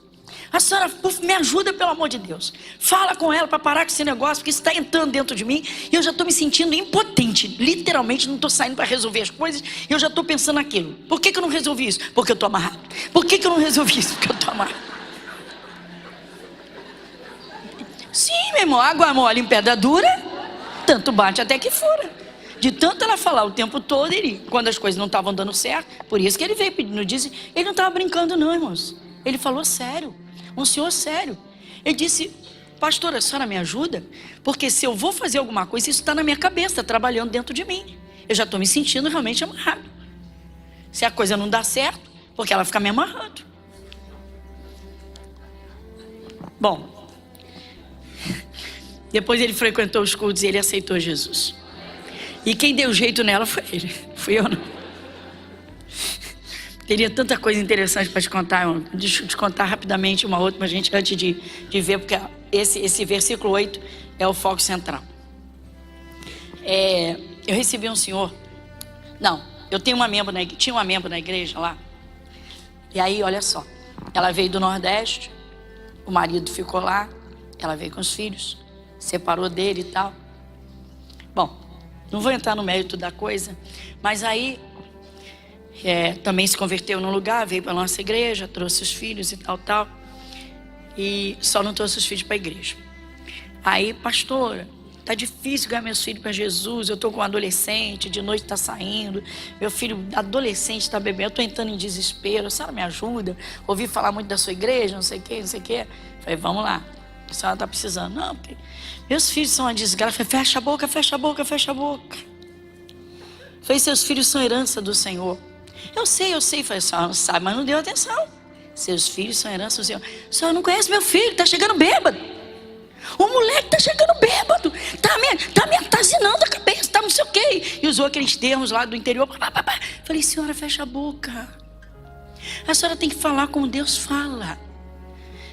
A senhora, me ajuda, pelo amor de Deus. Fala com ela para parar com esse negócio, porque isso está entrando dentro de mim e eu já estou me sentindo impotente. Literalmente, não estou saindo para resolver as coisas e eu já estou pensando naquilo. Por que eu não resolvi isso? Porque eu estou amarrado. Por que eu não resolvi isso? Porque eu estou amarrado. Sim, meu irmão, água mole em pedra dura. tanto bate até que fura. De tanto ela falar o tempo todo, quando as coisas não estavam dando certo, por isso que ele veio pedindo dízimo. Ele não estava brincando não, irmãos. Ele falou sério, um senhor sério. Ele disse: pastora, a senhora me ajuda? Porque se eu vou fazer alguma coisa, isso está na minha cabeça, está trabalhando dentro de mim. Eu já estou me sentindo realmente amarrado. Se a coisa não dá certo, porque ela fica me amarrando. Bom, depois ele frequentou os cultos e ele aceitou Jesus. E quem deu jeito nela foi ele, fui eu não. Teria tanta coisa interessante para te contar. Deixa eu te contar rapidamente uma outra pra gente, antes de ver, porque esse versículo 8 é o foco central. Eu recebi um senhor. Não, eu tinha uma membro na igreja lá. E aí, olha só, ela veio do Nordeste, o marido ficou lá, ela veio com os filhos, separou dele e tal. Bom, não vou entrar no mérito da coisa, mas aí também se converteu num lugar, veio para a nossa igreja, trouxe os filhos e tal, e só não trouxe os filhos para a igreja. Aí, pastora, tá difícil ganhar meus filhos para Jesus, eu tô com um adolescente, de noite tá saindo, meu filho adolescente está bebendo, eu tô entrando em desespero, a senhora me ajuda? Ouvi falar muito da sua igreja, não sei o que. Falei, vamos lá, a senhora tá precisando. Não, porque meus filhos são uma desgraça. Falei, fecha a boca. Falei, seus filhos são herança do Senhor. Eu sei. Falei, a senhora não sabe, mas não deu atenção. Seus filhos são herança do Senhor. A senhora não conhece meu filho, tá chegando bêbado. O moleque tá chegando bêbado, tá me atazinando a cabeça, tá não sei o quê. E usou aqueles termos lá do interior. Falei, senhora, fecha a boca. A senhora tem que falar como Deus fala.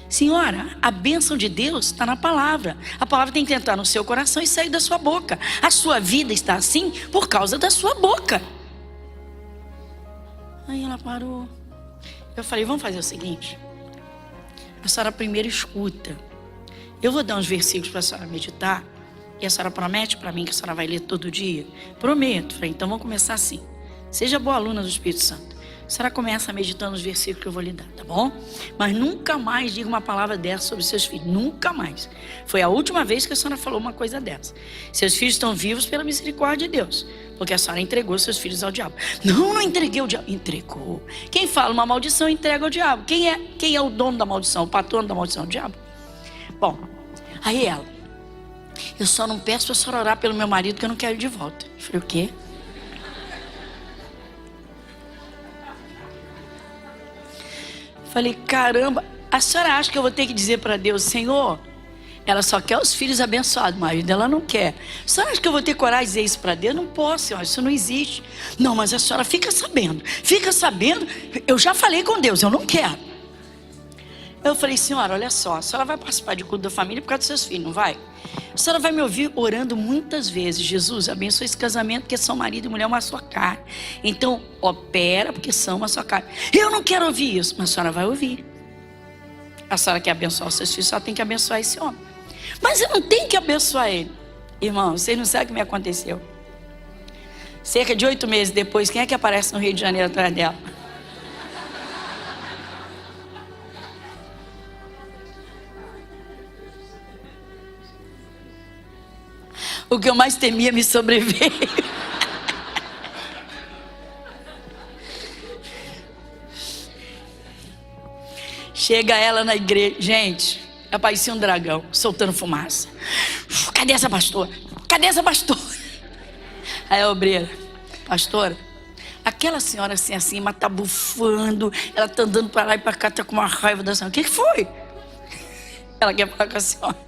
Senhora, a bênção de Deus está na palavra. A palavra tem que entrar no seu coração e sair da sua boca. A sua vida está assim por causa da sua boca. Aí ela parou. Eu falei, vamos fazer o seguinte. A senhora primeiro escuta. Eu vou dar uns versículos para a senhora meditar. E a senhora promete para mim que a senhora vai ler todo dia? Prometo. Falei, então vamos começar assim. Seja boa aluna do Espírito Santo. A senhora começa meditando os versículos que eu vou lhe dar, tá bom? Mas nunca mais diga uma palavra dessa sobre seus filhos. Nunca mais. Foi a última vez que a senhora falou uma coisa dessa. Seus filhos estão vivos pela misericórdia de Deus. Porque a senhora entregou seus filhos ao diabo. Não entreguei ao diabo. Entregou. Quem fala uma maldição, entrega ao diabo. Quem é o dono da maldição? O patrono da maldição? O diabo. Bom, aí ela. Eu só não peço para a senhora orar pelo meu marido, que eu não quero ele de volta. Eu falei, o quê? Falei, caramba, a senhora acha que eu vou ter que dizer para Deus, Senhor, ela só quer os filhos abençoados, o marido ela não quer. A senhora acha que eu vou ter coragem de dizer isso para Deus? Não posso, senhora, isso não existe. Não, mas a senhora fica sabendo, eu já falei com Deus, eu não quero. Eu falei, senhora, olha só, a senhora vai participar de culto da família por causa dos seus filhos, não vai? A senhora vai me ouvir orando muitas vezes, Jesus, abençoe esse casamento, porque são marido e mulher uma só carne. Então, opera, porque são uma só carne. Eu não quero ouvir isso, mas a senhora vai ouvir. A senhora quer abençoar os seus filhos, só tem que abençoar esse homem. Mas eu não tenho que abençoar ele. Irmão, vocês não sabem o que me aconteceu. Cerca de 8 meses depois, quem é que aparece no Rio de Janeiro atrás dela? O que eu mais temia me sobreveio. Chega ela na igreja. Gente, ela parecia um dragão, soltando fumaça. Cadê essa pastora? Aí a obreira, pastora, aquela senhora assim, mas tá bufando. Ela tá andando para lá e para cá, tá com uma raiva da senhora. O que foi? Ela quer falar com a senhora.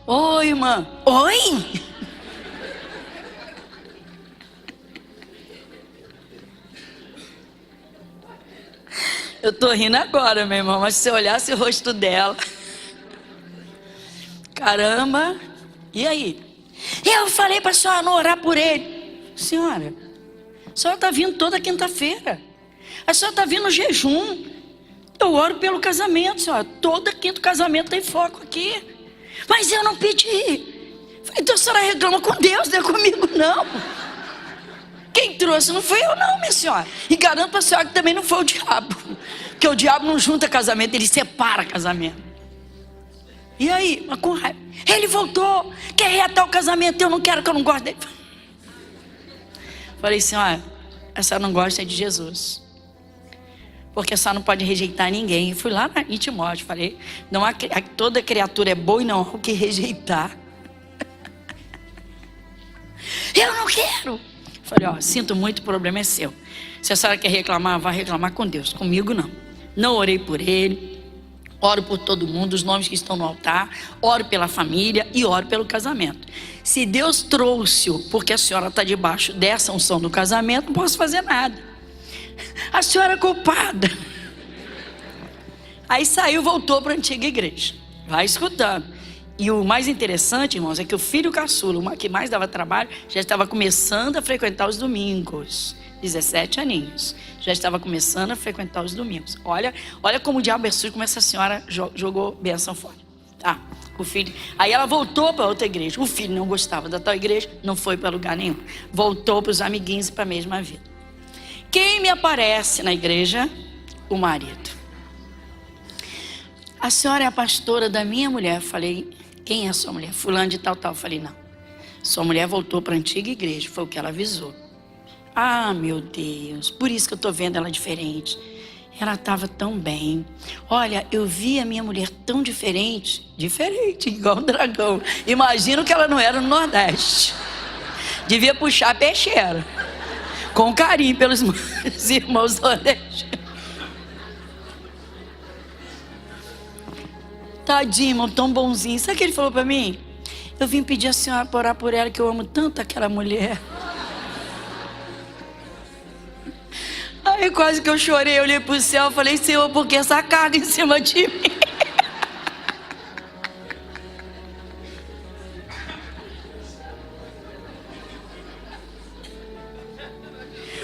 Oi, irmã. Oi? Eu tô rindo agora, meu irmão, mas se você olhasse o rosto dela. Caramba. E aí? Eu falei pra senhora não orar por ele. Senhora, a senhora tá vindo toda quinta-feira. A senhora tá vindo no jejum. Eu oro pelo casamento, senhora. Toda quinta casamento tem foco aqui. Mas eu não pedi. Então a senhora reclama com Deus, não é comigo não. Quem trouxe não fui eu não, minha senhora. E garanto para a senhora que também não foi o diabo. Porque o diabo não junta casamento, ele separa casamento. E aí? Mas com raiva. Ele voltou, quer reatar o casamento, eu não quero, que eu não gosto dele. Falei assim, olha, a senhora não gosta de Jesus. Porque a senhora não pode rejeitar ninguém. Fui lá em Timóteo, falei, não há, toda criatura é boa e não há o que rejeitar. Eu não quero. Falei, ó, sinto muito, o problema é seu. Se a senhora quer reclamar, vai reclamar com Deus. Comigo não. Não orei por ele. Oro por todo mundo, os nomes que estão no altar. Oro pela família e oro pelo casamento. Se Deus trouxe-o porque a senhora está debaixo dessa unção do casamento, não posso fazer nada. A senhora é culpada. Aí saiu, voltou para a antiga igreja. Vai escutando. E o mais interessante, irmãos, é que o filho caçula, o que mais dava trabalho, já estava começando a frequentar os domingos. 17 aninhos. Já estava começando a frequentar os domingos. Olha como o diabo é sujo, como essa senhora jogou bênção fora. Tá, o filho. Aí ela voltou para outra igreja. O filho não gostava da tal igreja, não foi para lugar nenhum. Voltou para os amiguinhos e para a mesma vida. Quem me aparece na igreja? O marido. A senhora é a pastora da minha mulher. Falei, quem é a sua mulher? Fulano de tal. Falei, não. Sua mulher voltou para a antiga igreja, foi o que ela avisou. Ah, meu Deus, por isso que eu estou vendo ela diferente. Ela estava tão bem. Olha, eu vi a minha mulher tão diferente, igual um dragão. Imagino que ela não era no Nordeste. Devia puxar a peixeira, com carinho pelos irmãos nordestinos. Tadinho, irmão, tão bonzinho. Sabe o que ele falou para mim? Eu vim pedir a senhora para orar por ela, que eu amo tanto aquela mulher. Aí quase que eu chorei, eu olhei pro céu e falei, Senhor, por que essa carga em cima de mim?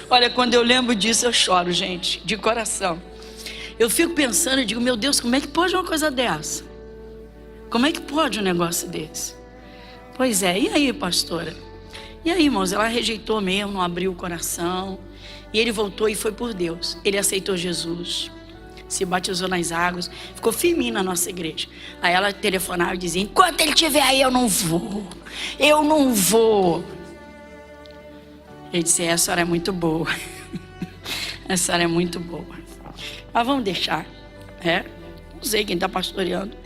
Olha, quando eu lembro disso, eu choro, gente, de coração. Eu fico pensando e digo, meu Deus, como é que pode uma coisa dessa? Como é que pode um negócio desse? Pois é, e aí, pastora? E aí, irmãos, ela rejeitou mesmo, não abriu o coração. E ele voltou e foi por Deus. Ele aceitou Jesus, se batizou nas águas, ficou firminho na nossa igreja. Aí ela telefonava e dizia, enquanto ele estiver aí, eu não vou. Ele disse, a senhora é muito boa. A senhora é muito boa. Mas vamos deixar. Não sei quem está pastoreando,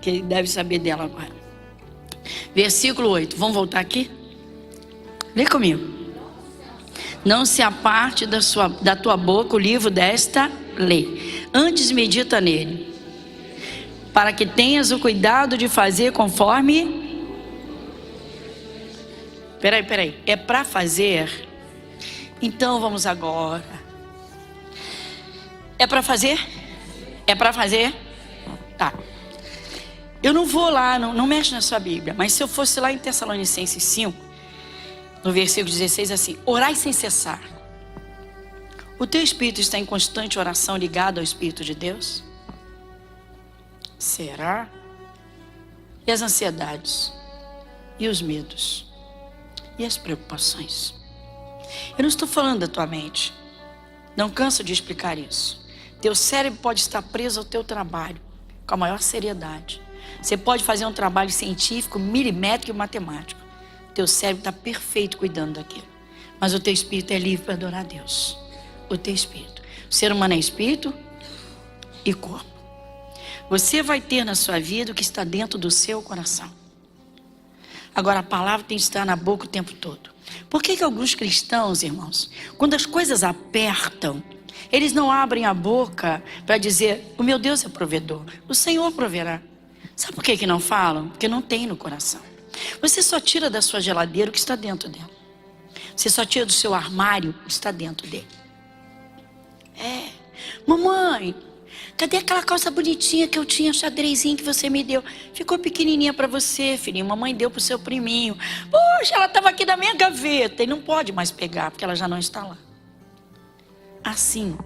que ele deve saber dela agora. Versículo 8, vamos voltar aqui? Lê comigo. Não se aparte da tua boca o livro desta lei. Antes medita nele, para que tenhas o cuidado de fazer conforme... Peraí. É para fazer? Então vamos agora. É para fazer? É para fazer? Tá. Eu não vou lá, não mexe na sua Bíblia. Mas se eu fosse lá em Tessalonicenses 5, no versículo 16, assim, orai sem cessar. O teu espírito está em constante oração ligado ao Espírito de Deus? Será? E as ansiedades? E os medos? E as preocupações? Eu não estou falando da tua mente. Não canso de explicar isso. Teu cérebro pode estar preso ao teu trabalho com a maior seriedade. Você pode fazer um trabalho científico, milimétrico e matemático. Teu cérebro está perfeito cuidando daquilo. Mas o teu espírito é livre para adorar a Deus. O teu espírito. O ser humano é espírito e corpo. Você vai ter na sua vida o que está dentro do seu coração. Agora a palavra tem que estar na boca o tempo todo. Por que alguns cristãos, irmãos, quando as coisas apertam, eles não abrem a boca para dizer, o meu Deus é provedor, o Senhor proverá. Sabe por que não falam? Porque não tem no coração. Você só tira da sua geladeira o que está dentro dela. Você só tira do seu armário o que está dentro dele. Mamãe, cadê aquela calça bonitinha que eu tinha, xadrezinho que você me deu? Ficou pequenininha para você, filhinho. Mamãe deu para o seu priminho. Poxa, ela estava aqui na minha gaveta e não pode mais pegar, porque ela já não está lá. Assim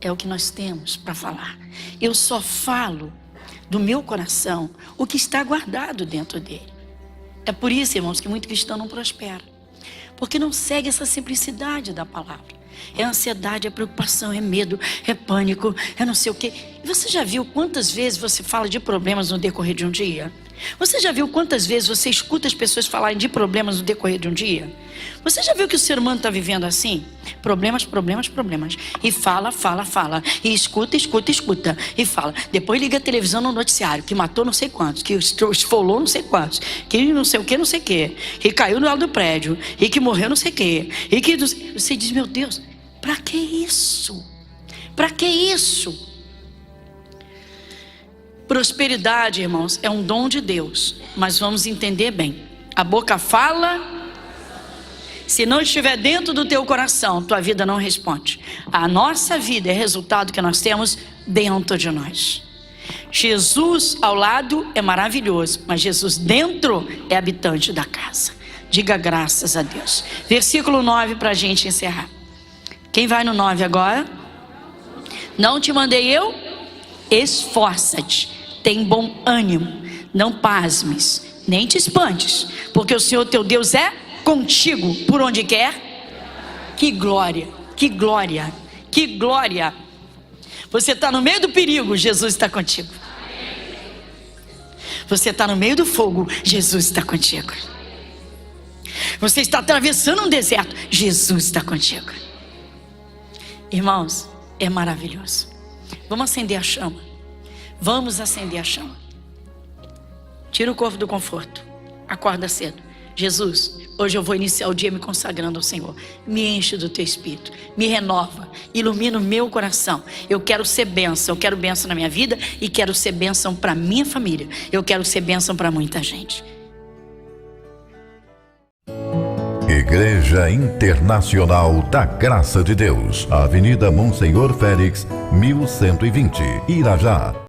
é o que nós temos para falar. Eu só falo do meu coração o que está guardado dentro dele. É por isso, irmãos, que muito cristão não prospera. Porque não segue essa simplicidade da palavra. É ansiedade, é preocupação, é medo, é pânico, é não sei o quê. E você já viu quantas vezes você fala de problemas no decorrer de um dia? Você já viu quantas vezes você escuta as pessoas falarem de problemas no decorrer de um dia? Você já viu que o ser humano está vivendo assim? Problemas, problemas, problemas. E fala, fala, fala. E escuta, escuta, escuta. E fala. Depois liga a televisão no noticiário, que matou não sei quantos, que esfolou não sei quantos, que não sei o que, que caiu no alto do prédio, e que morreu não sei o que. E que você diz, meu Deus, pra que isso? Pra que isso? Prosperidade, irmãos, é um dom de Deus, mas vamos entender bem. A boca fala, se não estiver dentro do teu coração, tua vida não responde. A nossa vida é resultado que nós temos dentro de nós. Jesus ao lado é maravilhoso, mas Jesus dentro é habitante da casa. Diga graças a Deus. Versículo 9 para a gente encerrar. Quem vai no 9 agora? Não te mandei eu? Esforça-te. Tem bom ânimo, não pasmes, nem te espantes, porque o Senhor teu Deus é contigo por onde quer. Que glória, que glória, que glória. Você está no meio do perigo, Jesus está contigo. Você está no meio do fogo, Jesus está contigo. Você está atravessando um deserto, Jesus está contigo. Irmãos, é maravilhoso. Vamos acender a chama. Vamos acender a chama. Tira o corpo do conforto. Acorda cedo. Jesus, hoje eu vou iniciar o dia me consagrando ao Senhor. Me enche do teu espírito. Me renova. Ilumina o meu coração. Eu quero ser bênção. Eu quero bênção na minha vida e quero ser bênção para minha família. Eu quero ser bênção para muita gente. Igreja Internacional da Graça de Deus. Avenida Monsenhor Félix, 1120, Irajá.